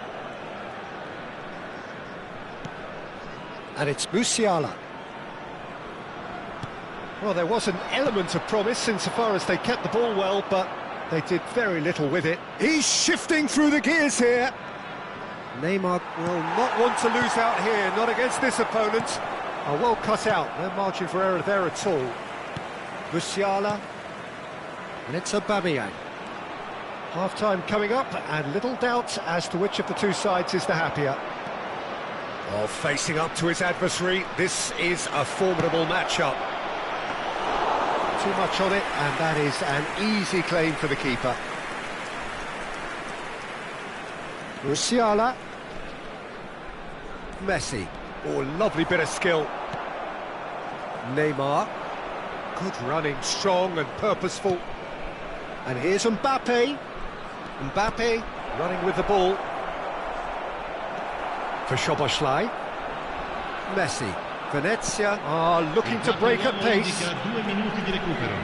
And it's Musiala. Well, there was an element of promise insofar as they kept the ball well, but they did very little with it. He's shifting through the gears here. Neymar Will not want to lose out here, not against this opponent. are well cut out. No margin for error there at all. Musiala. And it's Aubameyang. Half-time coming up, and little doubt as to which of the two sides is the happier. Oh, facing up to his adversary, this is a formidable matchup. Too much on it, and that is an easy claim for the keeper. Musiala. Messi. Oh, lovely bit of skill. Neymar. Good running, strong and purposeful. And here's Mbappe. Mbappe running with the ball. For Szoboszlai. Messi. Venezia are looking to break at pace. 2 minuti di recupero.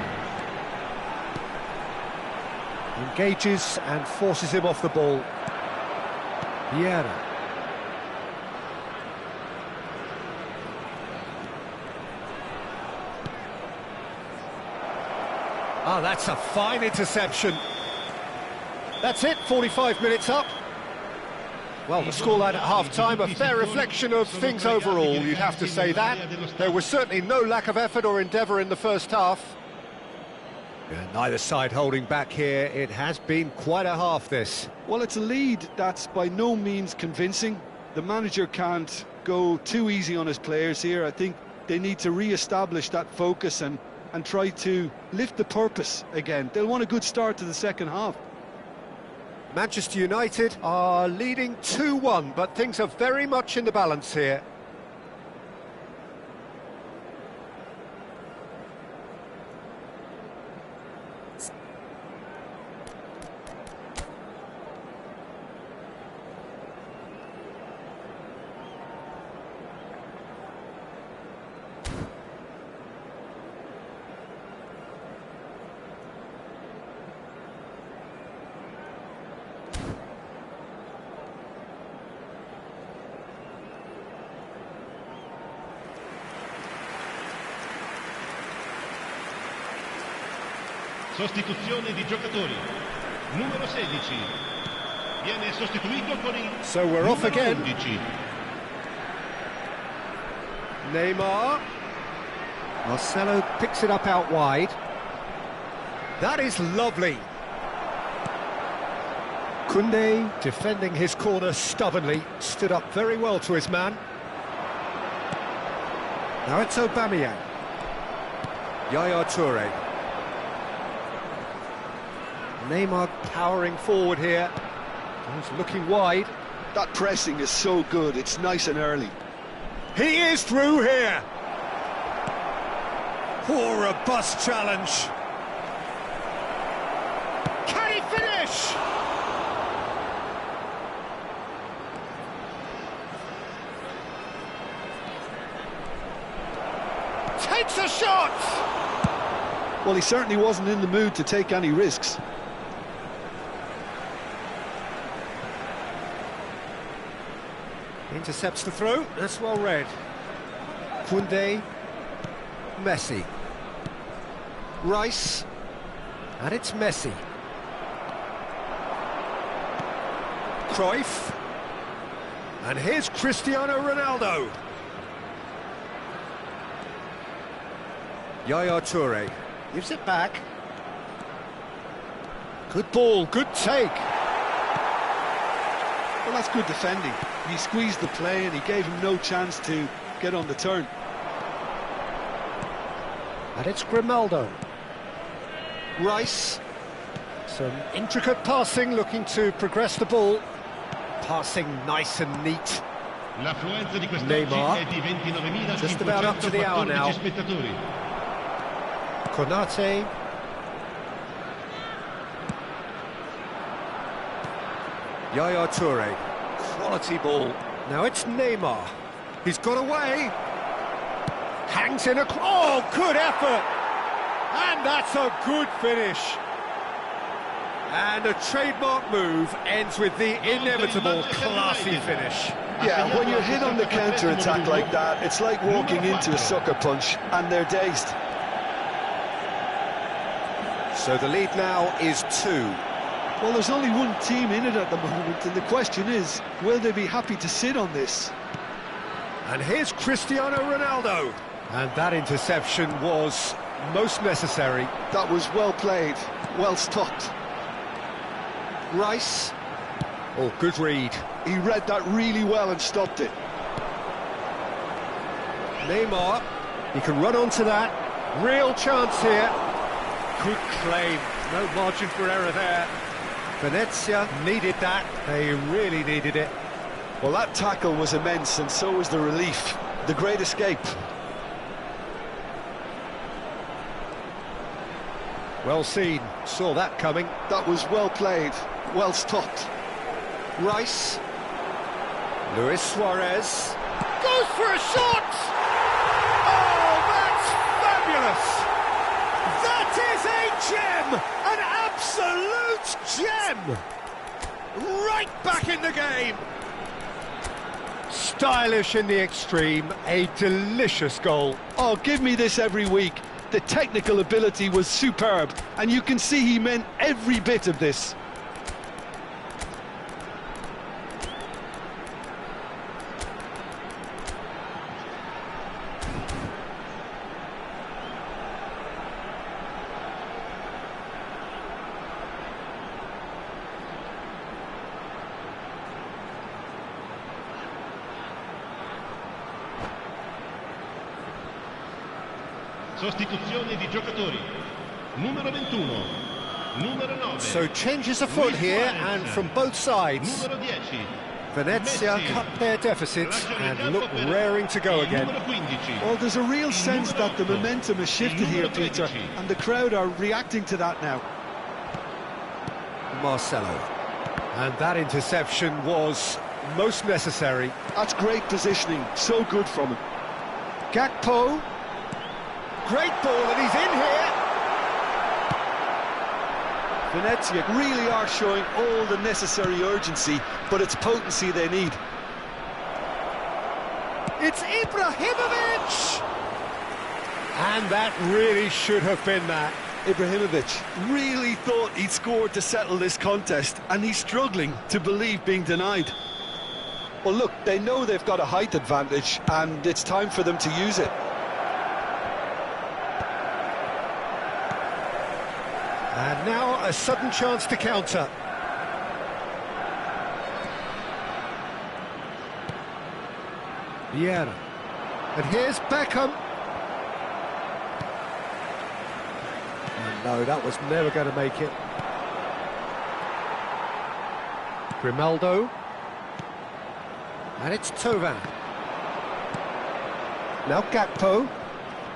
Engages and forces him off the ball. Vieira. Ah, that's a fine interception. That's it, 45 minutes up. Well, the scoreline at half-time, a fair reflection of things overall, you'd have to say that. There was certainly no lack of effort or endeavour in the first half. Yeah, neither side holding back here. It has been quite a half, this. Well, it's a lead that's by no means convincing. The manager can't go too easy on his players here. I think they need to re-establish that focus and try to lift the purpose again. They'll want a good start to the second half. Manchester United are leading 2-1, but things are very much in the balance here. Sostituzione di giocatori. Numero 16. Viene sostituito con il So we're off again. 11. Neymar. Marcelo picks it up out wide. That is lovely. Koundé defending his corner stubbornly, stood up very well to his man. Now it's Aubameyang. Yaya Toure. Neymar powering forward here. He's looking wide. That pressing is so good, it's nice and early. He is through here. Poor robust challenge. Can he finish? Takes a shot! Well, he certainly wasn't in the mood to take any risks. Intercepts the throw, that's well read. Koundé, Messi, Rice, and it's Messi. Cruyff. And here's Cristiano Ronaldo. Yaya Toure. Gives it back. Good ball, good take. Well, that's good defending. He squeezed the play and he gave him no chance to get on the turn. And it's Grimaldo. Rice. Some intricate passing, looking to progress the ball. Passing nice and neat. L'affluenza di quest'oggi Neymar. è di 29.514 Just about up to the hour now. spettatori. Konate. Yaya Toure. Quality ball. Now it's Neymar. He's got away. Hangs in a... Oh, good effort! And that's a good finish. And a trademark move ends with the inevitable classy finish. Yeah, when you're hit on the counter-attack like that, it's like walking into a sucker punch, and they're dazed. So the lead now is 2. Well, there's only one team in it at the moment, and the question is, will they be happy to sit on this? And here's Cristiano Ronaldo. And that interception was most necessary. That was well played, well stopped. Rice. Oh, good read. He read that really well and stopped it. Neymar. He can run onto that. Real chance here. Good claim. No margin for error there. Venezia needed that. They really needed it. Well, that tackle was immense, and so was the relief. The great escape. Well seen. Saw that coming. That was well played, well stopped. Rice. Luis Suarez. Goes for a shot! Oh, that's fabulous! That is a gem! An absolute gem! Right back in the game! Stylish in the extreme, a delicious goal. Oh, give me this every week. The technical ability was superb, and you can see he meant every bit of this. Sostituzione di giocatori. Numero 21. Numero 9. So changes afoot here, and from both sides. Numero 10. Venezia cut their deficit and look raring to go again. Numero 15. Well, there's a real sense that the momentum has shifted here, Peter, and the crowd are reacting to that now. Marcelo. And that interception was most necessary. That's great positioning, so good from him. Gakpo. Great ball, and he's in here. Venezia really are showing all the necessary urgency, but it's potency they need. It's Ibrahimovic! And that really should have been that. Ibrahimovic really thought he'd scored to settle this contest, and he's struggling to believe being denied. Well, look, they know they've got a height advantage, and it's time for them to use it. And now a sudden chance to counter. Vieira. And here's Beckham. No, that was never going to make it. Grimaldo. And it's Tovan. Now Gakpo.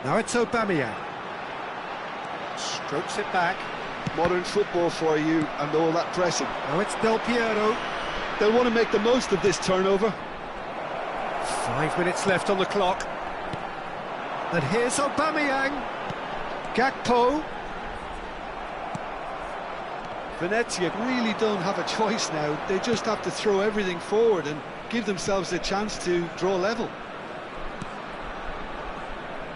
Now it's Aubameyang. Strokes it back. Modern football for you, and all that pressing. Now it's Del Piero. They'll want to make the most of this turnover. 5 minutes left on the clock. And here's Aubameyang. Gakpo. Venezia really don't have a choice now. They just have to throw everything forward and give themselves a chance to draw level.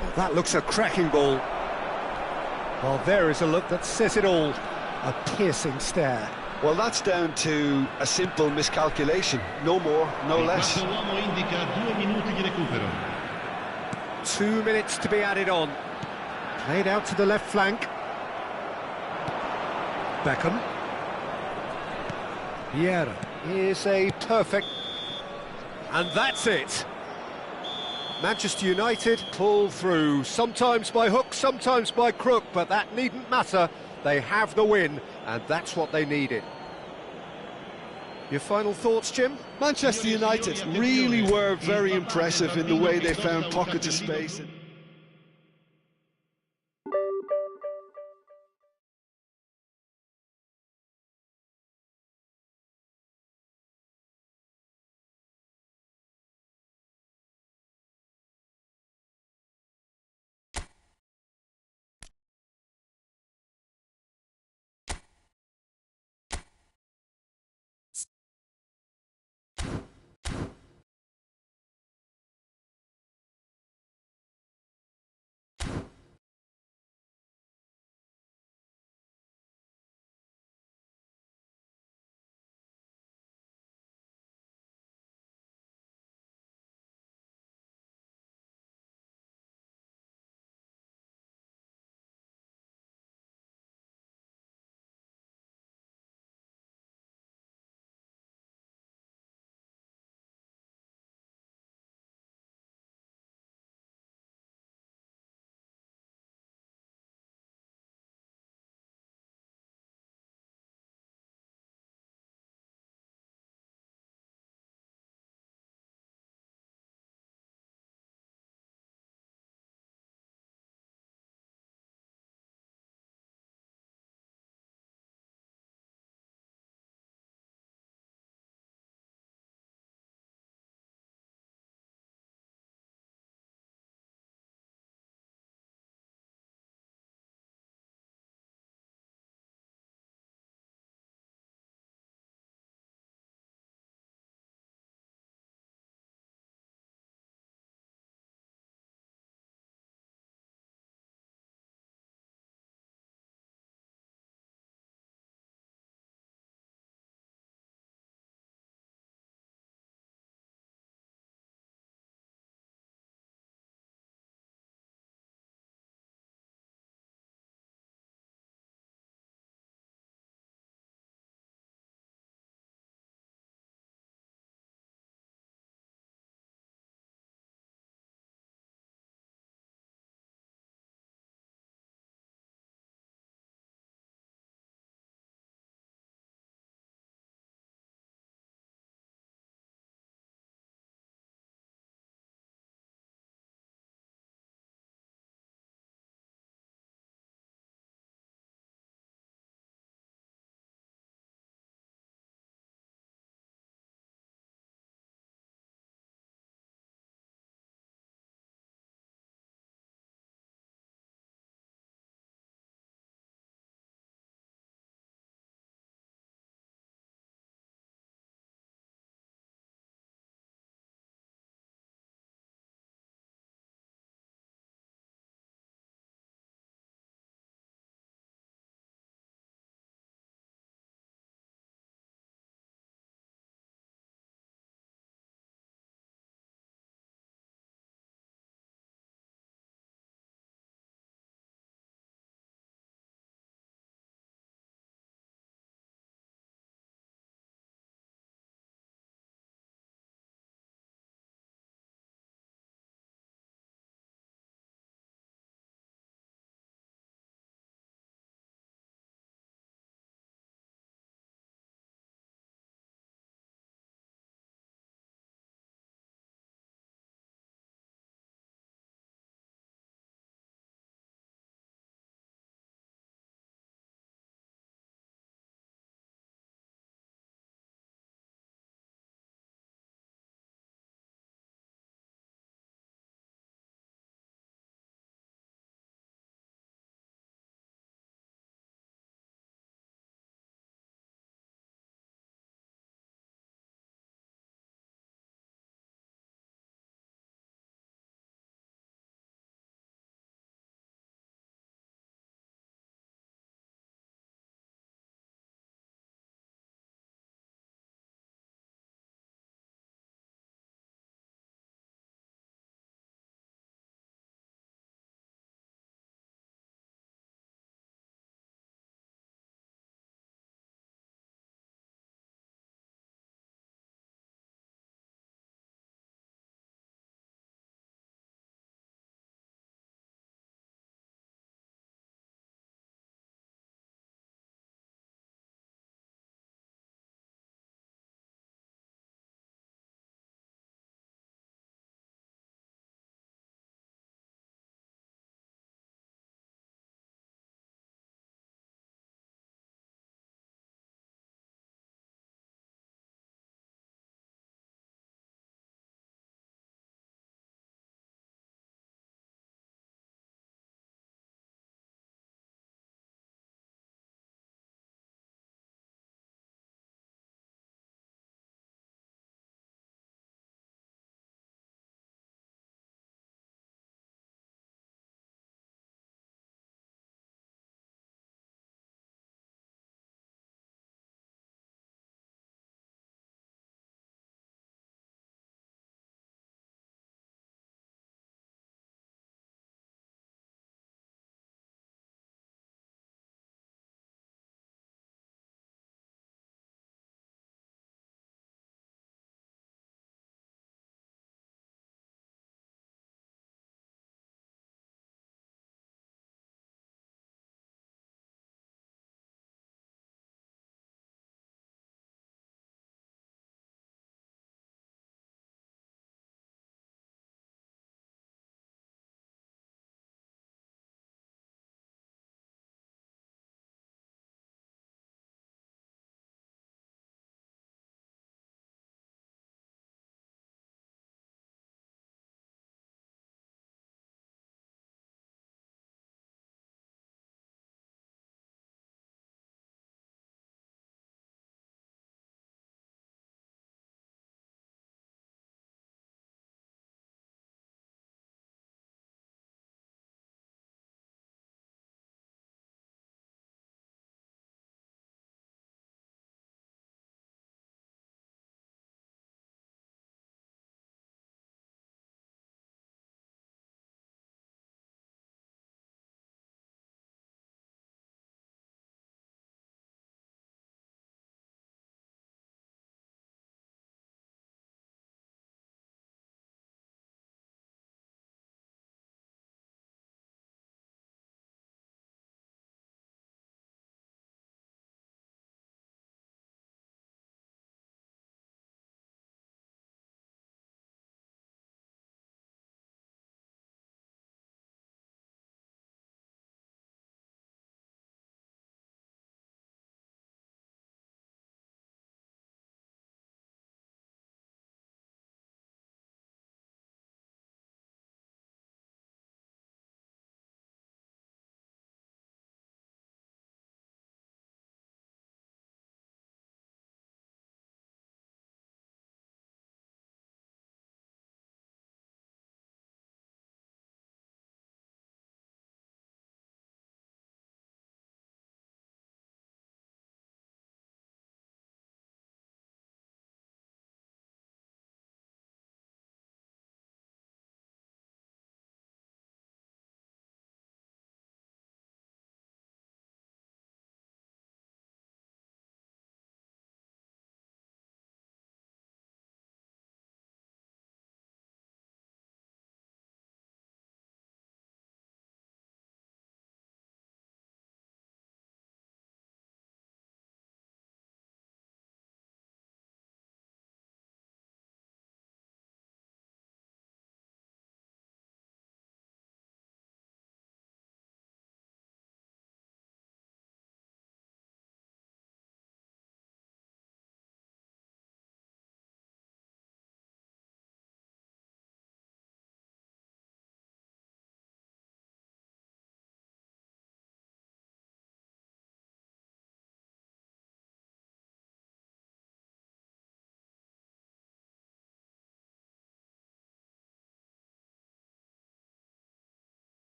Well, that looks a cracking ball. Well, there is a look that says it all. A piercing stare. Well, that's down to a simple miscalculation. No more, no less. 2 minuti di recupero. 2 minutes to be added on. Played out to the left flank. Beckham. Vieira is a perfect... And that's it. Manchester United pull through, sometimes by hook, sometimes by crook, but that needn't matter. They have the win, and that's what they needed. Your final thoughts, Jim? Manchester United really were very impressive in the way they found pockets of space.